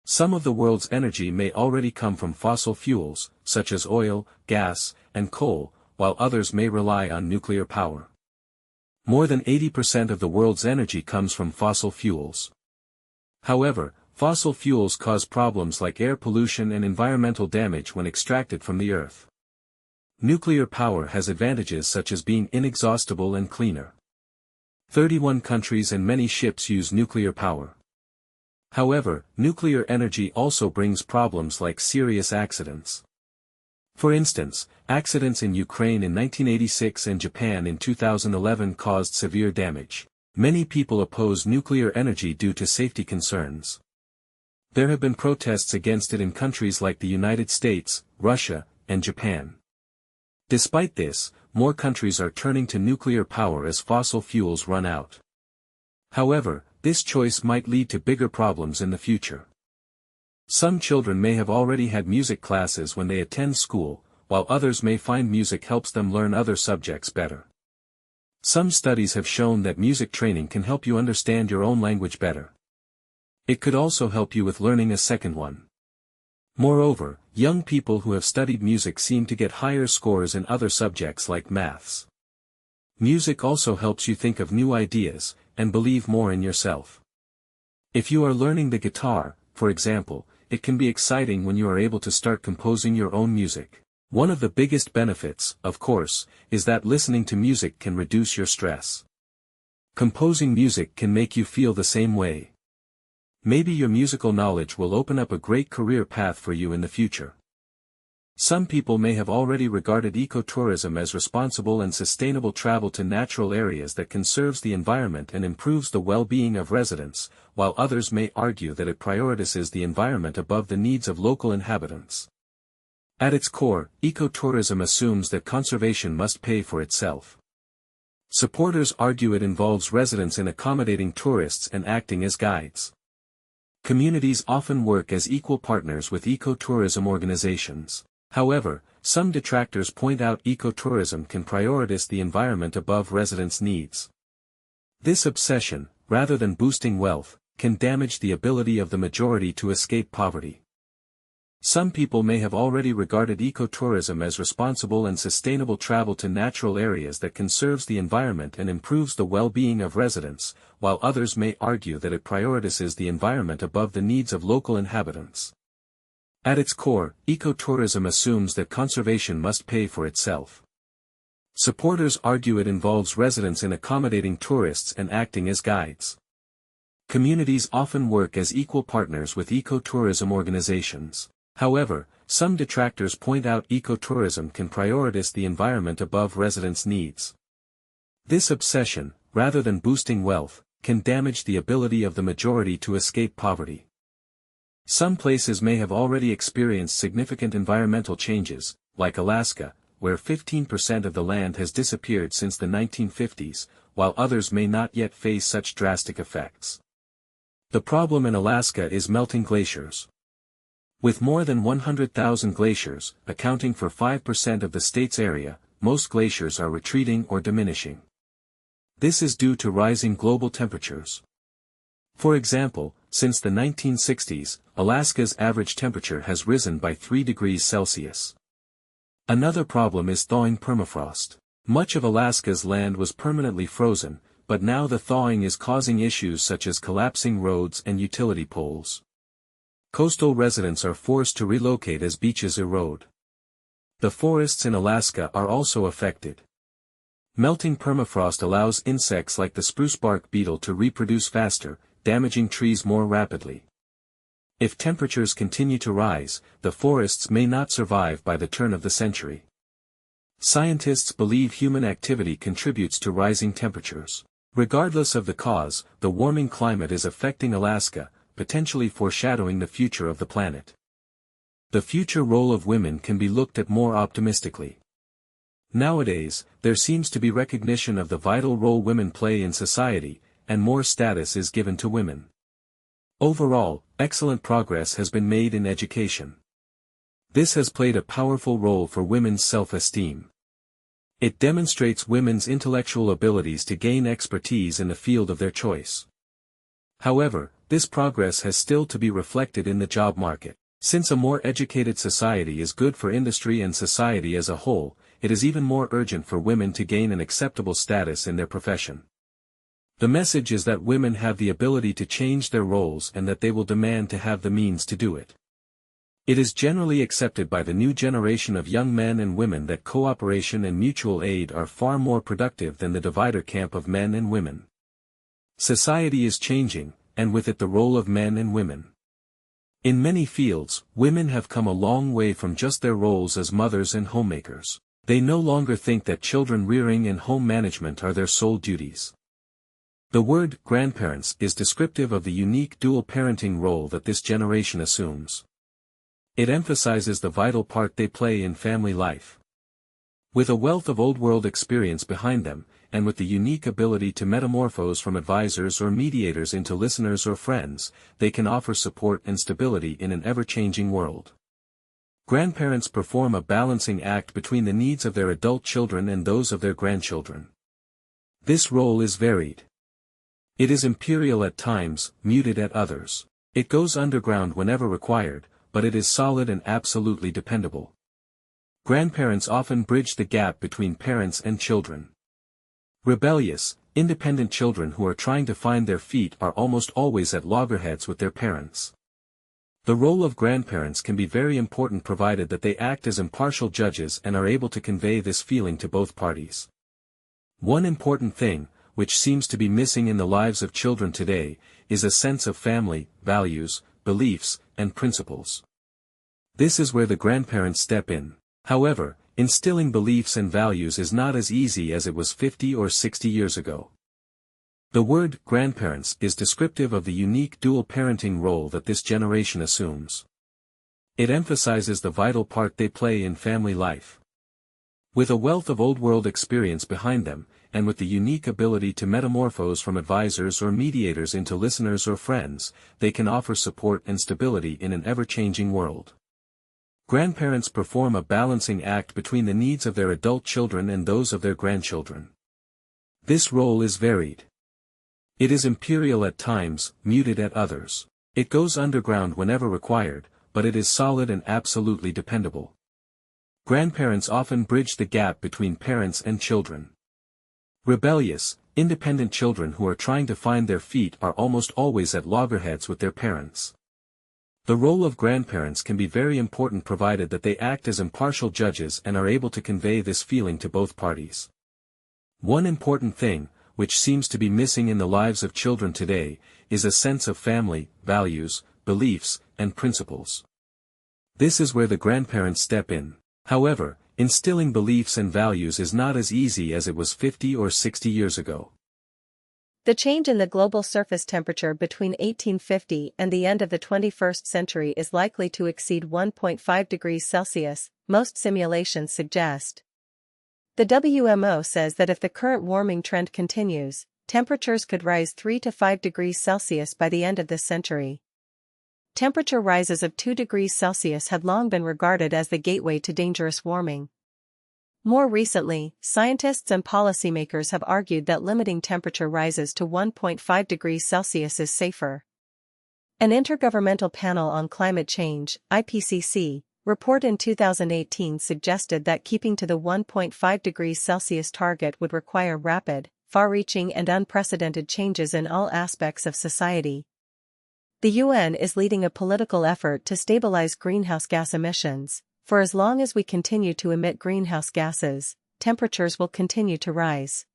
Some of the world's energy may already come from fossil fuels, such as oil, gas, and coal, while others may rely on nuclear power. More than 80% of the world's energy comes from fossil fuels. However, fossil fuels cause problems like air pollution and environmental damage when extracted from the earth. Nuclear power has advantages such as being inexhaustible and cleaner. 31 countries and many ships use nuclear power. However, nuclear energy also brings problems like serious accidents. For instance, accidents in Ukraine in 1986 and Japan in 2011 caused severe damage. Many people oppose nuclear energy due to safety concerns. There have been protests against it in countries like the United States, Russia, and Japan. Despite this, more countries are turning to nuclear power as fossil fuels run out. However, this choice might lead to bigger problems in the future. Some children may have already had music classes when they attend school, while others may find music helps them learn other subjects better. Some studies have shown that music training can help you understand your own language better. It could also help you with learning a second one. Moreover, young people who have studied music seem to get higher scores in other subjects like maths. Music also helps you think of new ideas, and believe more in yourself. If you are learning the guitar, for example, it can be exciting when you are able to start composing your own music. One of the biggest benefits, of course, is that listening to music can reduce your stress. Composing music can make you feel the same way. Maybe your musical knowledge will open up a great career path for you in the future. Some people may have already regarded ecotourism as responsible and sustainable travel to natural areas that conserves the environment and improves the well-being of residents, while others may argue that it prioritizes the environment above the needs of local inhabitants. At its core, ecotourism assumes that conservation must pay for itself. Supporters argue it involves residents in accommodating tourists and acting as guides. Communities often work as equal partners with ecotourism organizations. However, some detractors point out ecotourism can prioritize the environment above residents' needs. This obsession, rather than boosting wealth, can damage the ability of the majority to escape poverty. Some people may have already regarded ecotourism as responsible and sustainable travel to natural areas that conserves the environment and improves the well-being of residents, while others may argue that it prioritizes the environment above the needs of local inhabitants. At its core, ecotourism assumes that conservation must pay for itself. Supporters argue it involves residents in accommodating tourists and acting as guides. Communities often work as equal partners with ecotourism organizations. However, some detractors point out ecotourism can prioritize the environment above residents' needs. This obsession, rather than boosting wealth, can damage the ability of the majority to escape poverty. Some places may have already experienced significant environmental changes, like Alaska, where 15% of the land has disappeared since the 1950s, while others may not yet face such drastic effects. The problem in Alaska is melting glaciers. With more than 100,000 glaciers, accounting for 5% of the state's area, most glaciers are retreating or diminishing. This is due to rising global temperatures. For example, since the 1960s, Alaska's average temperature has risen by 3 degrees Celsius. Another problem is thawing permafrost. Much of Alaska's land was permanently frozen, but now the thawing is causing issues such as collapsing roads and utility poles. Coastal residents are forced to relocate as beaches erode. The forests in Alaska are also affected. Melting permafrost allows insects like the spruce bark beetle to reproduce faster, damaging trees more rapidly. If temperatures continue to rise, the forests may not survive by the turn of the century. Scientists believe human activity contributes to rising temperatures. Regardless of the cause, the warming climate is affecting Alaska, potentially foreshadowing the future of the planet. The future role of women can be looked at more optimistically. Nowadays, there seems to be recognition of the vital role women play in society, and more status is given to women. Overall, excellent progress has been made in education. This has played a powerful role for women's self-esteem. It demonstrates women's intellectual abilities to gain expertise in the field of their choice. However, this progress has still to be reflected in the job market. Since a more educated society is good for industry and society as a whole, it is even more urgent for women to gain an acceptable status in their profession. The message is that women have the ability to change their roles and that they will demand to have the means to do it. It is generally accepted by the new generation of young men and women that cooperation and mutual aid are far more productive than the divider camp of men and women. Society is changing, and with it the role of men and women. In many fields, women have come a long way from just their roles as mothers and homemakers. They no longer think that children rearing and home management are their sole duties. The word grandparents is descriptive of the unique dual parenting role that this generation assumes. It emphasizes the vital part they play in family life. With a wealth of old-world experience behind them, and with the unique ability to metamorphose from advisors or mediators into listeners or friends, they can offer support and stability in an ever-changing world. Grandparents perform a balancing act between the needs of their adult children and those of their grandchildren. This role is varied. It is imperial at times, muted at others. It goes underground whenever required, but it is solid and absolutely dependable. Grandparents often bridge the gap between parents and children. Rebellious, independent children who are trying to find their feet are almost always at loggerheads with their parents. The role of grandparents can be very important provided that they act as impartial judges and are able to convey this feeling to both parties. One important thing, which seems to be missing in the lives of children today, is a sense of family, values, beliefs, and principles. This is where the grandparents step in. However, instilling beliefs and values is not as easy as it was 50 or 60 years ago. The word grandparents is descriptive of the unique dual parenting role that this generation assumes. It emphasizes the vital part they play in family life. With a wealth of old-world experience behind them, and with the unique ability to metamorphose from advisors or mediators into listeners or friends, they can offer support and stability in an ever-changing world. Grandparents perform a balancing act between the needs of their adult children and those of their grandchildren. This role is varied. It is imperial at times, muted at others. It goes underground whenever required, but it is solid and absolutely dependable. Grandparents often bridge the gap between parents and children. Rebellious, independent children who are trying to find their feet are almost always at loggerheads with their parents. The role of grandparents can be very important provided that they act as impartial judges and are able to convey this feeling to both parties. One important thing, which seems to be missing in the lives of children today, is a sense of family, values, beliefs, and principles. This is where the grandparents step in. However, instilling beliefs and values is not as easy as it was 50 or 60 years ago. The change in the global surface temperature between 1850 and the end of the 21st century is likely to exceed 1.5 degrees Celsius, most simulations suggest. The WMO says that if the current warming trend continues, temperatures could rise 3 to 5 degrees Celsius by the end of this century. Temperature rises of 2 degrees Celsius have long been regarded as the gateway to dangerous warming. More recently, scientists and policymakers have argued that limiting temperature rises to 1.5 degrees Celsius is safer. An Intergovernmental Panel on Climate Change, IPCC, report in 2018 suggested that keeping to the 1.5 degrees Celsius target would require rapid, far-reaching and unprecedented changes in all aspects of society. The UN is leading a political effort to stabilize greenhouse gas emissions. For as long as we continue to emit greenhouse gases, temperatures will continue to rise.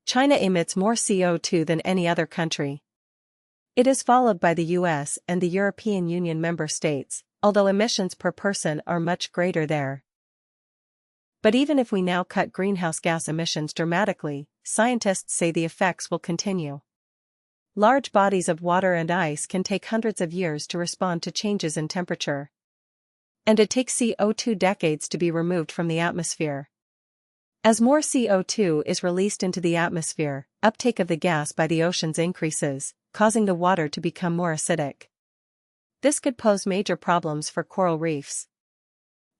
China emits more CO2 than any other country. It is followed by the US and the European Union member states, although emissions per person are much greater there. But even if we now cut greenhouse gas emissions dramatically, scientists say the effects will continue. Large bodies of water and ice can take hundreds of years to respond to changes in temperature. And it takes CO2 decades to be removed from the atmosphere. As more CO2 is released into the atmosphere, uptake of the gas by the oceans increases, causing the water to become more acidic. This could pose major problems for coral reefs.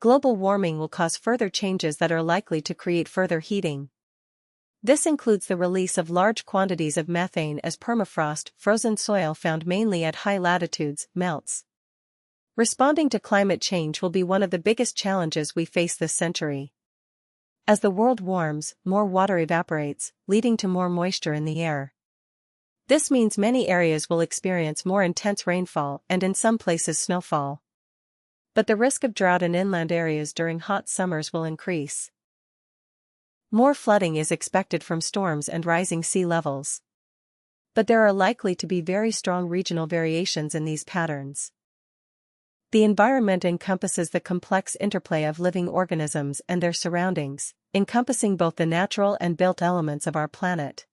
Global warming will cause further changes that are likely to create further heating. This includes the release of large quantities of methane as permafrost, frozen soil found mainly at high latitudes, melts. Responding to climate change will be one of the biggest challenges we face this century. As the world warms, more water evaporates, leading to more moisture in the air. This means many areas will experience more intense rainfall and in some places snowfall. But the risk of drought in inland areas during hot summers will increase. More flooding is expected from storms and rising sea levels. But there are likely to be very strong regional variations in these patterns. The environment encompasses the complex interplay of living organisms and their surroundings, encompassing both the natural and built elements of our planet.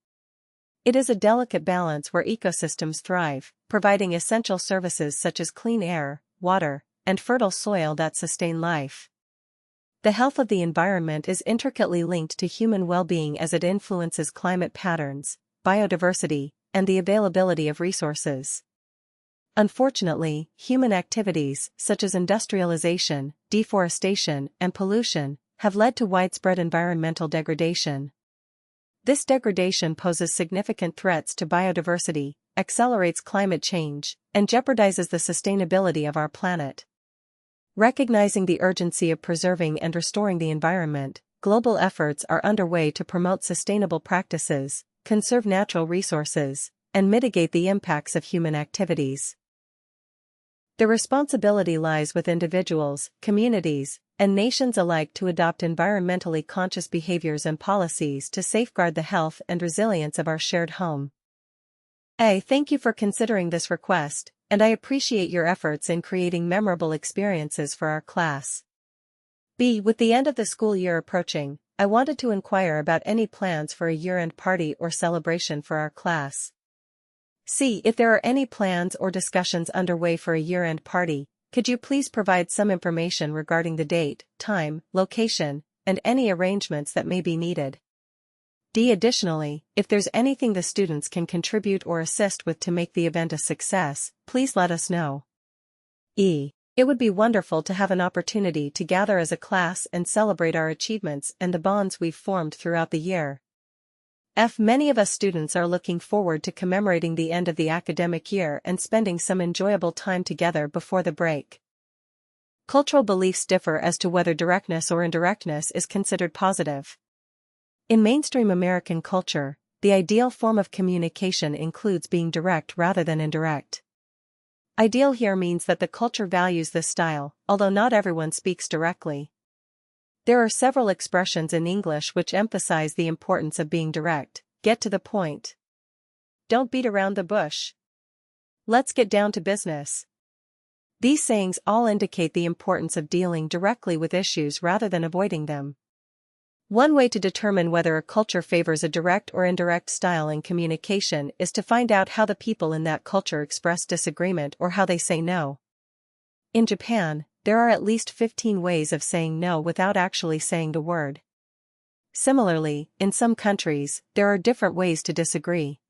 It is a delicate balance where ecosystems thrive, providing essential services such as clean air, water, and fertile soil that sustain life. The health of the environment is intricately linked to human well-being as it influences climate patterns, biodiversity, and the availability of resources. Unfortunately, human activities, such as industrialization, deforestation, and pollution, have led to widespread environmental degradation. This degradation poses significant threats to biodiversity, accelerates climate change, and jeopardizes the sustainability of our planet. Recognizing the urgency of preserving and restoring the environment, global efforts are underway to promote sustainable practices, conserve natural resources, and mitigate the impacts of human activities. The responsibility lies with individuals, communities, and nations alike to adopt environmentally conscious behaviors and policies to safeguard the health and resilience of our shared home. Thank you for considering this request, and I appreciate your efforts in creating memorable experiences for our class. B. With the end of the school year approaching, I wanted to inquire about any plans for a year-end party or celebration for our class. C. If there are any plans or discussions underway for a year-end party, could you please provide some information regarding the date, time, location, and any arrangements that may be needed? D. Additionally, if there's anything the students can contribute or assist with to make the event a success, please let us know. E. It would be wonderful to have an opportunity to gather as a class and celebrate our achievements and the bonds we've formed throughout the year. F. Many of us students are looking forward to commemorating the end of the academic year and spending some enjoyable time together before the break. Cultural beliefs differ as to whether directness or indirectness is considered positive. In mainstream American culture, the ideal form of communication includes being direct rather than indirect. Ideal here means that the culture values this style, although not everyone speaks directly. There are several expressions in English which emphasize the importance of being direct. Get to the point. Don't beat around the bush. Let's get down to business. These sayings all indicate the importance of dealing directly with issues rather than avoiding them. One way to determine whether a culture favors a direct or indirect style in communication is to find out how the people in that culture express disagreement or how they say no. In Japan, there are at least 15 ways of saying no without actually saying the word. Similarly, in some countries, there are different ways to disagree.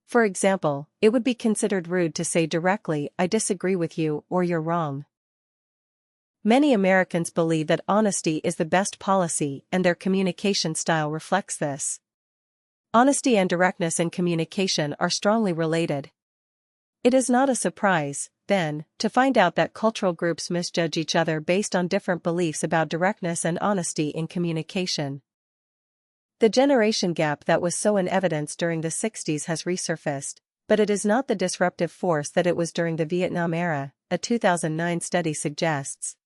For example, it would be considered rude to say directly, "I disagree with you," or "you're wrong." Many Americans believe that honesty is the best policy, and their communication style reflects this. Honesty and directness in communication are strongly related. It is not a surprise, then, to find out that cultural groups misjudge each other based on different beliefs about directness and honesty in communication. The generation gap that was so in evidence during the 60s has resurfaced, but it is not the disruptive force that it was during the Vietnam era, a 2009 study suggests.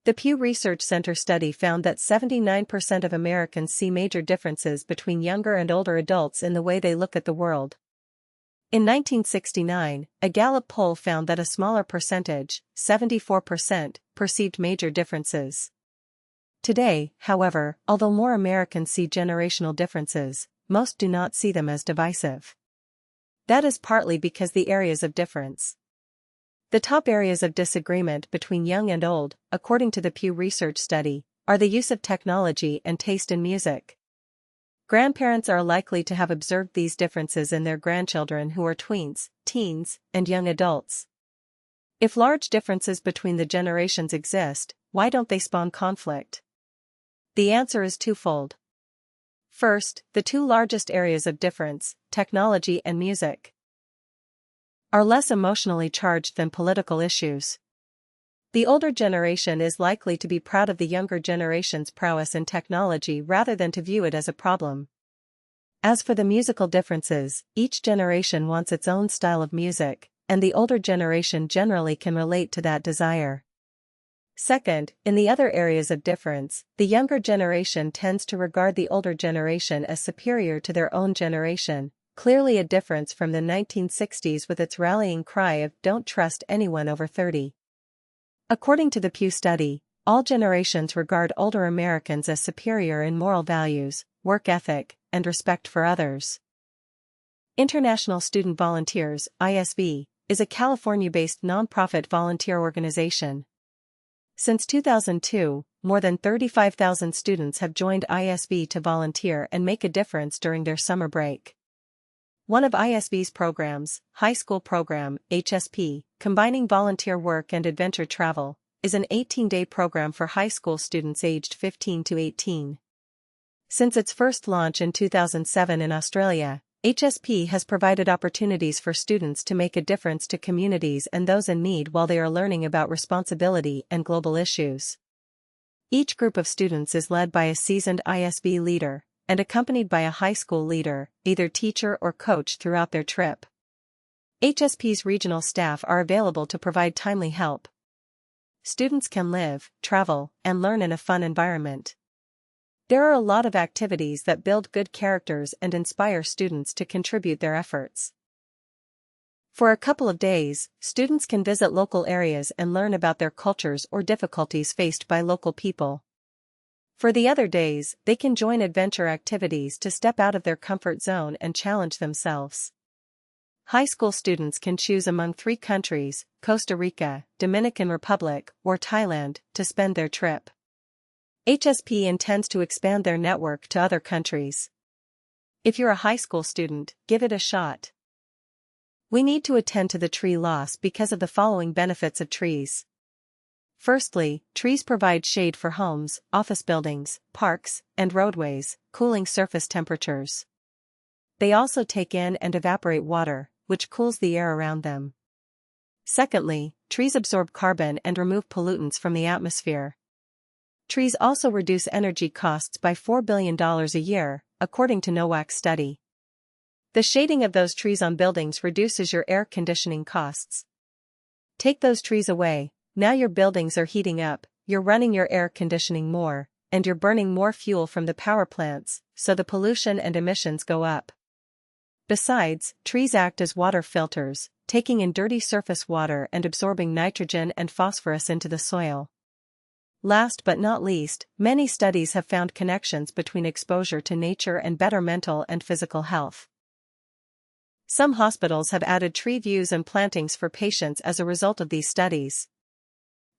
The Pew Research Center study found that 79% of Americans see major differences between younger and older adults in the way they look at the world. In 1969, a Gallup poll found that a smaller percentage, 74%, perceived major differences. Today, however, although more Americans see generational differences, most do not see them as divisive. That is partly because the areas of difference. The top areas of disagreement between young and old, according to the Pew Research study, are the use of technology and taste in music. Grandparents are likely to have observed these differences in their grandchildren who are tweens, teens, and young adults. If large differences between the generations exist, why don't they spawn conflict? The answer is twofold. First, the two largest areas of difference, technology and music, are less emotionally charged than political issues. The older generation is likely to be proud of the younger generation's prowess in technology rather than to view it as a problem. As for the musical differences, each generation wants its own style of music, and the older generation generally can relate to that desire. Second, in the other areas of difference, the younger generation tends to regard the older generation as superior to their own generation, clearly a difference from the 1960s with its rallying cry of "Don't trust anyone over 30." According to the Pew study, all generations regard older Americans as superior in moral values, work ethic, and respect for others. International Student Volunteers, ISV, is a California-based nonprofit volunteer organization. Since 2002, more than 35,000 students have joined ISV to volunteer and make a difference during their summer break. One of ISV's programs, High School Program, HSP, combining volunteer work and adventure travel, is an 18-day program for high school students aged 15 to 18. Since its first launch in 2007 in Australia, HSP has provided opportunities for students to make a difference to communities and those in need while they are learning about responsibility and global issues. Each group of students is led by a seasoned ISV leader and accompanied by a high school leader, either teacher or coach throughout their trip. HSP's regional staff are available to provide timely help. Students can live, travel, and learn in a fun environment. There are a lot of activities that build good characters and inspire students to contribute their efforts. For a couple of days, students can visit local areas and learn about their cultures or difficulties faced by local people. For the other days, they can join adventure activities to step out of their comfort zone and challenge themselves. High school students can choose among 3 countries, Costa Rica, Dominican Republic, or Thailand, to spend their trip. HSP intends to expand their network to other countries. If you're a high school student, give it a shot. We need to attend to the tree loss because of the following benefits of trees. Firstly, trees provide shade for homes, office buildings, parks, and roadways, cooling surface temperatures. They also take in and evaporate water, which cools the air around them. Secondly, trees absorb carbon and remove pollutants from the atmosphere. Trees also reduce energy costs by $4 billion a year, according to NOAA's study. The shading of those trees on buildings reduces your air conditioning costs. Take those trees away, now your buildings are heating up, you're running your air conditioning more, and you're burning more fuel from the power plants, so the pollution and emissions go up. Besides, trees act as water filters, taking in dirty surface water and absorbing nitrogen and phosphorus into the soil. Last but not least, many studies have found connections between exposure to nature and better mental and physical health. Some hospitals have added tree views and plantings for patients as a result of these studies.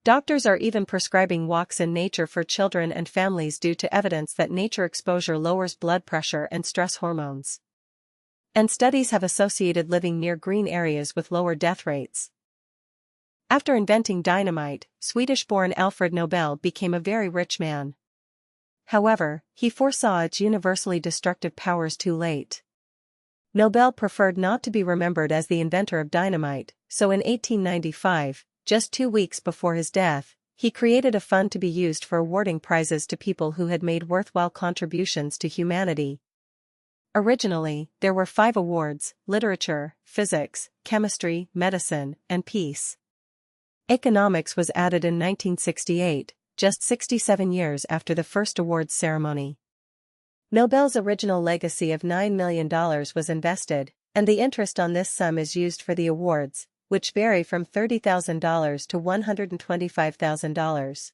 Doctors are even prescribing walks in nature for children and families due to evidence that nature exposure lowers blood pressure and stress hormones. And studies have associated living near green areas with lower death rates. After inventing dynamite, Swedish-born Alfred Nobel became a very rich man. However, he foresaw its universally destructive powers too late. Nobel preferred not to be remembered as the inventor of dynamite, so in 1895, just 2 weeks before his death, He created a fund to be used for awarding prizes to people who had made worthwhile contributions to humanity. Originally, there were 5 awards: literature, physics, chemistry, medicine, and peace. Economics was added in 1968, just 67 years after the first awards ceremony. Nobel's original legacy of $9 million was invested, and the interest on this sum is used for the awards, which vary from $30,000 to $125,000.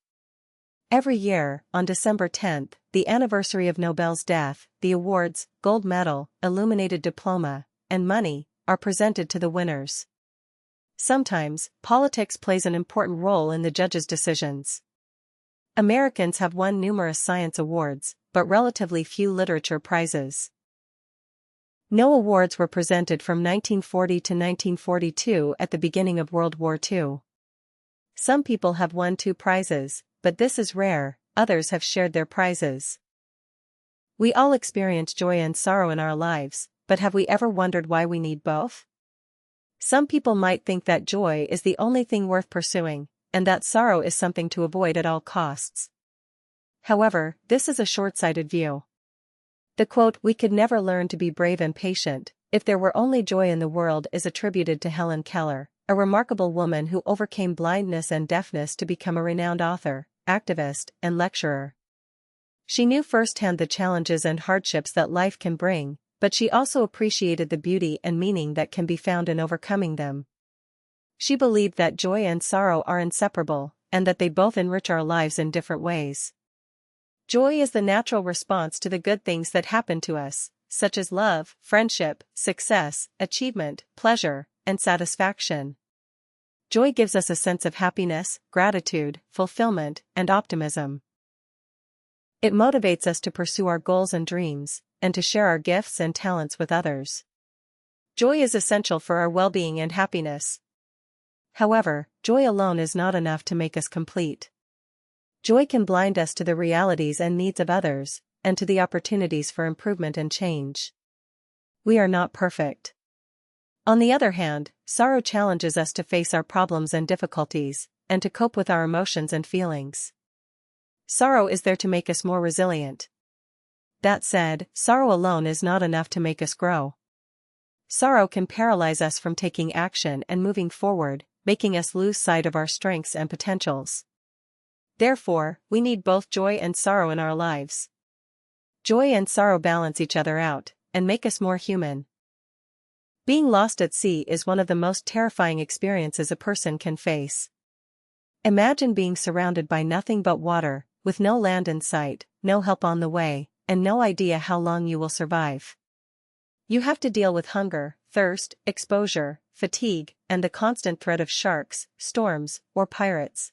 Every year, on December 10, the anniversary of Nobel's death, the awards, gold medal, illuminated diploma, and money, are presented to the winners. Sometimes, politics plays an important role in the judges' decisions. Americans have won numerous science awards, but relatively few literature prizes. No awards were presented from 1940 to 1942 at the beginning of World War II. Some people have won 2 prizes, but this is rare. Others have shared their prizes. We all experience joy and sorrow in our lives, but have we ever wondered why we need both? Some people might think that joy is the only thing worth pursuing, and that sorrow is something to avoid at all costs. However, this is a short-sighted view. The quote, "We could never learn to be brave and patient if there were only joy in the world," is attributed to Helen Keller, a remarkable woman who overcame blindness and deafness to become a renowned author, activist, and lecturer. She knew firsthand the challenges and hardships that life can bring, but she also appreciated the beauty and meaning that can be found in overcoming them. She believed that joy and sorrow are inseparable, and that they both enrich our lives in different ways. Joy is the natural response to the good things that happen to us, such as love, friendship, success, achievement, pleasure, and satisfaction. Joy gives us a sense of happiness, gratitude, fulfillment, and optimism. It motivates us to pursue our goals and dreams, and to share our gifts and talents with others. Joy is essential for our well-being and happiness. However, joy alone is not enough to make us complete. Joy can blind us to the realities and needs of others, and to the opportunities for improvement and change. We are not perfect. On the other hand, sorrow challenges us to face our problems and difficulties, and to cope with our emotions and feelings. Sorrow is there to make us more resilient. That said, sorrow alone is not enough to make us grow. Sorrow can paralyze us from taking action and moving forward, making us lose sight of our strengths and potentials. Therefore, we need both joy and sorrow in our lives. Joy and sorrow balance each other out, and make us more human. Being lost at sea is one of the most terrifying experiences a person can face. Imagine being surrounded by nothing but water, with no land in sight, no help on the way, and no idea how long you will survive. You have to deal with hunger, thirst, exposure, fatigue, and the constant threat of sharks, storms, or pirates.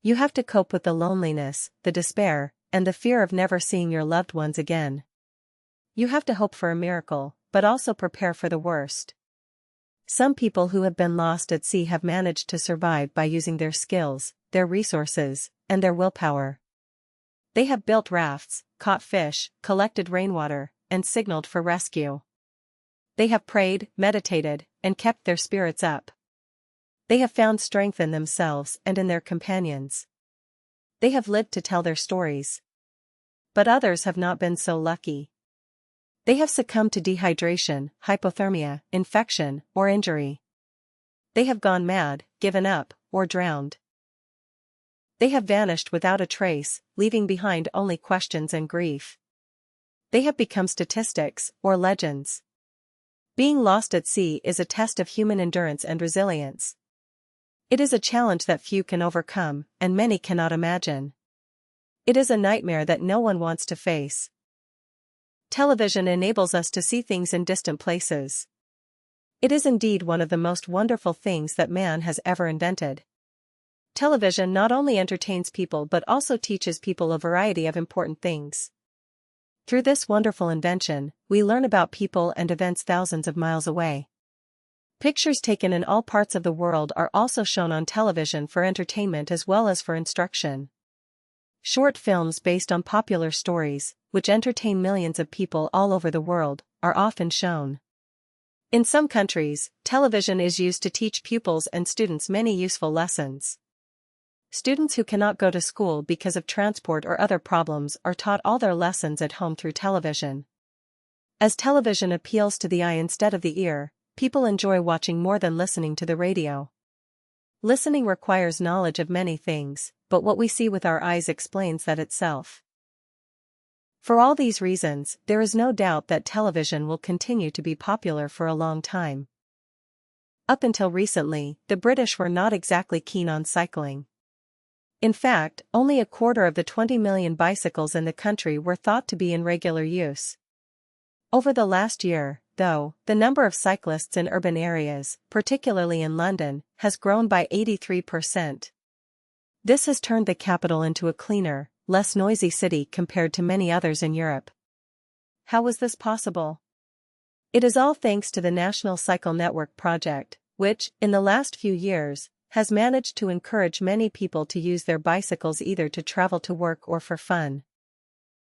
You have to cope with the loneliness, the despair, and the fear of never seeing your loved ones again. You have to hope for a miracle, but also prepare for the worst. Some people who have been lost at sea have managed to survive by using their skills, their resources, and their willpower. They have built rafts, caught fish, collected rainwater, and signaled for rescue. They have prayed, meditated, and kept their spirits up. They have found strength in themselves and in their companions. They have lived to tell their stories. But others have not been so lucky. They have succumbed to dehydration, hypothermia, infection, or injury. They have gone mad, given up, or drowned. They have vanished without a trace, leaving behind only questions and grief. They have become statistics, or legends. Being lost at sea is a test of human endurance and resilience. It is a challenge that few can overcome, and many cannot imagine. It is a nightmare that no one wants to face. Television enables us to see things in distant places. It is indeed one of the most wonderful things that man has ever invented. Television not only entertains people but also teaches people a variety of important things. Through this wonderful invention, we learn about people and events thousands of miles away. Pictures taken in all parts of the world are also shown on television for entertainment as well as for instruction. Short films based on popular stories, which entertain millions of people all over the world, are often shown. In some countries, television is used to teach pupils and students many useful lessons. students who cannot go to school because of transport or other problems are taught all their lessons at home through television. As television appeals to the eye instead of the ear, people enjoy watching more than listening to the radio. Listening requires knowledge of many things, but what we see with our eyes explains that itself. For all these reasons, there is no doubt that television will continue to be popular for a long time. Up until recently, the British were not exactly keen on cycling. In fact, only a quarter of the 20 million bicycles in the country were thought to be in regular use. Over the last year, though, the number of cyclists in urban areas, particularly in London, has grown by 83%. This has turned the capital into a cleaner, less noisy city compared to many others in Europe. How was this possible? It is all thanks to the National Cycle Network project, which, in the last few years, has managed to encourage many people to use their bicycles either to travel to work or for fun.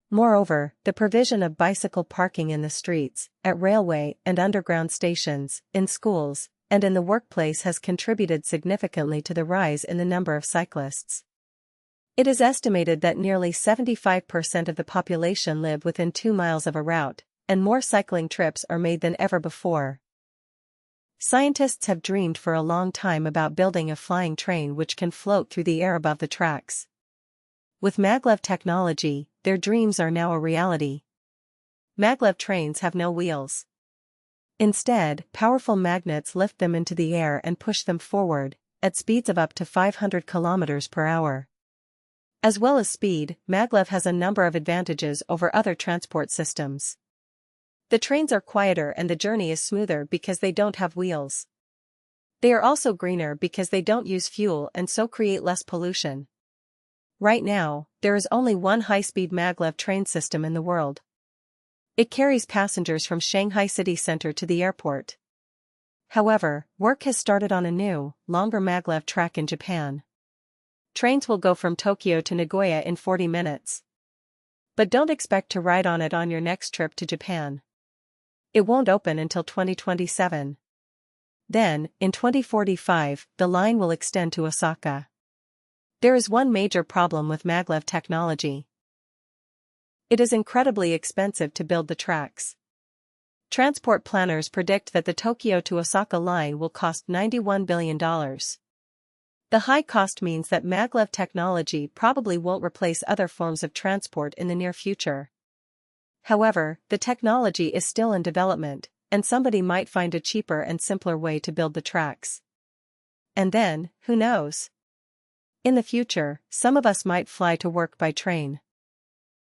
Moreover, the provision of bicycle parking in the streets, at railway and underground stations, in schools, and in the workplace has contributed significantly to the rise in the number of cyclists. It is estimated that nearly 75% of the population live within 2 miles of a route, and more cycling trips are made than ever before. Scientists have dreamed for a long time about building a flying train which can float through the air above the tracks. With maglev technology, their dreams are now a reality. Maglev trains have no wheels. Instead, powerful magnets lift them into the air and push them forward, at speeds of up to 500 km per hour. As well as speed, maglev has a number of advantages over other transport systems. The trains are quieter and the journey is smoother because they don't have wheels. They are also greener because they don't use fuel and so create less pollution. Right now, there is only one high-speed maglev train system in the world. It carries passengers from Shanghai city center to the airport. However, work has started on a new, longer maglev track in Japan. Trains will go from Tokyo to Nagoya in 40 minutes. But don't expect to ride on it on your next trip to Japan. It won't open until 2027. Then, in 2045, the line will extend to Osaka. There is one major problem with maglev technology. It is incredibly expensive to build the tracks. Transport planners predict that the Tokyo to Osaka line will cost $91 billion. The high cost means that maglev technology probably won't replace other forms of transport in the near future. However, the technology is still in development, and somebody might find a cheaper and simpler way to build the tracks. And then, who knows? In the future, some of us might fly to work by train.